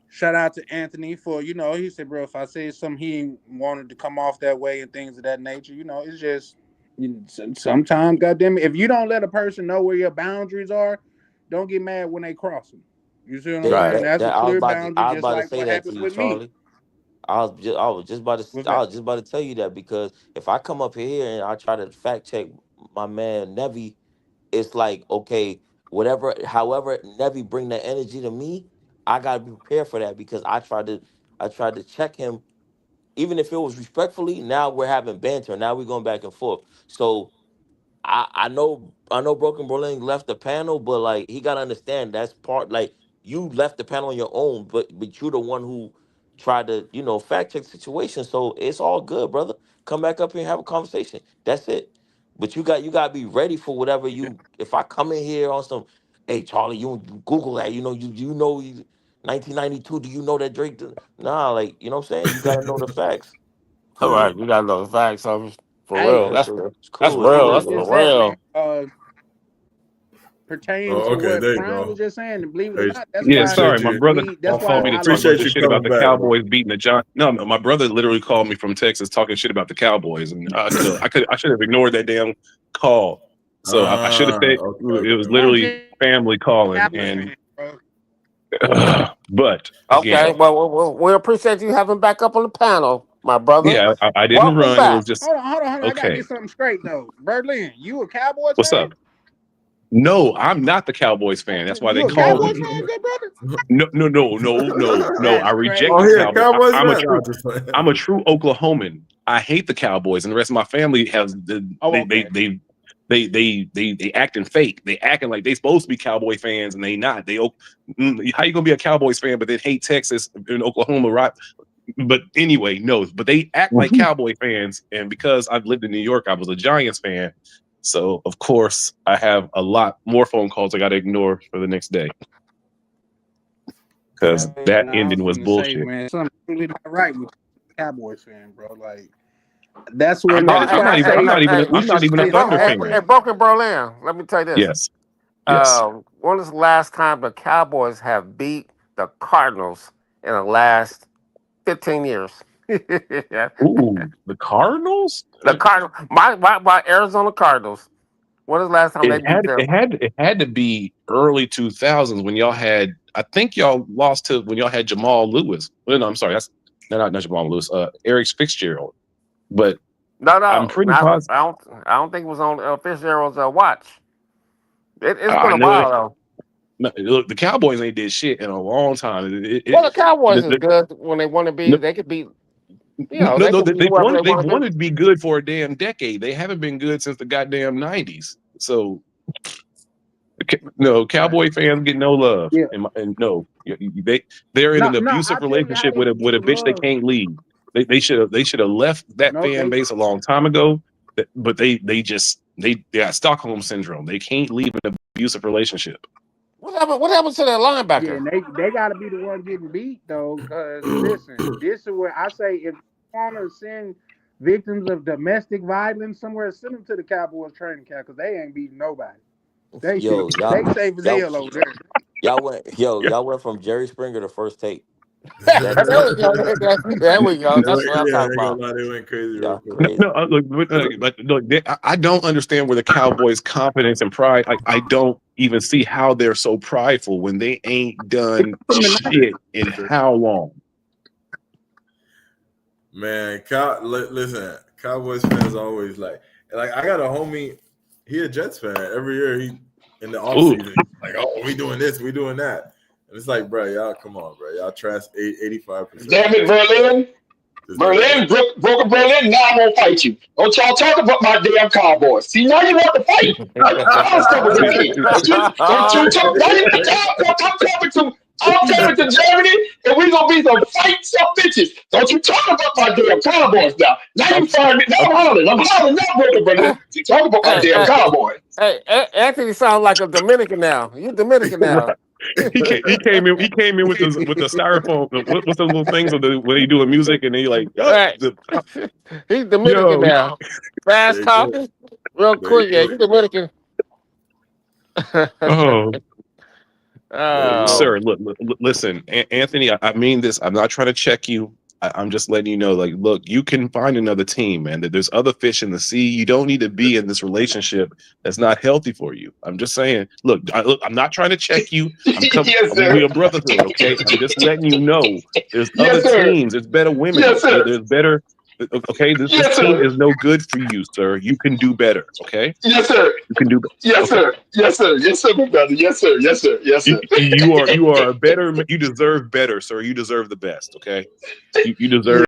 shout out to Anthony for, he said, bro, if I said something he wanted to come off that way and things of that nature, it's just sometimes, goddamn it, if you don't let a person know where your boundaries are, don't get mad when they cross them. You see what I'm That, saying? that, That's a that I was clear about to boundary, I was just about to like say what that to happens you, with me. Charlie. What's I that? was just about to tell you that, because if I come up here and I try to fact check my man Nevi, it's like, okay, however Nevi bring that energy to me, I gotta be prepared for that, because I tried to check him, even if it was respectfully. Now we're having banter. Now we're going back and forth. So I know Broken Berlin left the panel, but like he gotta understand that's part, like, you left the panel on your own, but you're the one who tried to fact check the situation. So it's all good, brother. Come back up here and have a conversation. That's it. But you got to be ready for whatever you. If I come in here on some, hey Charlie, you Google that. 1992. Do you know that Drake? Nah, like, what I'm saying. You got to know the facts. All Yeah. right, you gotta know the facts. For Hey, real. That's That's cool. It's real. cool, That's just bro. for that, man. real. Pertaining Oh, to okay. what There you Prime was go. just saying, and believe it or Hey, not, that's Yeah, why sorry, appreciate my you. brother that's called why me to I talk a like. bunch Appreciate of you shit coming about the back, bro. Cowboys beating the John. No, my brother literally called me from Texas talking shit about the Cowboys, and I should have ignored that damn call. So I should have said it was Okay. I'm literally just family calling, Cowboys and fan, bro. but Okay, again, well, we appreciate you having back up on the panel, my brother. yeah, I didn't Welcome run. It was back. just Hold on. I gotta okay. get something straight though. Berlin, you a Cowboys What's fan? up? No, I'm not the Cowboys fan. That's why they You a called Cowboys me. fan, good brother? No. I That's reject Oh, the he crazy. a Cowboys. Cowboys I'm a fan? No, true. I'm just playing. I'm a true Oklahoman. I hate the Cowboys, and the rest of my family has Oh, okay. they acting fake. They acting like they supposed to be Cowboy fans, and they not. How you gonna be a Cowboys fan but then hate Texas and Oklahoma, right? But anyway, no. But they act like Cowboy fans, and because I've lived in New York, I was a Giants fan. So of course, I have a lot more phone calls I got to ignore for the next day because that I was ending was finna say, bullshit. man, something really not right with Cowboys fan, bro. Like, that's I'm when not. I'm not even. say I'm you not should even a say Thunder something fan. different. Broken Berlin, let me tell you this. Yes. Yes. When was the last time the Cowboys have beat the Cardinals in the last 15 years? Yeah. Ooh, the Cardinals. The Cardinals, my Arizona Cardinals. When was the last time they It beat had them? it had it had to be early 2000s when y'all had. I think y'all lost to when y'all had Jamal Lewis. Well, no, I'm sorry. That's not Jamal Lewis. Eric Fitzgerald. But No, I'm no, pretty not. positive. I don't think it was on Fitzgerald's watch. It's been I a know it. while though. No, look, the Cowboys ain't did shit in a long time. Well, the Cowboys is The- good when they want to be. no, They could beat. no, They no, can beat whoever they they've want to wanted to be good for a damn decade. They haven't been good since the goddamn 90s. So no, Right. Cowboy fans get no love, Yeah. and no, they're in an No. abusive I'll tell you how relationship they with get a bitch they love. can't leave. They should have left that No, fan they. base a long time ago. But they got Stockholm syndrome. They can't leave an abusive relationship. What happened to that Yeah, linebacker? and they got to be the one getting beat though. Cause listen, this is where I say if you want to send victims of domestic violence somewhere, send them to the Cowboys training camp because they ain't beating nobody. They Yo, safe as hell over there. y'all went from Jerry Springer to First Take. There we go. There we go. That's what I'm Yeah, talking they about. lie, they went crazy real Yeah, quick. crazy. No, look, I don't understand where the Cowboys' confidence and pride. Like, I don't even see how they're so prideful when they ain't done shit in how long. Man, listen, Cowboys fans always like I got a homie, he a Jets fan. Every year he in the offseason, he's like, oh, we doing this, we doing that. And it's like, bro, y'all come on, bro. Y'all trash 85%. Damn it, Berlin. Berlin, broken Berlin, now I'm gonna fight you. Don't y'all talk about my damn Cowboys. See, now you want to fight. I'll stop with the game. Don't you talk. Now you I'm coming to Germany, and we gonna be some fight some bitches. Don't you talk about my damn Cowboys now. Now you find me. Now I'm hollering now, broken Berlin. You talk about my damn Cowboys. Hey, Anthony sounds like a Dominican now. You Dominican now. He came in with the styrofoam, what's those little things when they doing music and they like, Right. He's Dominican now. Fast talking, real quick. Yeah, you Dominican. Oh, sir, look, listen, Anthony. I mean this. I'm not trying to check you. I'm just letting you know, like, look, you can find another team, man. That there's other fish in the sea. You don't need to be in this relationship that's not healthy for you. I'm just saying. Look, I'm not trying to check you. We're a brotherhood, okay? I'm just letting you know there's other teams. There's better women. Okay? There's better. Okay, this team is no good for you, sir. You can do better. Okay. Yes, sir. You can do better. Yes, sir. Yes, sir. Yes, sir, my brother. Yes, sir. Yes, sir. Yes, sir. You are a better. You deserve better, sir. You deserve the best. Okay. You deserve.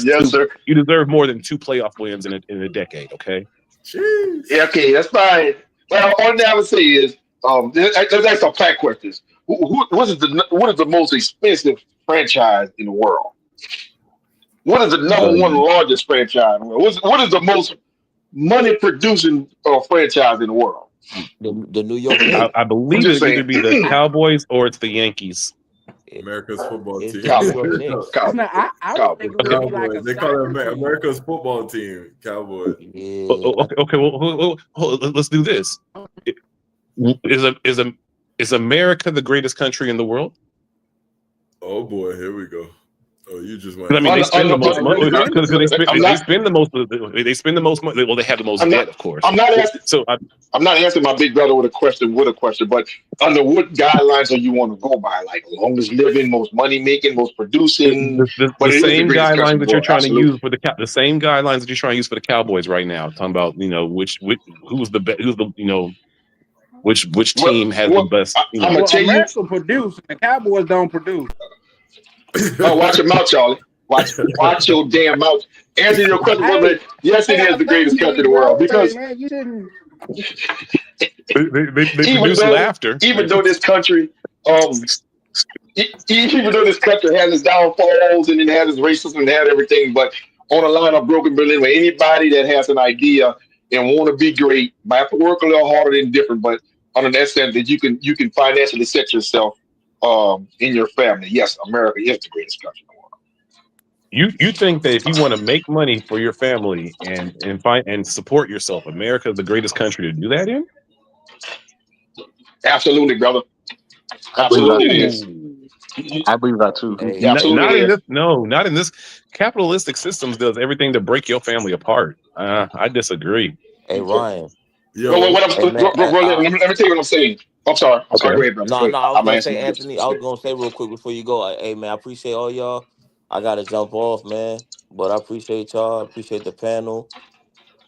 Yes, sir. You deserve more than 2 playoff wins in a decade. Okay. Jeez. Yeah, okay, that's fine. Well, all I would say is, let's ask some fact questions. What is the most expensive franchise in the world? What is the number one largest franchise in the world? What is the most money producing franchise in the world? The New York Knicks. I believe it either be the Cowboys or it's the Yankees. America's football team. The New York Knicks. I would think it would be like a they call it soccer team. America's football team, Cowboys. Yeah. Okay. Well, let's do this. Is America the greatest country in the world? Oh boy, here we go. Oh, you just went. I mean, they spend the most money because they spend the most. They spend the most money. Well, they have the most debt, of course. I'm not answering my big brother with a question. But under what guidelines do you want to go by? Like longest living, most money making, most producing. The same guidelines that you're trying to use for the same guidelines that you're trying to use for the Cowboys right now. Talking about who's the which team has the best. America produce, the Cowboys don't produce. Oh, watch your mouth, Charlie. Watch your damn mouth. Answer your question, brother. Yes, it is the greatest country in the world because they produce laughter. Even though this country, even though this country has its downfalls and it has its racism and it has everything, but on a line of broken Berlin, where anybody that has an idea and want to be great might have to work a little harder than different, but on an extent that you can financially set yourself in your family. Yes, America is the greatest country in the world. You think that if you want to make money for your family and support yourself, America is the greatest country to do that in? Absolutely, brother. Absolutely, it is. I believe that too. Not in this. Capitalistic systems does everything to break your family apart. I disagree. Hey, Ryan. Let me tell you what I'm saying. I'm sorry. Go ahead, brother. No, I was gonna say, Anthony. I was gonna say real quick before you go. Hey, man, I appreciate all y'all. I gotta jump off, man, but I appreciate y'all. I appreciate the panel,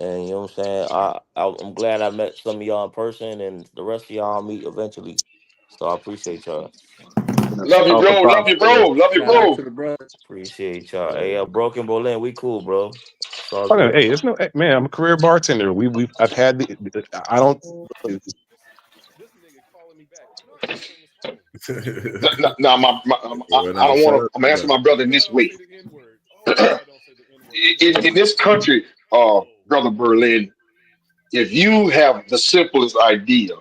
and you know what I'm saying. I'm glad I met some of y'all in person, and the rest of y'all I'll meet eventually. So I appreciate y'all. Love you, bro. Love you, bro. Love you, bro. Appreciate y'all. Hey, Broken Berlin, we cool, bro. Hey, it's no man. I'm a career bartender. I've had I don't. No, I don't want to. I'm answering my brother in this way. in this country, brother Berlin, if you have the simplest idea,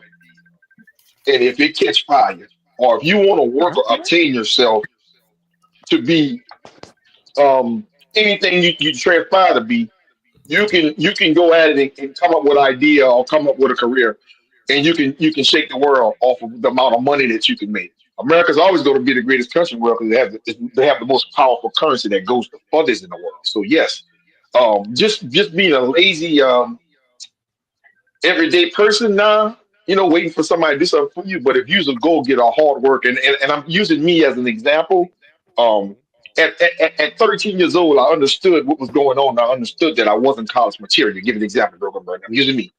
and if it catch fire, or if you want to work or obtain yourself to be anything you transpire to be, you can go at it and come up with an idea or come up with a career, and you can shake the world off of the amount of money that you can make. America's always going to be the greatest country in the world because they have the most powerful currency that goes the farthest in the world. So yes, just being a lazy everyday person now, waiting for somebody to do something for you. But if you're a go get a hard work, and I'm using me as an example, um, at 13 years old, I understood what was going on. I understood that I wasn't college material. Give an example, Broken Bird. I'm using me.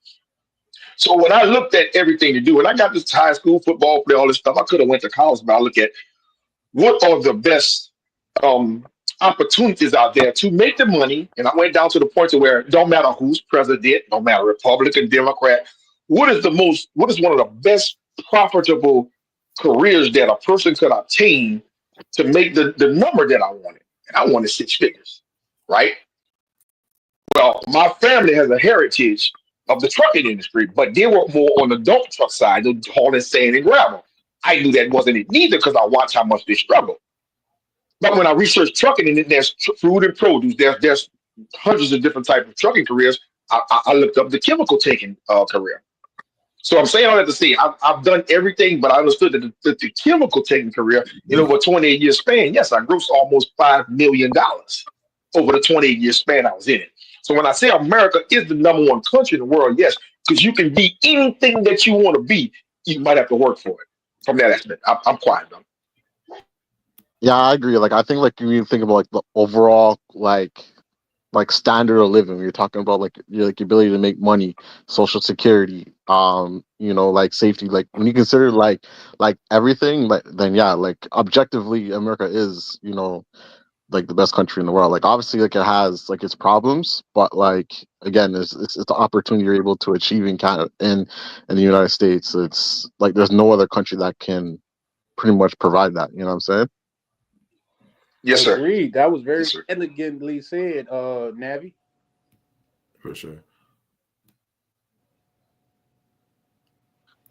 So when I looked at everything to do, and I got this high school football, play all this stuff, I could have went to college, but I look at what are the best um, opportunities out there to make the money. And I went down to the point to where it don't matter who's president, no matter Republican, Democrat, what is one of the best profitable careers that a person could obtain to make the number that I wanted. And I wanted six figures, right? Well, my family has a heritage of the trucking industry, but they were more on the dump truck side, the hauling sand and gravel. I knew that wasn't it neither because I watched how much they struggle. But when I researched trucking, and there's food and produce, there's hundreds of different types of trucking careers. I looked up the chemical taking career. So I'm saying all that to say I've done everything, but I understood that the chemical taking career in over a 28-year span, yes, I grossed almost $5 million over the 28-year span I was in it. So when I say America is the number one country in the world, yes, because you can be anything that you want to be, you might have to work for it. From that aspect, I'm quiet though. Yeah, I agree. Like, I think like when you think about like the overall like standard of living, you're talking about like your ability to make money, social security, like safety. Like when you consider like everything, like then yeah, like objectively, America is like the best country in the world. Like obviously, like it has like its problems, but like again, it's the opportunity you're able to achieve in Canada in the United States. It's like there's no other country that can pretty much provide that. You know what I'm saying? Yes, sir. Agreed. That was very Yes, sir. elegantly said, Navi. For sure.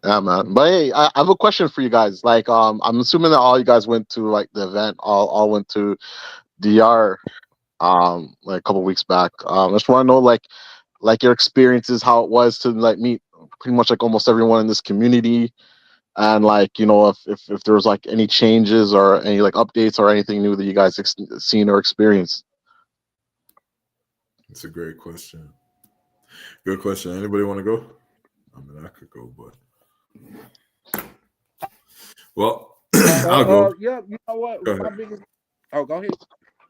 Yeah, man. But hey, I have a question for you guys. Like, I'm assuming that all you guys went to like the event, all went to DR, like a couple weeks back. I just want to know like your experiences, how it was to like meet pretty much like almost everyone in this community, and like if there was like any changes or any like updates or anything new that you guys seen or experienced. It's a great question. Good question. Anybody want to go? I mean, I could go, but well, I'll go. Yeah, you know what? Go My ahead. biggest. Oh, go ahead.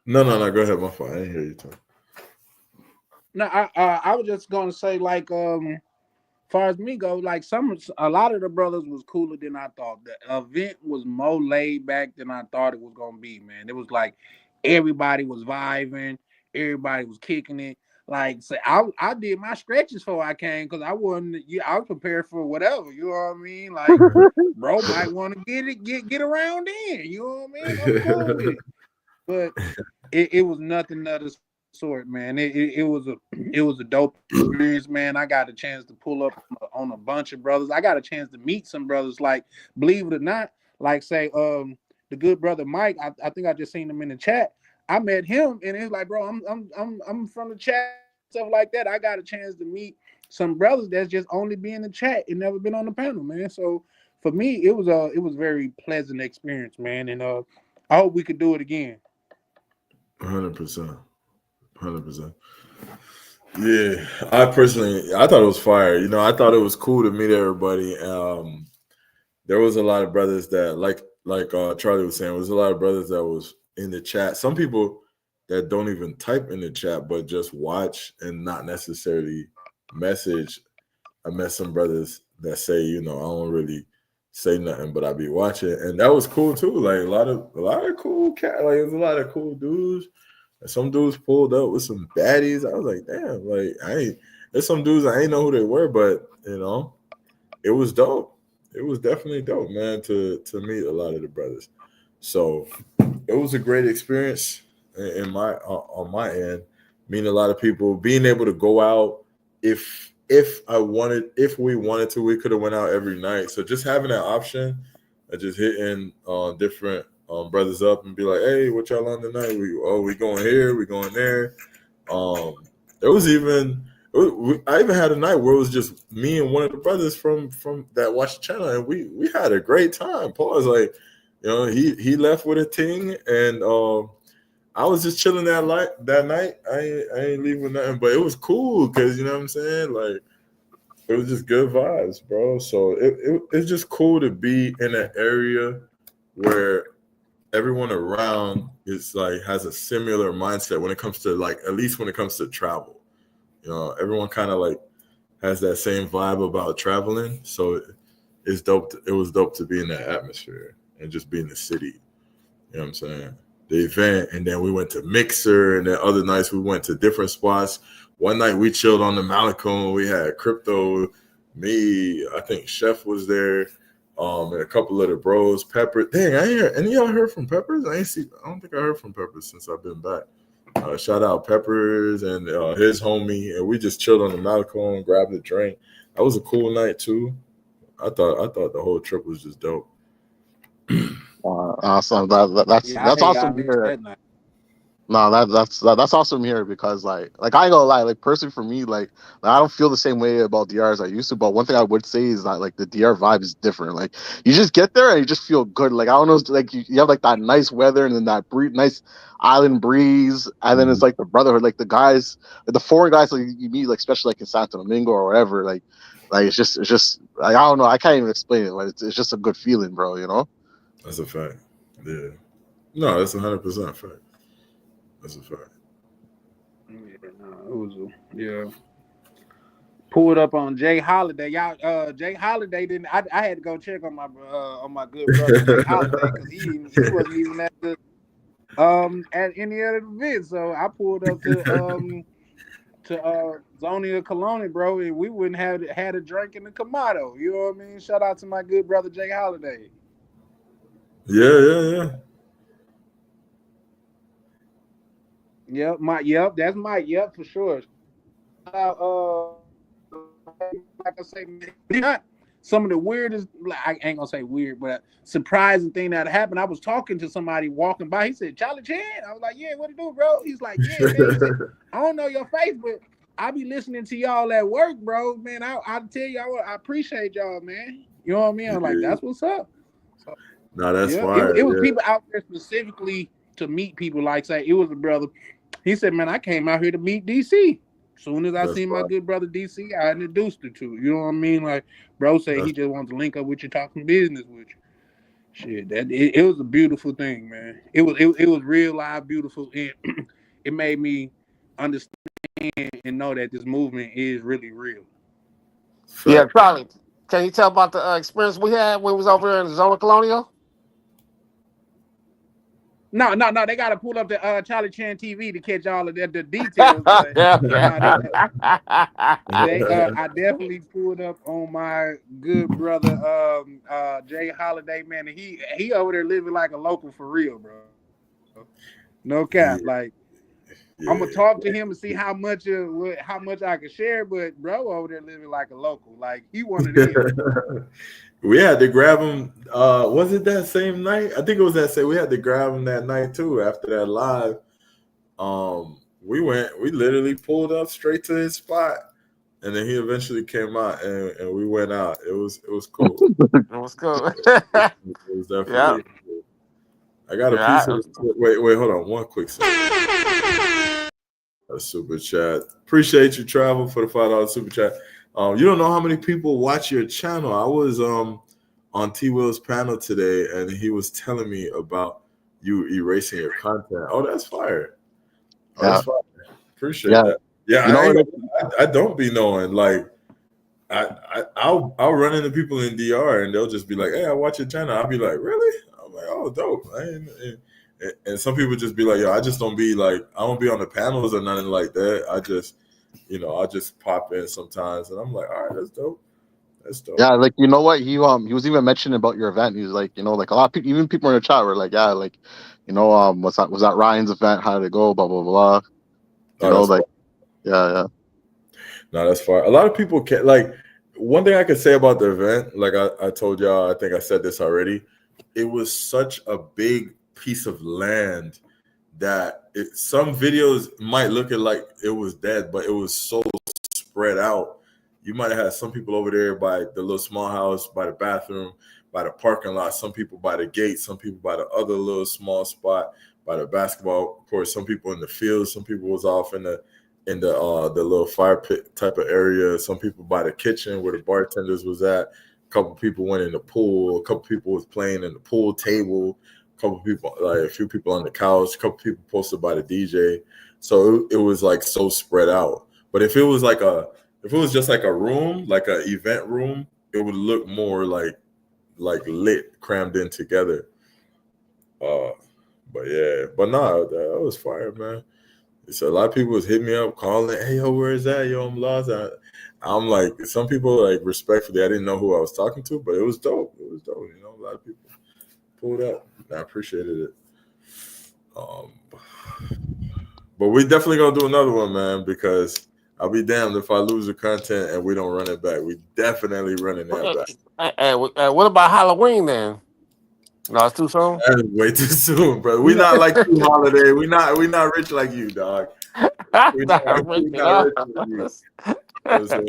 No. Go ahead. My fault. I didn't hear you talk. No, I was just gonna say like far as me go, like a lot of the brothers was cooler than I thought. The event was more laid back than I thought it was gonna be, man. It was like everybody was vibing, everybody was kicking it. Like, so I did my stretches before I came because I wasn't. I was prepared for whatever. You know what I mean? Like, bro might want to get around in. You know what I mean? I'm cool with it. But it was nothing of the sort, man. It was a dope experience, man. I got a chance to pull up on a bunch of brothers. I got a chance to meet some brothers. Like, believe it or not, like say the good brother Mike. I think I just seen him in the chat. I met him, and it's like, bro, I'm from the chat, stuff like that. I got a chance to meet some brothers that's just only be in the chat and never been on the panel, man. So for me, it was very pleasant experience, man, and I hope we could do it again. 100%. Yeah, I thought it was fire. I thought it was cool to meet everybody. There was a lot of brothers that, like Charlie was saying, there was a lot of brothers that was in the chat. Some people that don't even type in the chat, but just watch and not necessarily message. I met some brothers that say, I don't really say nothing, but I be watching, and that was cool too. Like a lot of cool cat. Like there's a lot of cool dudes. And some dudes pulled up with some baddies. I was like, damn. Like there's some dudes I ain't know who they were, but it was dope. It was definitely dope, man, to meet a lot of the brothers. So it was a great experience on my end, meeting a lot of people, being able to go out. If we wanted to, we could have went out every night. So just having that option of just hitting different brothers up and be like, hey, what y'all on tonight? We going here, we going there. I even had a night where it was just me and one of the brothers from that watched the channel, and we had a great time. Pause. Like You know, he left with a ting, and I was just chilling that night. I ain't leaving nothing, but it was cool because you know what I'm saying. Like it was just good vibes, bro. So it's just cool to be in an area where everyone around is like has a similar mindset when it comes to like at least when it comes to travel. You know, everyone kind of like has that same vibe about traveling. So it's dope. It was dope to be in that atmosphere and just be in the city. You know what I'm saying? The event, and then we went to Mixer, and then other nights we went to different spots. One night we chilled on the Malecon. We had Crypto, me, I think Chef was there, and a couple of the bros. Pepper, dang, I ain't hear any of y'all heard from Peppers? I don't think I heard from Peppers since I've been back. Shout out Peppers and his homie, and we just chilled on the Malecon, grabbed a drink. That was a cool night too. I thought the whole trip was just dope. Awesome. That's Yeah, I awesome to hear. that night. No, that's awesome here because like I ain't gonna lie, like personally for me, like I don't feel the same way about DR as I used to. But one thing I would say is that like the DR vibe is different. Like you just get there and you just feel good. Like I don't know, like you have like that nice weather and then that nice island breeze, and then it's like the brotherhood, like the guys, like the foreign guys like you meet, like especially like in Santo Domingo or wherever, like it's just like I don't know, I can't even explain it, but it's just a good feeling, bro. You know. That's a fact. Yeah. No, that's 100% fact. That's a fact. Yeah, no, it was yeah. Pulled up on Jay Holiday. Y'all, Jay Holiday didn't. I had to go check on my good brother Jay Holiday because he wasn't even at the at any other event. So I pulled up to Zonia Colony, bro, and we wouldn't have had a drink in the Kamado. You know what I mean? Shout out to my good brother Jay Holiday. Yeah. That's Mike. Yep, for sure. Like I say, not some of the weirdest. I ain't gonna say weird, but surprising thing that happened. I was talking to somebody walking by. He said, "Charlie Chan." I was like, "Yeah, what it do, bro?" He's like, "Yeah, man." He said, "I don't know your face, but I be listening to y'all at work, bro. Man, I tell y'all, I appreciate y'all, man. You know what I mean? I'm like, that's what's up." So, No, that's yeah, fire. it was Yeah. people out there specifically to meet people. Like say, it was a brother. He said, "Man, I came out here to meet DC." Soon as I seen my good brother DC, I introduced her to. You know what I mean? Like, bro said he just wants to link up with you, talk some business with you. Shit, it was a beautiful thing, man. It was real live, beautiful, and it made me understand and know that this movement is really real. Yeah, Charlie, can you tell about the experience we had when we was over there in the Zona Colonial? No, they gotta pull up the Charlie Chan TV to catch all of the details. But I definitely pulled up on my good brother Jay Holiday, man. And he over there living like a local for real, bro. No cap. Like I'm gonna talk to him and see how much I can share, but bro over there living like a local. Like he one of them. We had to grab him. Was it that same night? I think it was that same. We had to grab him that night too. After that live, we literally pulled up straight to his spot, and then he eventually came out, and we went out. It was cool. It was cool. It was definitely. Cool. I got a piece of. Wait, hold on, one quick second. A super chat. Appreciate you, Travel, for the $5 super chat. You don't know how many people watch your channel. I was on T Will's panel today, and he was telling me about you erasing your content. Oh, that's fire. That's fire. Appreciate that. Yeah, I don't be knowing. Like, I'll run into people in DR, and they'll just be like, "Hey, I watch your channel." I'll be like, "Really?" I'm like, "Oh, dope." And some people just be like, "Yo, I just don't be like, I don't be on the panels or nothing like that. I just, I'll just pop in sometimes." And I'm like, "All right, that's dope. That's dope." Yeah, like you know what, he was even mentioning about your event. He was like, like a lot of people, even people in the chat were like, yeah, like, was that Ryan's event? How did it go? Blah blah blah. Like, yeah. No, that's fine. A lot of people can't like. One thing I could say about the event, like I told y'all, I think I said this already. It was such a big piece of land that some videos might look like it was dead, but it was so spread out. You might have had some people over there by the little small house, by the bathroom, by the parking lot, some people by the gate, some people by the other little small spot by the basketball court, some people in the field, some people was off in the little fire pit type of area, some people by the kitchen where the bartenders was at, a couple people went in the pool, a couple people was playing in the pool table, a couple people, like a few people on the couch, a couple people posted by the DJ. So it was like so spread out. But if it was just like a room, like an event room, it would look more like lit, crammed in together. But yeah, but nah, that was fire, man. So a lot of people was hitting me up, calling, "Hey, yo, where is that? Yo, I'm lost." I'm like, some people, like, respectfully, I didn't know who I was talking to, but it was dope. It was dope. You know, a lot of people pulled up. I appreciated it. But we definitely gonna do another one, man, because I'll be damned if I lose the content and we don't run it back. We definitely running that back. What about Halloween then? No, it's too soon. That is way too soon, bro. We not like you, Holiday. We not rich like you, dog. We not rich like you. You know what I'm saying?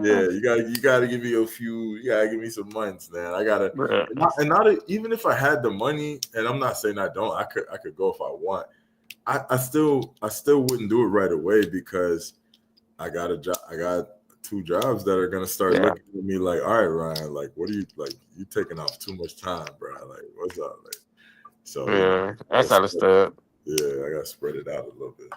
Yeah, you gotta give me a few. You gotta give me some months, man. I gotta, and not even if I had the money, and I'm not saying I don't. I could go if I want. I still wouldn't do it right away because I got a job. I got 2 jobs that are gonna start looking at me like, all right, Ryan, like, what are you, like, you taking off too much time, bro? Like, what's up? Like, so yeah, that's understood. Yeah, I gotta spread it out a little bit.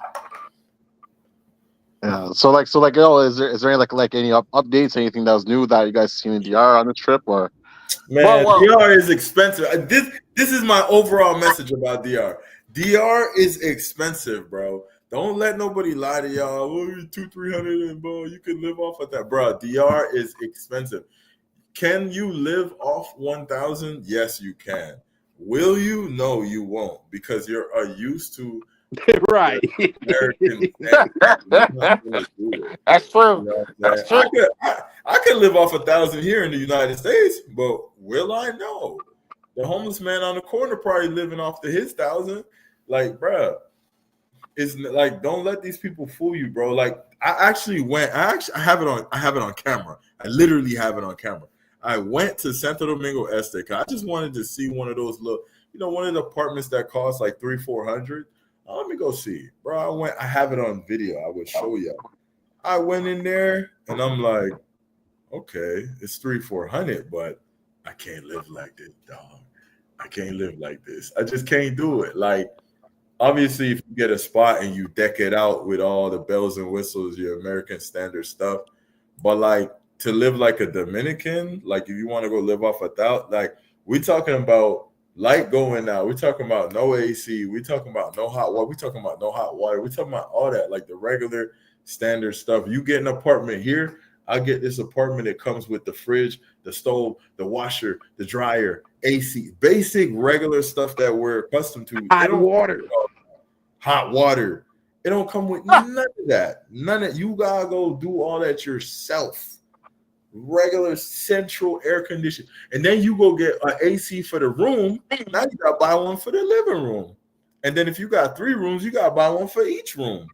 Yeah. So like, yo, is there any like any updates, anything that was new that you guys seen in DR on this trip, or? Man, DR is expensive. This is my overall message about DR. DR is expensive, bro. Don't let nobody lie to y'all. Oh, you're 200-300 and bro, you can live off of that, bro. DR is expensive. Can you live off 1,000? Yes, you can. Will you? No, you won't, because you're used to right. American. That's true. You know, that's true. I could live off 1,000 here in the United States, but will I? No. The homeless man on the corner probably living off his 1,000. Like, bruh, it's like, don't let these people fool you, bro. Like, I have it on camera. I literally have it on camera. I went to Santo Domingo Este. I just wanted to see one of those little, one of the apartments that cost like $300-400. Let me go see, bro. I have it on video. I would show you. I went in there and I'm like, okay, it's $300-400, but I can't live like this, dog. I can't live like this. I just can't do it. Like, obviously, if you get a spot and you deck it out with all the bells and whistles, your American standard stuff, but like to live like a Dominican, like if you want to go live off without, like we're talking about light going out, we're talking about no AC, we're talking about no hot water, we're talking about no hot water, we're talking about all that, like the regular standard stuff. You get an apartment here, I get this apartment that comes with the fridge, the stove, the washer, the dryer, AC, basic regular stuff that we're accustomed to. Hot water. Hot water. It don't come with none of that. None of you gotta go do all that yourself. Regular central air conditioning. And then you go get an AC for the room. Now you gotta buy one for the living room. And then if you got 3 rooms, you gotta buy one for each room.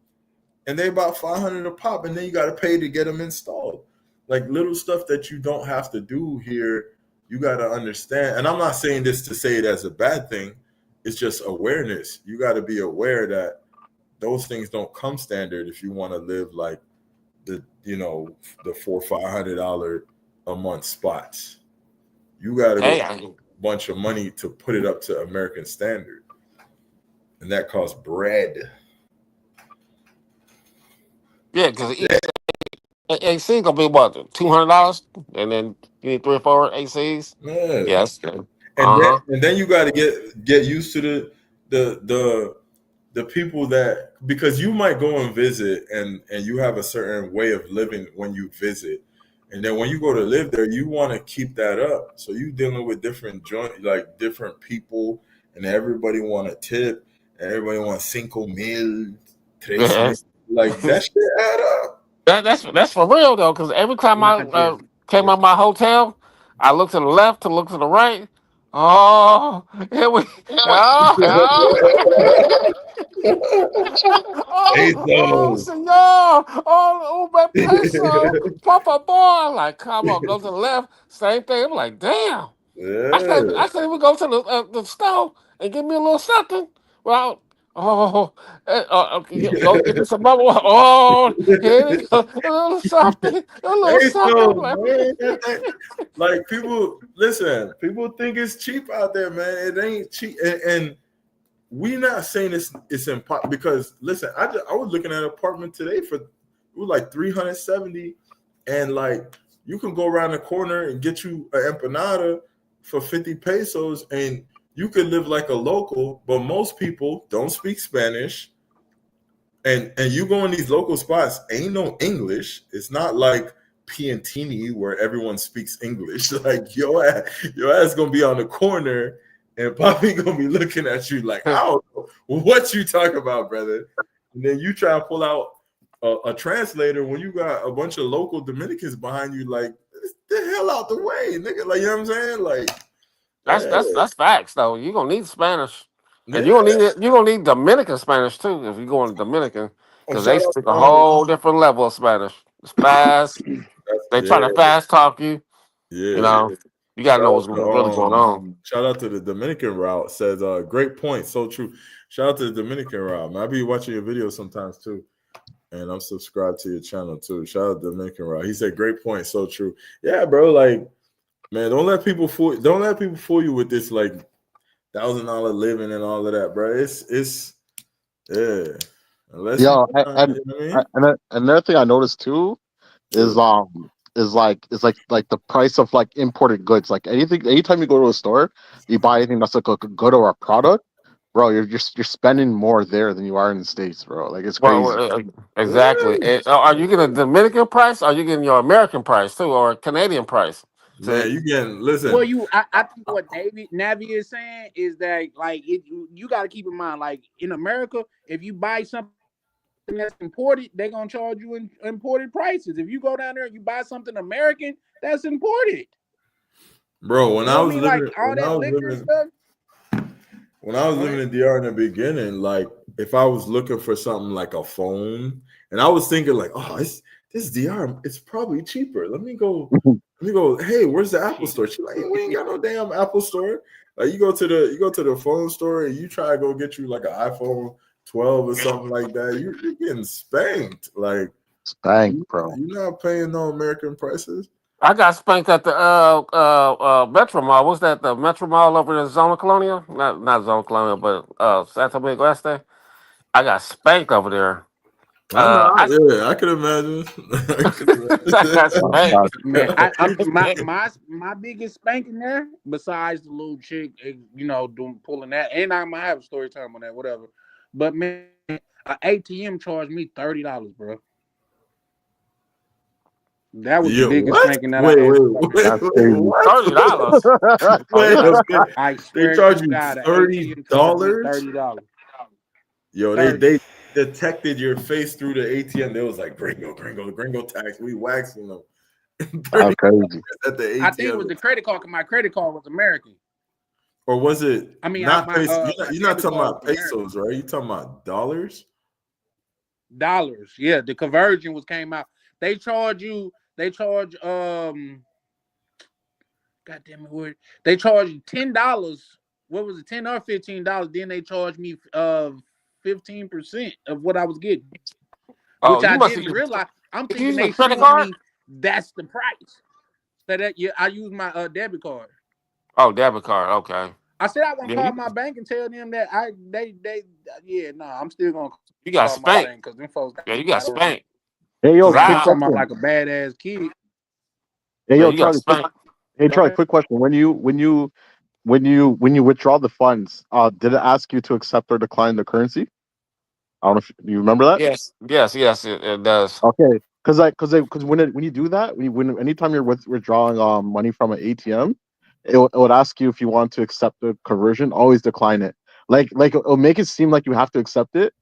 And they about $500 a pop, and then you got to pay to get them installed. Like little stuff that you don't have to do here, you got to understand. And I'm not saying this to say it as a bad thing. It's just awareness. You got to be aware that those things don't come standard if you want to live like the $400-500 a month spots. You got to go a bunch of money to put it up to American standard, and that costs bread. Yeah, because AC gonna be what, $200, and then you need 3 or 4 ACs. Yeah, that's good. And then you got to get used to the people that, because you might go and visit and you have a certain way of living when you visit, and then when you go to live there, you want to keep that up. So you dealing with different different people, and everybody want a tip, and everybody want 5 mil, 3 mil. Like that shit add up. That's for real though, because every time I came out my hotel, I looked to the left, to look to the right. Oh, here we. Oh, Pesos. senor. Oh, Uber peso. Papa boy. I'm like, come on, go to the left. Same thing. I'm like, damn. Yeah. I can't even go to the store and give me a little something. Well, okay, go get me some bubble. Oh, here we go. A little something. A little something. Pesos, man. Like people, listen. People think it's cheap out there, man. It ain't cheap, and we not saying it's impossible because listen, I was looking at an apartment today for it was like 370, and like you can go around the corner and get you an empanada for 50 pesos, and you can live like a local. But most people don't speak Spanish, and you go in these local spots, ain't no English. It's not like Piantini where everyone speaks English. Like your ass gonna be on the corner. And Poppy gonna be looking at you like, I don't know what you talk about, brother. And then you try to pull out a translator when you got a bunch of local Dominicans behind you, like, the hell out the way, nigga. Like, you know what I'm saying? Like, That's facts though. You're gonna need Spanish. And yeah. you're gonna need Dominican Spanish too if you go into Dominican. Oh, Because they shout speak a out, whole different level of Spanish. It's fast. They try to fast talk you. You yeah. know, you gotta Shout know out what's really going on. shout out to the Dominican route. Says great point, so true. Shout out to the Dominican route. Man, I be watching your videos sometimes too. And I'm subscribed to your channel too. Shout out to Dominican route. He said great point, so true. Yeah, bro. Like, man, don't let people fool you with this like $1,000 living and all of that, bro. It's yeah. Unless you, Yeah, you know what I mean? and another thing I noticed too is like the price of like imported goods. Like anytime you go to a store, you buy anything that's like a good or a product, bro. You're spending more there than you are in the States, bro. Like it's crazy. Exactly. And, are you getting a Dominican price? Or are you getting your American price too, or a Canadian price? Man, you getting Well, listen. I think what Navi is saying is that like you got to keep in mind, like in America, if you buy something that's imported, they're gonna charge you in imported prices. If you go down there and you buy something American, that's imported. Bro, when You I know what I was mean? living Like all that liquor and stuff. when I was living in DR in the beginning, like if I was looking for something like a phone, and I was thinking like, oh, this DR, it's probably cheaper. Let me go. Hey, where's the Apple store? She's like, hey, we ain't got no damn Apple store. Like you go to the phone store and you try to go get you like an iPhone 12 or something like that. You're getting spanked. Like spanked, bro. You're not paying no American prices. I got spanked at the Metro Mall. What's that? The Metro Mall over in Zona Colonia? Not Zona Colonia, but Santa Domingo Este. I got spanked over there. I know. I could imagine. I got spanked. Man, my biggest spanking there, besides the little chick, doing pulling that, and I might have a story time on that, whatever. But man, an ATM charged me $30, bro. That was the biggest spanking that I $30. I They swear charge to you God, $30. $30. Yo, they detected your face through the ATM. They was like, gringo tax. We waxing them. That's crazy. At the ATM. I think it was the credit card, because my credit card was American. Or was it? I mean, not my, pesos. my You're not debit talking card about was pesos, right? You're talking about dollars. Dollars, yeah. The conversion came out. They charge God damn it, they charge you $10. What was it, $10 or $15? Then they charged me 15% of what I was getting. Which I didn't realize. I'm thinking they showing me that's the price. So that I use my debit card. Oh, debit card. Okay. I said I want to call my bank and tell them that I'm still gonna. You got call my bank spanked. because them folks. Yeah, you got spanked. Hey yo, I'm quick talking about question. like a badass kid. Hey yo, you got Charlie. spanked. Hey Charlie, quick question. When you withdraw the funds, did it ask you to accept or decline the currency? I don't know if you remember that. Yes, it does. Okay, because when you do that, anytime you're withdrawing money from an ATM, it would ask you if you want to accept the conversion. Always decline it. Like it'll make it seem like you have to accept it,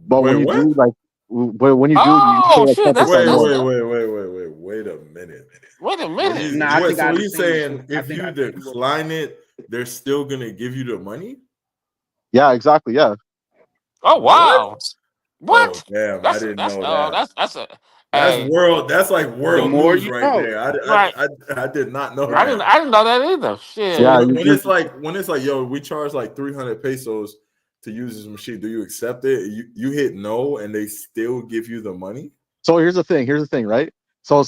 but when you do, like, when you do, you pay like 10% more. Wait a minute. Wait a minute. I think so I he's saying if you decline it, they're still gonna give you the money. Yeah, exactly. Yeah. Oh wow. What? Oh What? damn! I didn't know that. That's a That's hey. world. That's like The world more news you right know. there. Right. I did not know I that. didn't know that either. So Shit. Yeah. when it's like, yo, we charge like 300 pesos to use this machine. Do you accept it? You hit no, and they still give you the money. So here's the thing. Here's the thing, right? So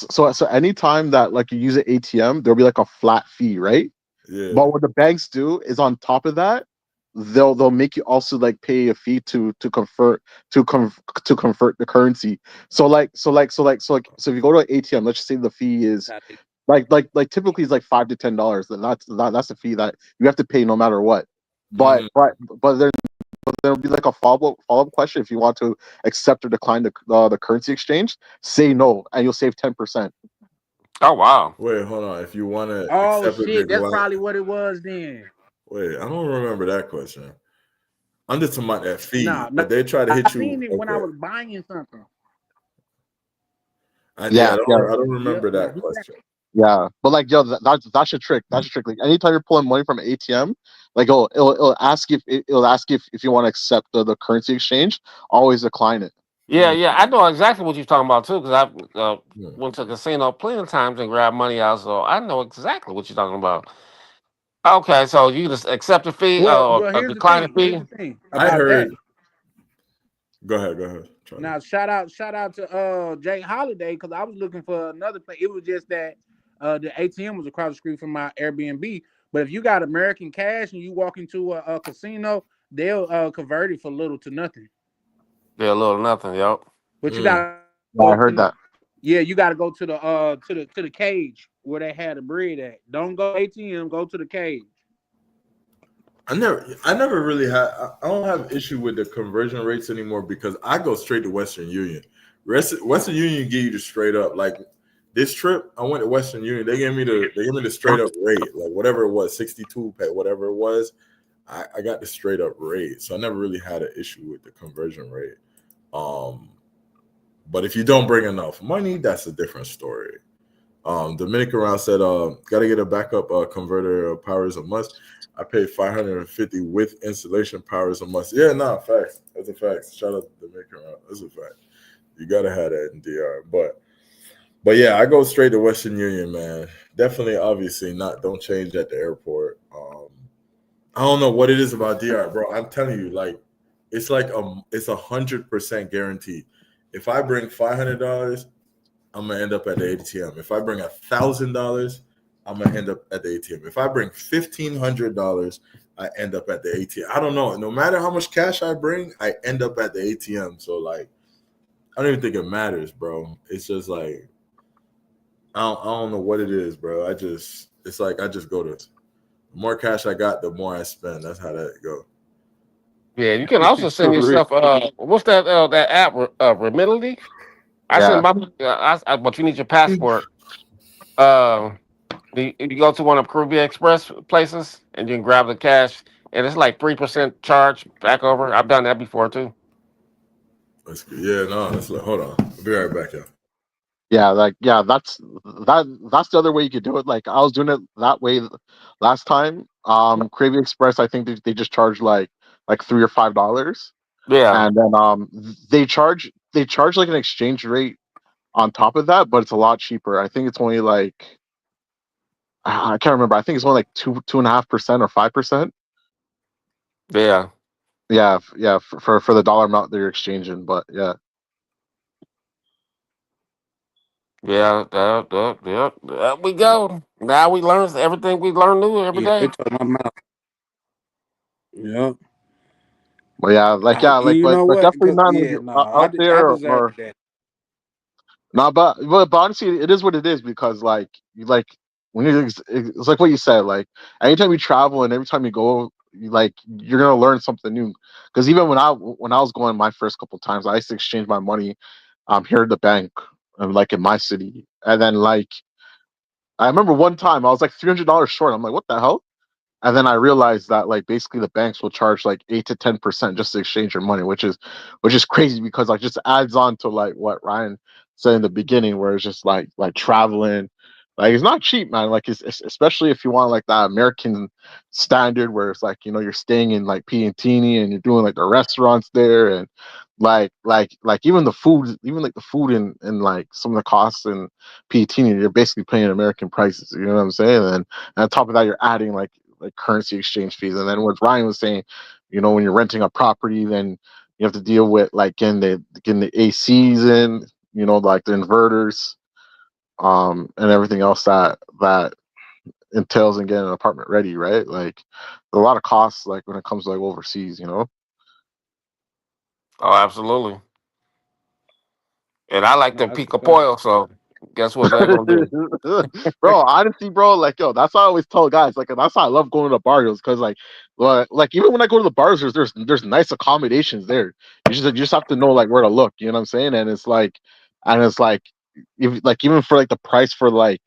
anytime that like you use an ATM, there'll be like a flat fee, right? Yeah. But what the banks do is on top of that, they'll make you also like pay a fee to convert to convert the currency. So if you go to an ATM, let's just say the fee is like typically it's like $5 to $10. Then that's a fee that you have to pay no matter what. But Mhm. but there'll be like a follow-up question if you want to accept or decline the currency exchange. Say no, and you'll save 10%. Oh wow. Wait, hold on. If you want to Oh accept a shit, big that's lie, probably what it was then. wait, I don't remember that question. I'm just talking about that fee, Nah, but they try to I hit you. seen it when I Okay, was buying something. I Yeah, yeah. don't Yeah, remember nah, that question. Yeah, but like yo, that's your trick. That's your trick. Like anytime you're pulling money from an ATM, like it'll ask it'll ask if you want to accept the currency exchange. Always decline it. Yeah, yeah. I know exactly what you're talking about too, because I Yeah. went to a casino plenty of times and grabbed money out, so I know exactly what you're talking about. Okay, so you just accept the fee or Well, here's the decline the thing. Here's fee? the thing I about that. heard. Go ahead. Charlie. Now, shout out to Jay Holiday because I was looking for another place. It was just that the ATM was across the street from my Airbnb. But if you got American cash and you walk into a casino, they'll convert it for little to nothing. Yeah, a little nothing, yep. But you got Yeah, I heard that. yeah, you got to go to the cage where they had the bread at. Don't go ATM, go to the cage. I never really had. I don't have issue with the conversion rates anymore because I go straight to Western Union. Western Union give you the straight up. Like this trip, I went to Western Union. They gave me the straight up rate, like whatever it was, 62 pay, whatever it was. I got the straight up rate, so I never really had an issue with the conversion rate. But if you don't bring enough money, that's a different story. Dominican Round said, gotta get a backup converter. Power is a must. I paid $550 with installation. Power is a must. Yeah, facts. That's a fact. Shout out to Dominican Round. That's a fact. You gotta have that in DR. But yeah, I go straight to Western Union, man. Definitely, obviously not. Don't change at the airport. I don't know what it is about DR, bro. I'm telling you, like, it's 100% guaranteed. If I bring $500, I'm gonna end up at the ATM. If I bring $1,000, I'm gonna end up at the ATM. If I bring $1,500, I end up at the ATM. I don't know. No matter how much cash I bring, I end up at the ATM. So like, I don't even think it matters, bro. It's just like I don't know what it is, bro. It's like I just go to. The more cash I got, the more I spend. That's how that go. Yeah, you can also send yourself what's that app Remitly? I Yeah. send my but you need your passport. You go to one of Caribbean Express places and you can grab the cash and it's like 3% charge back over. I've done that before too. That's good. Yeah, no, that's like hold on. I'll be right back, y'all. Yeah, that's the other way you could do it. Like I was doing it that way last time. Caribbean Express, I think they just charge like $3 or $5, Yeah. and then they charge like an exchange rate on top of that, but it's a lot cheaper. I think it's only like I can't remember. I think it's only like 2.5% or 5%. Yeah. Yeah, for the dollar amount that you're exchanging. But yeah. Yeah, there we go. Now we learn everything we learn new every Yeah, day. it took my mouth. Yeah. Well, You know but what? definitely Because not yeah, no, out I there deserve or that. no, but honestly, it is what it is because when it's like what you said. Like anytime you travel and every time you go, you're gonna learn something new. Because even when I was going my first couple times, I used to exchange my money here at the bank like in my city, and then like I remember one time I was like $300 short. I'm like, what the hell? And then I realized that like basically the banks will charge like 8 to 10% just to exchange your money, which is crazy because like just adds on to like what Ryan said in the beginning, where it's just like traveling, Like it's not cheap, man. Like it's especially if you want like that American standard where it's like, you know, you're staying in like Piantini and you're doing like the restaurants there, and like even the food, even like the food in like some of the costs in Piantini, you're basically paying American prices. You know what I'm saying? And on top of that, you're adding like currency exchange fees. And then what Ryan was saying, you know, when you're renting a property, then you have to deal with like getting the ACs in, you know, like the inverters, and everything else that entails in getting an apartment ready, right? Like a lot of costs, like when it comes to like overseas, you know. Oh, absolutely. And I like the pico pollo, so guess what they're gonna do? Bro, honestly, bro, like yo, that's why I always tell guys, like that's why I love going to barrios, because like even when I go to the bars, there's nice accommodations there. You just have to know like where to look, you know what I'm saying? And it's like if like even for like the price for like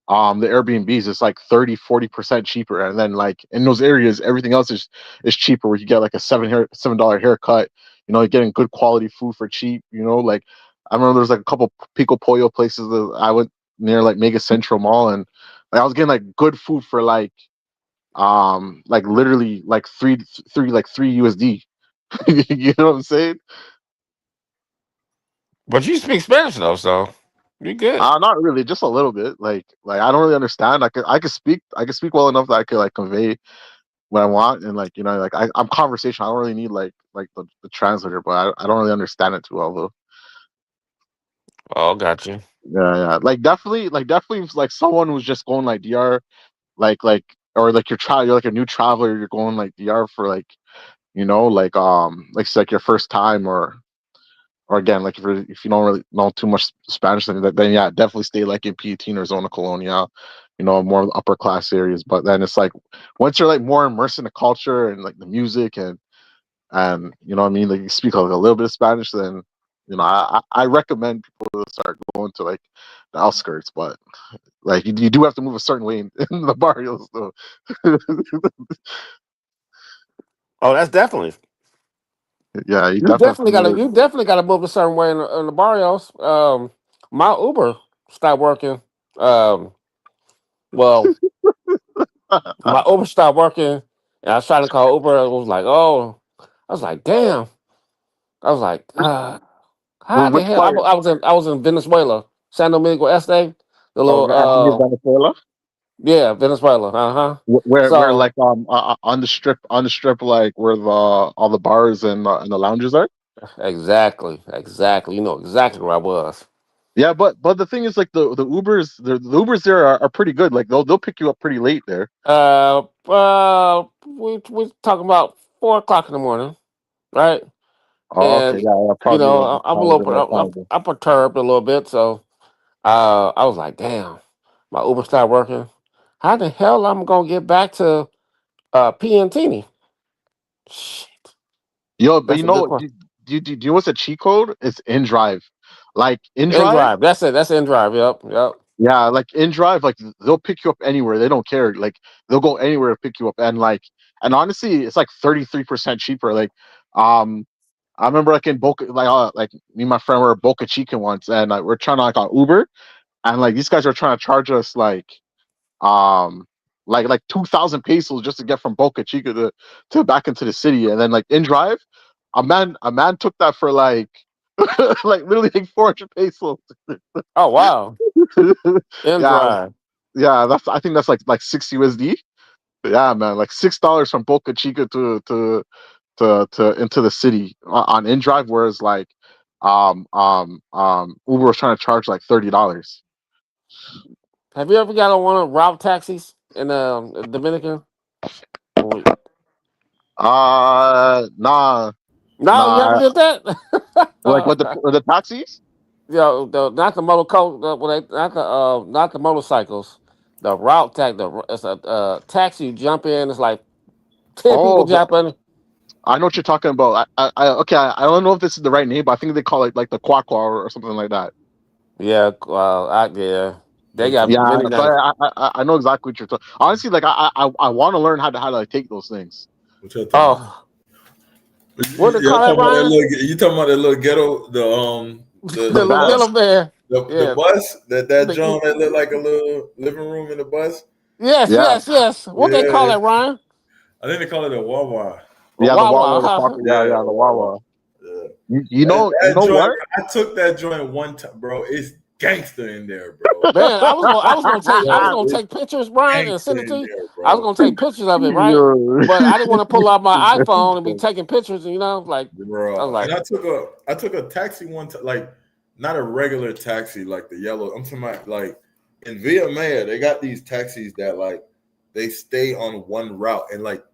the Airbnbs, it's like 30-40% cheaper, and then like in those areas everything else is cheaper, where you get like a $7 haircut, you know, you're getting good quality food for cheap, you know. Like I remember there's like a couple pico pollo places that I went near like Mega Central Mall, and like, I was getting like good food for like literally like three USD. You know what I'm saying? But you speak Spanish though, so you're good. Not really, just a little bit. Like I don't really understand. I could speak well enough that I could like convey what I want, and like, you know, like I'm conversational. I don't really need like the translator, but I don't really understand it too well though. Oh, got you. Yeah. Like definitely if, like someone who's just going like DR, like or like you're like a new traveler, you're going like DR for like, you know, like it's like your first time, or again, like if you don't really know too much Spanish, then yeah, definitely stay like in Piatina or Zona Colonia, you know, more upper class areas. But then it's like once you're like more immersed in the culture and like the music, and you know what I mean, like you speak like a little bit of Spanish, then you know I recommend people to start going to like the outskirts. But like you do have to move a certain way in the barrios though. Oh, that's definitely. Yeah, you You definitely have to definitely gotta move. you definitely gotta move a certain way in the barrios. My Uber stopped working. Well, my Uber stopped working, and I was trying to call Uber. I was like, oh, I was like, damn. I was like, how the Which hell? part? I was in Venezuela, San Domingo Este, the Oh, little I think it's Venezuela. yeah, Venezuela. Uh-huh. Where So like on the strip like where the all the bars and the lounges are. exactly. You know exactly where I was. Yeah, but the thing is like the Ubers there are pretty good. Like they'll pick you up pretty late there. We talking about 4 o'clock in the morning, right? Oh, okay, And yeah, you probably know, like I'm a probably little, that time then. I'm perturbed a little bit. So I was like, damn, my Uber started working. How the hell I'm gonna get back to PNT? Yo, but you That's a know good what? question. Do you know what's a cheat code? It's InDrive. Like In InDrive. drive, that's it. That's in drive. Yep. Yeah, like InDrive, like they'll pick you up anywhere. They don't care. Like they'll go anywhere to pick you up, and honestly, it's like 33% cheaper. Like, I remember like in Boca, like me and my friend were at Boca Chica once, and like we're trying to like on Uber, and like these guys are trying to charge us um like 2,000 pesos just to get from Boca Chica to back into the city, and then like InDrive, a man took that for like like literally like 400 pesos. Oh wow, in Yeah, drive. yeah, I think that's like 60 USD. But yeah, man, like $6 from Boca Chica to into the city on InDrive, whereas like Uber was trying to charge like $30. Have you ever got on one of route taxis in Dominican? Nah, No, you haven't nah. did that. Like with the taxis? Yo, not the motor not the motorcycles. The route it's a taxi. You jump in. It's like 10 people Oh, jumping. I know what you're talking about. Okay, I don't know if this is the right name, but I think they call it like the Quaqua or something like that. Yeah, yeah. They got Yeah, many so nights. I know exactly what you're talking. Honestly, like I want to learn how to like take those things. What y'all talking about? Oh, what they Y'all call that, talking about that Ryan? little? You talking about that little ghetto? The The little van. yellow man. The bus, that joint that looked like a little living room in the bus. Yes. What they call it, Ryan? I think they call it a Wawa. Yeah, the Wawa. Wawa. Yeah, the Wawa. Yeah. You know joint, what? I took that joint one time, bro. It's gangster in there, bro. Man, I was gonna take pictures, Brian, and send it to you. I was gonna take pictures of it, right? But I didn't want to pull out my iPhone and be taking pictures, and like, bro. I was like, and I took a taxi one time, like not a regular taxi, like the yellow. I'm talking about like in Via Maya, they got these taxis that like they stay on one route, and like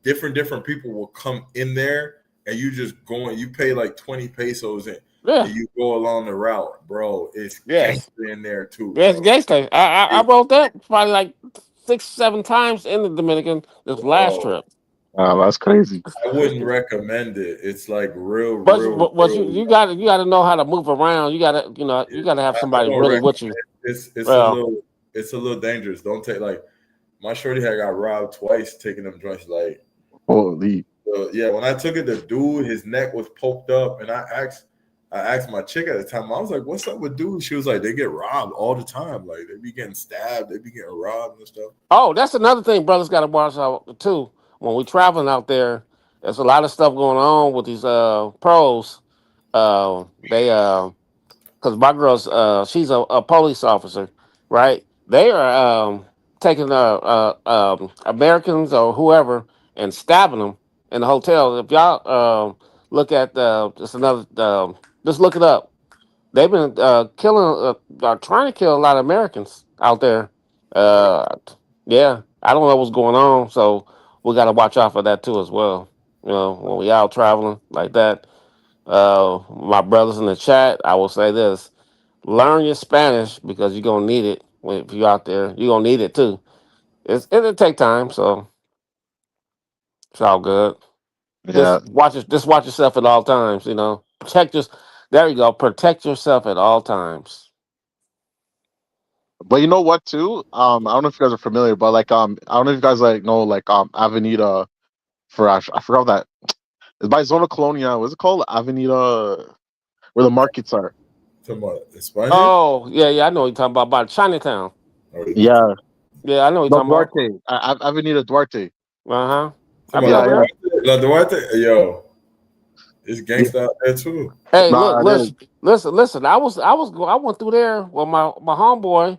different people will come in there, and you just going, you pay like 20 pesos and you go along the route, bro. It's gangster in there too. Yes, gangster. I wrote that probably like 6-7 times in the Dominican this last trip. Oh, that's crazy. I wouldn't recommend it. It's like real. But you got to know how to move around. You got to have somebody really with you. It's a little dangerous. Don't take like my shorty had got robbed twice taking them joints. Like holy. Yeah, when I took it, the dude, his neck was poked up, and I asked my chick at the time. I was like, "What's up with dudes?" She was like, "They get robbed all the time. Like they be getting stabbed, they be getting robbed and stuff." Oh, that's another thing brothers got to watch out too. When we traveling out there, there's a lot of stuff going on with these pros. They because my girl's she's a police officer, right? They are taking Americans or whoever and stabbing them in the hotel. If y'all look at just another, just look it up. They've been trying to kill a lot of Americans out there. Yeah, I don't know what's going on, so we got to watch out for that too as well. When we out traveling like that. My brothers in the chat, I will say this: learn your Spanish because you're gonna need it if you're out there. You're gonna need it too. It'll take time, so it's all good. Yeah. Just watch yourself at all times. Protect your. There you go. Protect yourself at all times. But you know what too? I don't know if you guys are familiar, but like I don't know if you guys know Avenida for I forgot that. It's by Zona Colonia. What's it called? Avenida, where the markets are. Talking about España? Oh yeah, I know what you're talking about Chinatown. Yeah. Yeah, I know what you're No, talking Duarte. Avenida Duarte. about. La Duarte, yo, it's gangsta out there too. Hey, listen. I went through there with my homeboy,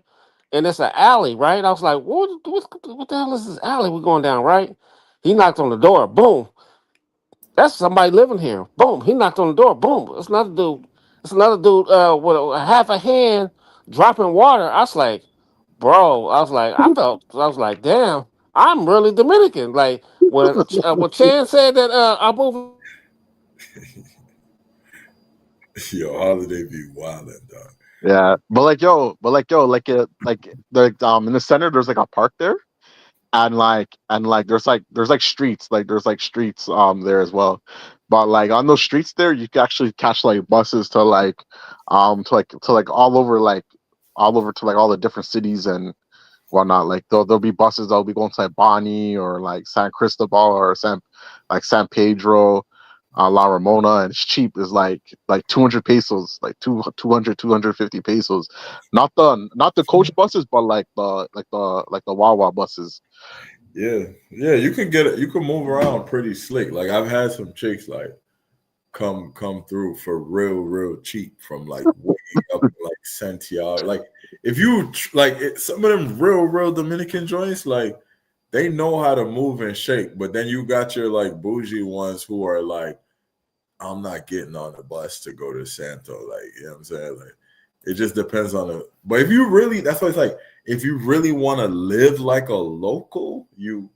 and it's an alley, right? I was like, what the hell is this alley we're going down, right? He knocked on the door. Boom. That's somebody living here. Boom. He knocked on the door. Boom. It's another dude. With a half a hand dropping water. I was like, bro. I was like, damn. I'm really Dominican. Like when Chan said that I moved. Yo, Holiday be wildin', dog. Yeah, but like in the center there's like a park there, and there's streets there as well, but like on those streets there you can actually catch like buses to all over to like all the different cities and whatnot. Like there'll be buses that'll be going to like Bonnie or like San Cristobal or San Pedro, La Ramona, and it's cheap. It's like 200 pesos, like 250 pesos. Not the coach buses, but like the Wawa buses. Yeah, you can get it. You can move around pretty slick. Like I've had some chicks like come through for real cheap from like way up to, like Santiago. Like if you some of them real Dominican joints, like they know how to move and shake. But then you got your like bougie ones who are like, I'm not getting on the bus to go to Santo. Like, you know what I'm saying? Like, it just depends on it. But if you really, that's why it's like, if you really want to live like a local, it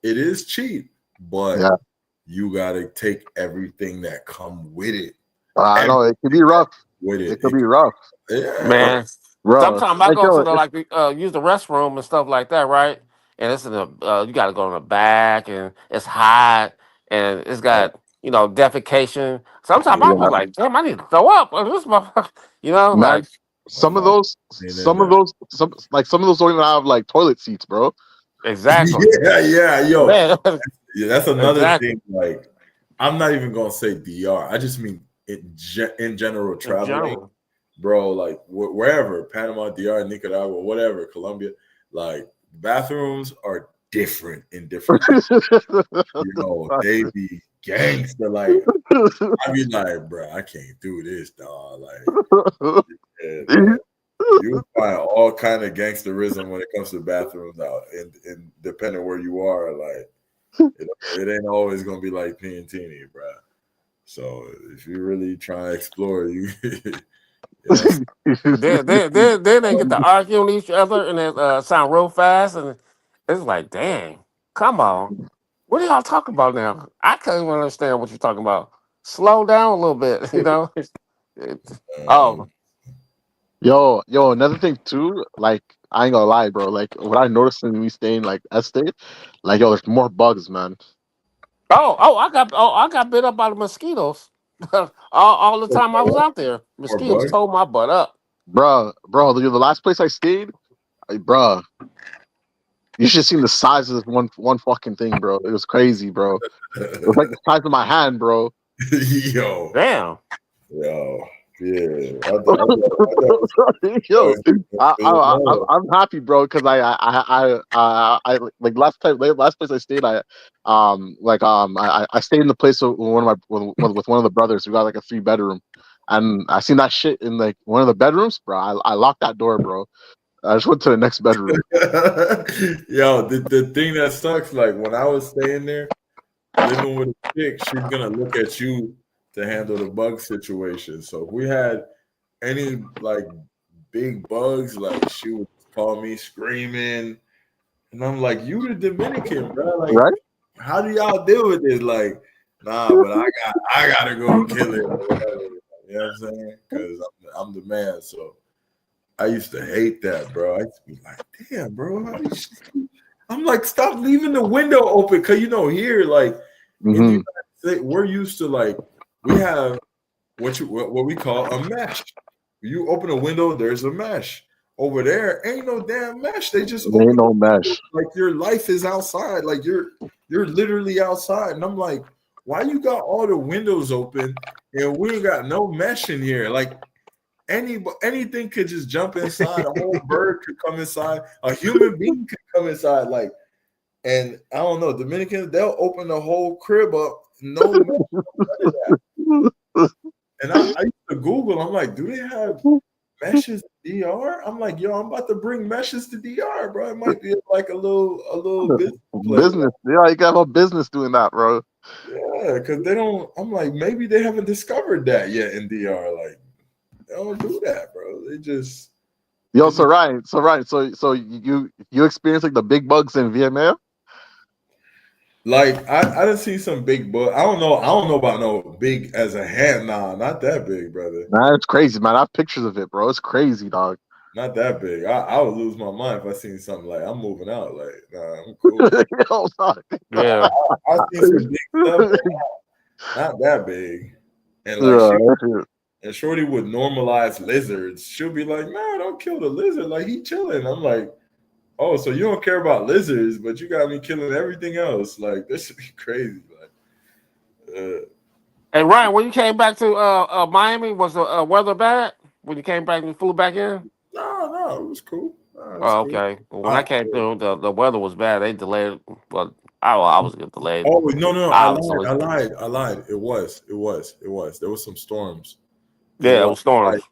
is cheap, but you got to take everything that come with it. I know it could be rough. It could be rough. Yeah, man. Bro, sometimes I go to use the restroom and stuff like that, right? And it's in the you got to go in the back, and it's hot, and it's got defecation. Sometimes I'm like, damn, I need to throw up. This motherfucker, Man, like some of those don't even have like toilet seats, bro. Exactly. Yeah, yo. Man. Yeah, that's another thing. Like, I'm not even gonna say DR. I just mean in general traveling. bro, like wherever, Panama, DR, Nicaragua, whatever, Colombia, like bathrooms are different in different countries. They be gangster. Like I be like, bro, I can't do this, dog. Like, you find all kind of gangsterism when it comes to bathrooms out, and depending where you are, like it ain't always gonna be like Piantini, bro. So if you really try to explore, you Then they get to arguing with each other and it sound real fast, and it's like, dang, come on, what are y'all talking about now? I can't even understand what you're talking about. Slow down a little bit, you know. Oh, Yo, another thing too, like I ain't gonna lie, bro. Like what I noticed when we staying like estate, like yo, there's more bugs, man. I got bit up by the mosquitoes all the time I was out there. Mosquitoes bugs? tore my butt up. Bro, the last place I stayed, bro, you should have seen the size of this one fucking thing, bro. It was crazy, bro. It was like the size of my hand, bro. Yo, damn, yeah. Yo, I'm happy, bro, because I like last place I stayed, I stayed in the place with one of my with one of the brothers. We got like a 3-bedroom, and I seen that shit in like one of the bedrooms, bro. I locked that door, bro. I just went to the next bedroom. Yo, the thing that sucks, like when I was staying there, living with a chick, she's gonna look at you to handle the bug situation. So if we had any like big bugs, like she would call me screaming, and I'm like, "You the Dominican, bro? Like, right? How do y'all deal with this? Like, nah, but I gotta go kill it or whatever." You know what I'm saying? Because I'm the man. So I used to hate that, bro. I used to be like, "Damn, bro, how do you?" I'm like, "Stop leaving the window open," because here, like in the United States, we're used to like we have what we call a mesh. You open a window, there's a mesh. Over there, ain't no damn mesh. They just There open ain't no mesh. like your life is outside. Like you're literally outside. And I'm like, why you got all the windows open and we ain't got no mesh in here? Like anything could just jump inside. A whole bird could come inside. A human being could come inside. Like, and I don't know, Dominicans, they'll open the whole crib up. No mesh, none of that. And I used to Google, I'm like, do they have meshes in DR? I'm like, yo, I'm about to bring meshes to DR, bro. It might be like a little Business. Yeah, you got no business doing that, bro. Yeah, because they don't. I'm like, maybe they haven't discovered that yet in DR. Like, they don't do that, bro. They just. Yo, so you experience like the big bugs in VMA? Like I done see some big bug. I don't know about no big as a hand. Nah, not that big, brother. Man, it's crazy, man. I have pictures of it, bro. It's crazy, dog. Not that big. I would lose my mind if I seen something like I'm moving out. Like, nah, I'm cool. Yo, yeah, I seen some big stuff, but not that big. And like and Shorty would normalize lizards. She'll be like, "No, don't kill the lizard. Like he chilling." I'm like, "Oh, so you don't care about lizards, but you got me killing everything else? Like this should be crazy." Like, hey Ryan, when you came back to Miami, was the weather bad? When you came back and you flew back in? no, it was cool. Oh, okay. Well, when I came through, the weather was bad. They delayed. Well, I was getting delayed. Oh no, Obviously. I lied. It was. There was some storms. Yeah, it was storms.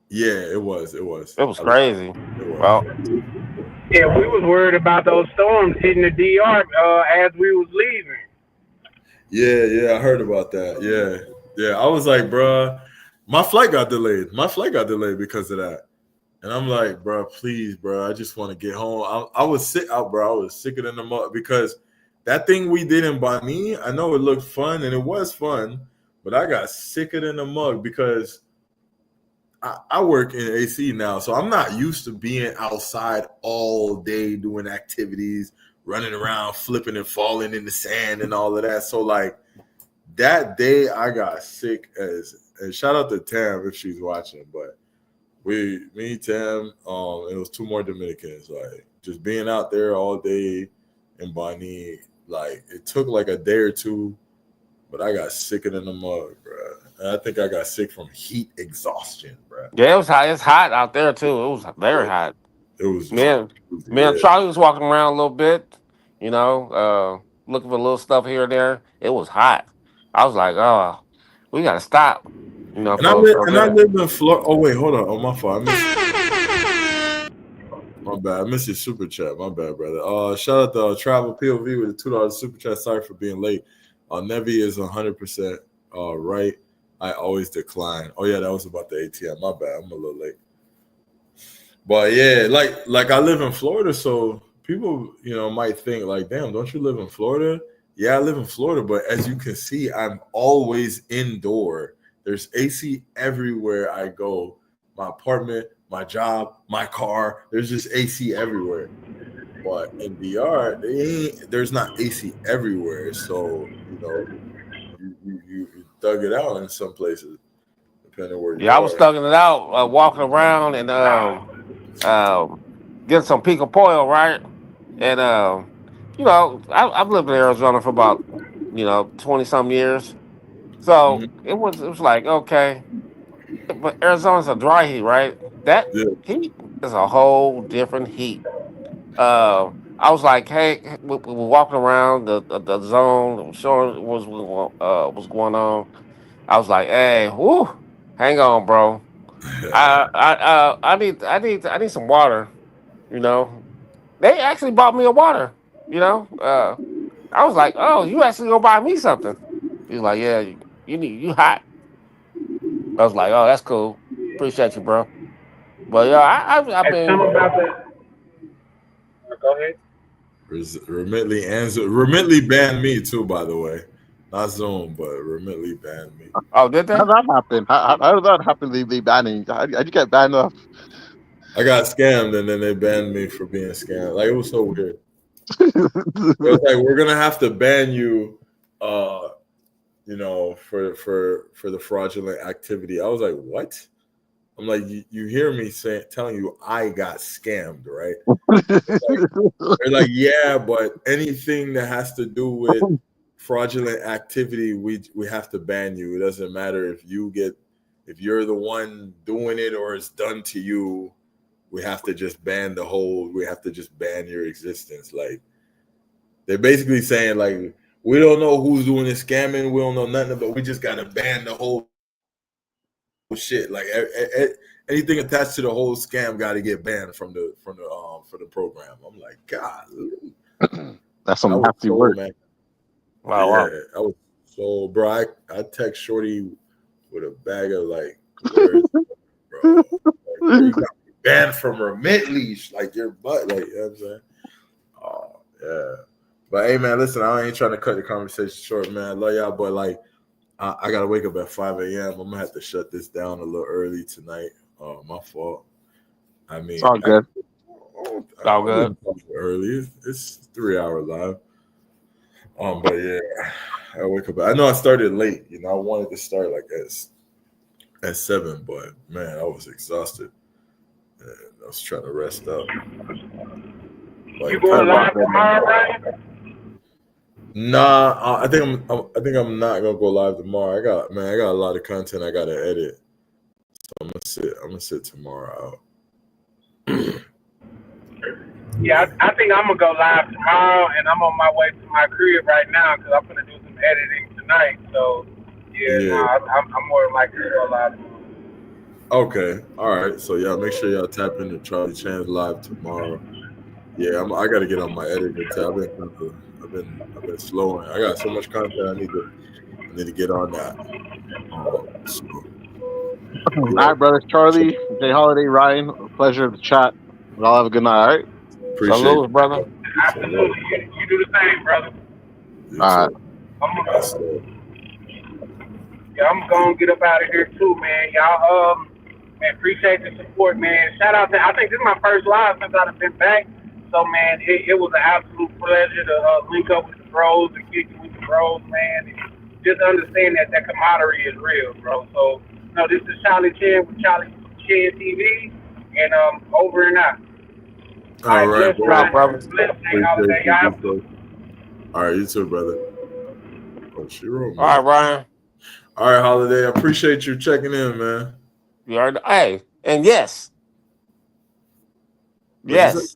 Yeah, it was. It was crazy. Well, yeah, we was worried about those storms hitting the DR as we was leaving. Yeah, I heard about that. Yeah. I was like, bruh, my flight got delayed. Because of that. And I'm like, bro, please, bro, I just want to get home. I was sick out, bro. I was sicker than the mud because that thing we did in Bani, I know it looked fun and it was fun, but I got sicker than the mug because I work in AC now, so I'm not used to being outside all day doing activities, running around, flipping and falling in the sand and all of that. So like that day I got sick and shout out to Tam if she's watching, but me, Tam, it was 2 more Dominicans. Like just being out there all day in Bani, like it took like a day or two, but I got sicker than the mug, bro. And I think I got sick from heat exhaustion, bro. Yeah, it was hot. It's hot out there too. It was very hot. It was Man, Charlie was walking around a little bit, looking for little stuff here and there. It was hot. I was like, oh, we gotta stop. And I For a minute. live in Florida. Oh wait, hold on. Oh my fault. My bad. I missed your super chat. My bad, brother. Shout out to Travel POV with a $2 super chat. Sorry for being late. Nevi is 100% right. I always decline. Oh yeah, that was about the ATM. My bad. I'm a little late. But yeah, like I live in Florida, so people, might think like, damn, don't you live in Florida? Yeah, I live in Florida, but as you can see, I'm always indoor. There's AC everywhere I go. My apartment, my job, my car. There's just AC everywhere. But in DR, there's not AC everywhere. So, you dug it out in some places, depending on where you Yeah, I was are. thugging it out, walking around and getting some pico pollo, right? And I've lived in Arizona for about 20 some years, so it was like okay, but Arizona's a dry heat, right? That heat is a whole different heat. I was like, hey, we were walking around the zone, showing what was going on. I was like, hey, whoo, hang on, bro. I need some water. They actually bought me a water. I was like, oh, you actually gonna buy me something? He's like, yeah, you hot. I was like, oh, that's cool. Appreciate you, bro. But yeah, I've been. Go ahead. Remitly banned me too, by the way. Not Zoom, but Remitly banned me. Oh, did they? How did that happen? How did that happen? They banning. How'd you get banned off? I got scammed, and then they banned me for being scammed. Like, it was so weird. It was like, we're gonna have to ban you, for the fraudulent activity. I was like, what? I'm like, you hear me telling you I got scammed, right? They're like, yeah, but anything that has to do with fraudulent activity, we have to ban you. It doesn't matter if you're the one doing it or it's done to you. We have to just ban your existence. Like, they're basically saying, like, we don't know who's doing the scamming, we don't know nothing, but we just gotta ban the whole shit. Like, anything attached to the whole scam got to get banned from the program. I'm like, God, that's some nasty work, man. Wow. I was so, bro. I text Shorty with a bag of like, words, bro. Like, you got me banned from Remitly, like your butt, like, you know what I'm saying? Oh yeah. But hey, man, listen, I ain't trying to cut the conversation short, man. I love y'all, but like, I gotta wake up at 5 a.m. I'm gonna have to shut this down a little early tonight. My fault. I mean, it's all good. All good. Early. It's 3-hour live. But yeah, I wake up. I know I started late. I wanted to start like at 7, but man, I was exhausted. And I was trying to rest up. Like, You going live tomorrow, right? Nah, I think I'm not gonna go live tomorrow. I got a lot of content I gotta edit. So I'm gonna sit tomorrow out. Yeah, I think I'm gonna go live tomorrow, and I'm on my way to my crib right now because I'm gonna do some editing tonight. So I'm more likely to go live tomorrow. Okay, all right. So y'all make sure y'all tap into Charlie Chan's live tomorrow. Yeah, I gotta get on my editing tab. I've been slowing. I got so much content I need to get on that. All right, brothers. Charlie, Jay Holiday, Ryan, a pleasure to chat. Y'all have a good night. All right. Appreciate Salute, brother. Absolutely, you do the same, brother. All right. I'm gonna get up out of here too, man. Y'all, man, appreciate the support, man. Shout out to, I think this is my first live since I've been back. So, man, it was an absolute pleasure to link up with the bros and kick it with the bros, man. And just understand that camaraderie is real, bro. So, this is Charlie Chan with Charlie Chan TV, and over and out. All right, brother. All right, you too, brother. Oh, she wrote me. All right, Ryan. All right, Holiday. I appreciate you checking in, man. You heard? Hey, and yes, What'd you say? yes,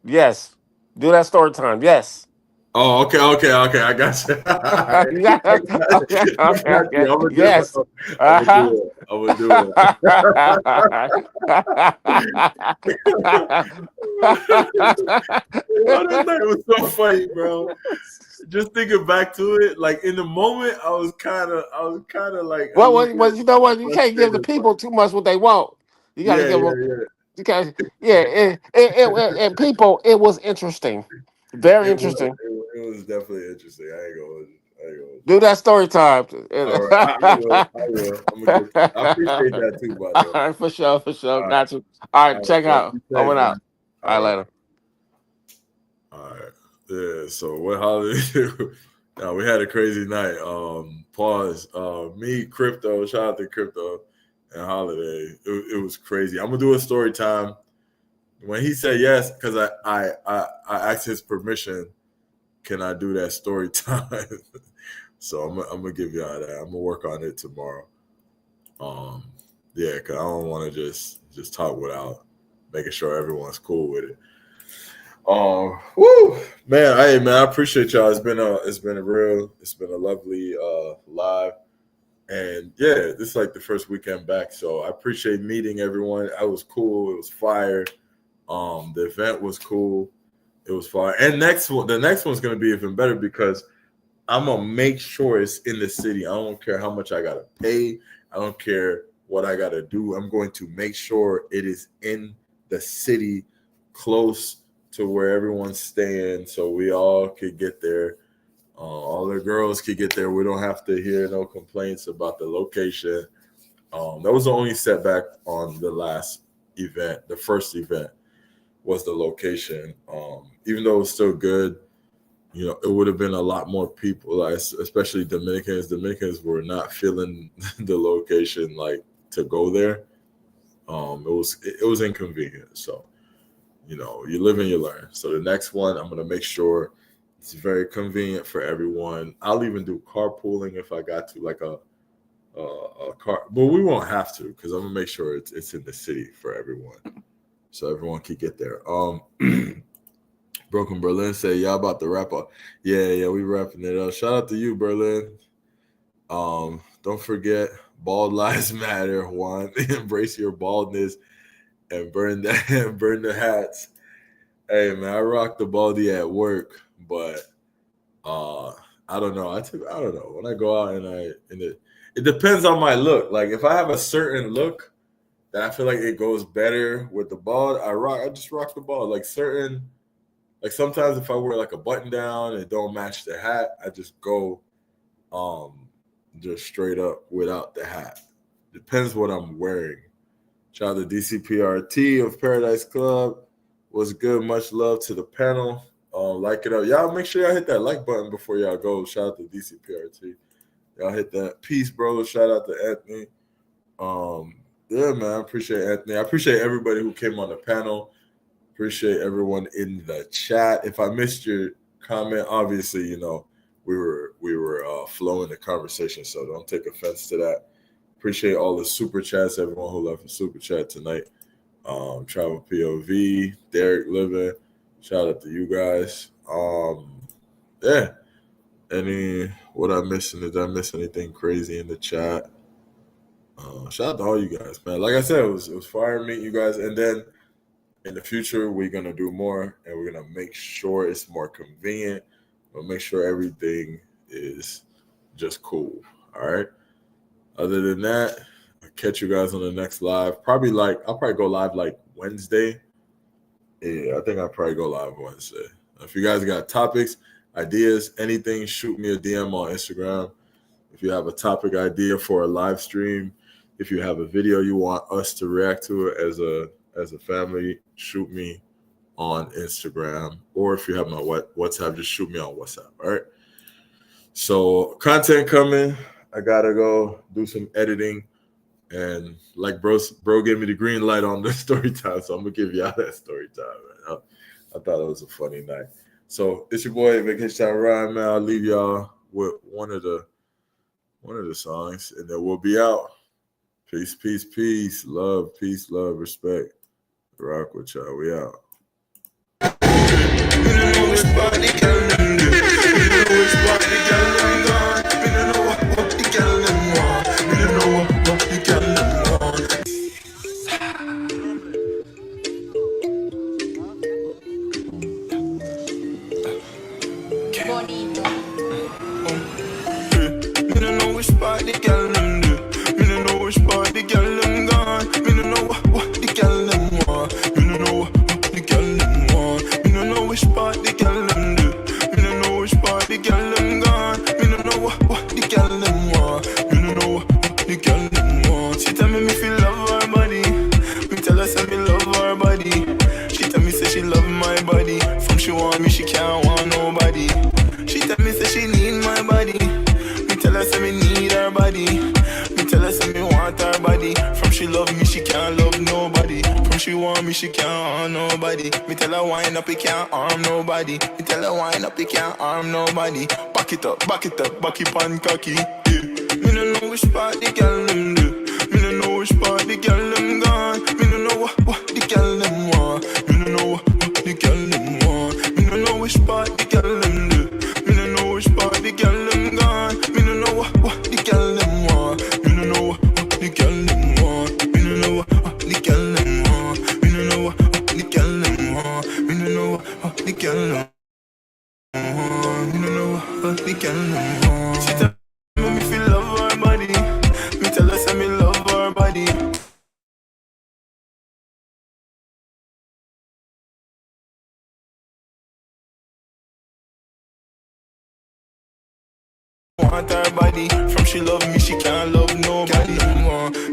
yes. Do that story time. Yes. Oh, okay. I got you. Yeah. I got Okay, you. I okay, got okay. you. I'm gonna do Yes. it. I'm gonna Uh-huh. do it. I'm gonna do it. Bro, that night was so funny, bro. Just thinking back to it, like in the moment, I was kind of like a little bit You know what? You can't give the frustrated, but people too much what they want. You got to yeah, give them. yeah, Okay. Yeah. And people, it was interesting. Very yeah. interesting. It was definitely interesting. I ain't gonna hold you. I ain't gonna hold you. Do that story time. All right, I will. I will. I'm gonna get. I appreciate that too, by the All way. right, for sure, for sure. All right, Got you. All all right, right, check bro. out. Be safe, Over man. out. All All right, right, later. all right. Yeah. So what holiday? No, we had a crazy night. Pause. Me, crypto. Shout out to crypto and holiday. It was crazy. I'm gonna do a story time. When he said yes, because I asked his permission. Can I do that story time? So I'm gonna give y'all that. I'm gonna work on it tomorrow. Um, yeah, cause I don't want to just talk without making sure everyone's cool with it. Woo, man. Hey, man, I appreciate y'all. It's been a lovely live, and yeah, this is like the first weekend back, so I appreciate meeting everyone. I was cool. It was fire. The event was cool. It was fire. And the next one's gonna be even better because I'm gonna make sure it's in the city. I don't care how much I gotta pay. I don't care what I gotta do. I'm going to make sure it is in the city, close to where everyone's staying, so we all could get there. All the girls could get there. We don't have to hear no complaints about the location. That was the only setback on the last event. The first event was the location. Even though it was still good, it would have been a lot more people, like especially Dominicans. Dominicans were not feeling the location like to go there. It was inconvenient. So, you live and you learn. So the next one, I'm gonna make sure it's very convenient for everyone. I'll even do carpooling if I got to, like a car, but we won't have to because I'm gonna make sure it's in the city for everyone, so everyone can get there. Broken Berlin said, y'all about to wrap up. Yeah, we wrapping it up. Shout out to you, Berlin. Don't forget, bald lives matter, Juan. Embrace your baldness and burn the hats. Hey man, I rock the baldy at work, but I don't know. I don't know. When I go out it depends on my look. Like if I have a certain look that I feel like it goes better with the bald, I just rock the bald. Like sometimes if I wear like a button down and it don't match the hat, I just go just straight up without the hat. Depends what I'm wearing. Shout out to DCPRT of Paradise Club. Was good. Much love to the panel. Like it up. Y'all make sure y'all hit that like button before y'all go. Shout out to DCPRT. Y'all hit that. Peace, bro. Shout out to Anthony. Yeah, man. I appreciate Anthony. I appreciate everybody who came on the panel. Appreciate everyone in the chat. If I missed your comment, obviously, we were flowing the conversation, so don't take offense to that. Appreciate all the super chats, everyone who left a super chat tonight. Travel POV, Derek Living, shout out to you guys. Yeah. What I missing? Did I miss anything crazy in the chat? Shout out to all you guys, man. Like I said, it was fire meeting you guys, and then in the future, we're going to do more and we're going to make sure it's more convenient. We'll make sure everything is just cool. All right. Other than that, I'll catch you guys on the next live. I'll probably go live like Wednesday. Yeah, I think I'll probably go live Wednesday. If you guys got topics, ideas, anything, shoot me a DM on Instagram. If you have a topic idea for a live stream, if you have a video you want us to react to it as a family, shoot me on Instagram. Or if you have my WhatsApp, just shoot me on WhatsApp. All right. So content coming. I gotta go do some editing. And like bro gave me the green light on the story time. So I'm gonna give y'all that story time, man. I thought it was a funny night. So it's your boy Vacation Time Ryan, man. I'll leave y'all with one of the songs and then we'll be out. Peace, peace, peace. Love, peace, love, respect. Rock with y'all. We out. She can't harm nobody. Me tell her wind up, it can't harm nobody. Me tell her wind up, it can't harm nobody. Back it up, back it on cocky. Yeah. Me no know which part the girl them do. Me no know which part the girl them gone. Me no know what the girl them want. Me no know what the girl them want. Me no know which part the girl them do. Me no know which part the girl them gone. Me no know what the girl them want. Me no know what the girl them want. Me no know what the girl them want. Me no know what the girl them want. Me no know what the girl them want. Me no know what the girl them want. She tell me feel love her body. Me tell her say me love her body. Want her body. From she love me, she can't love nobody.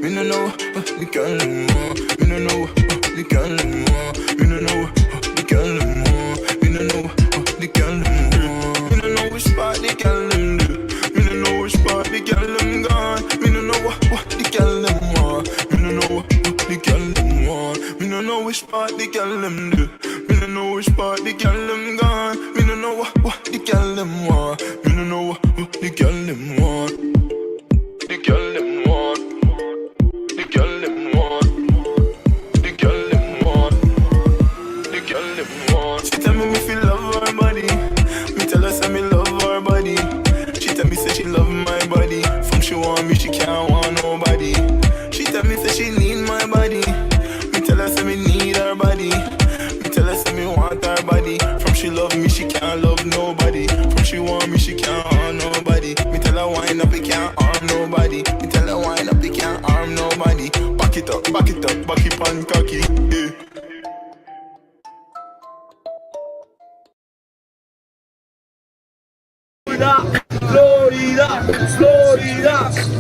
Me no know what the girl them want. Me no know what the girl them want. Me no know what the girl them want. Me no know what the girl them want. Me no know which part the girl them do. Me no know which part the girl them gone. Me no know what the girl them want. Me no know what the girl them want. Me no know which part the girl them do. Me no know which part the girl them gone. Me no know what the girl them want. Me no know what the girl them want. The girl them want. The girl them want. The girl them want. The girl them want. She tell me feel love her body. Me tell her say me love her body. She tell me say she love my body. From she want me, she can't want nobody. She tell me say she need my body. Me tell her say me need her body. Me tell her say me want her body. From she love me, she can't love nobody. From she want me, she can't harm nobody. Me tell her wind up, it can't harm nobody. Me tell her wind up, it can't harm nobody. Back it up, back it on cocky. Yeah. Florida, Florida,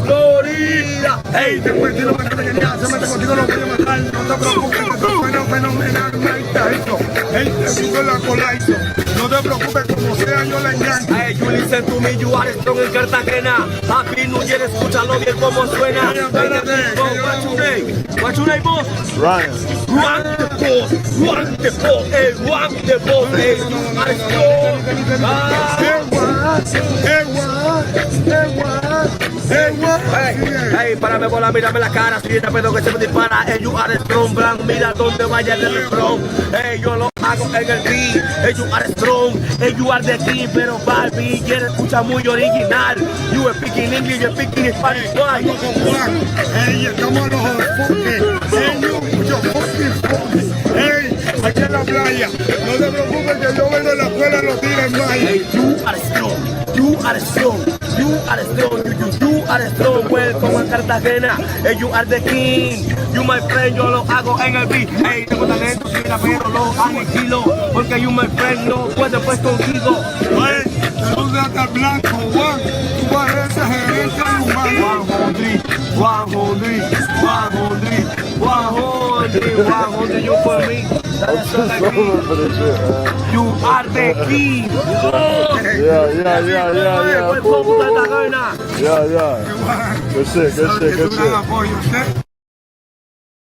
Florida. Hey, después de lo que te quería, se mete contigo, lo voy a matar. No te preocupes, que suena fenomenalmente esto. Hey, te digo la colazo. No te preocupes, como sea, yo le engancho. Hey, you listen to me, you are strong en Cartagena. Happy New Year, escúchalo bien cómo suena. What's your name? What's your name, boss? Ryan. Run the boss, run the boss, hey, run the boss, hey, you are strong. Hey, párame bola, mírame la cara, si te pedo que se me dispara, hey, you are strong, blanc, mira donde vaya el refrón, hey, yo lo hago en el beat, hey, you are strong, hey, you are the key, pero Barbie, quiere escuchar muy original, you speaking English, you speaking Spanish, why? Hey, estamos los funky, hey, you, mucho funky, hey, aquí en la playa, no te preocupes que yo vengo de la escuela, los tiren más. Hey, you are strong, you are strong, you are strong, you are strong, welcome a Cartagena, hey, you are the king, you my friend, yo lo hago en el beat, hey, tengo talento, mira, pero lo aniquilo, porque you my friend no puede pues contigo. Hey, saluda hasta el blanco, Juan, tú vas a ese gerente humano. 100, you for me. That's what I mean. You are the king. Yeah. Good shit.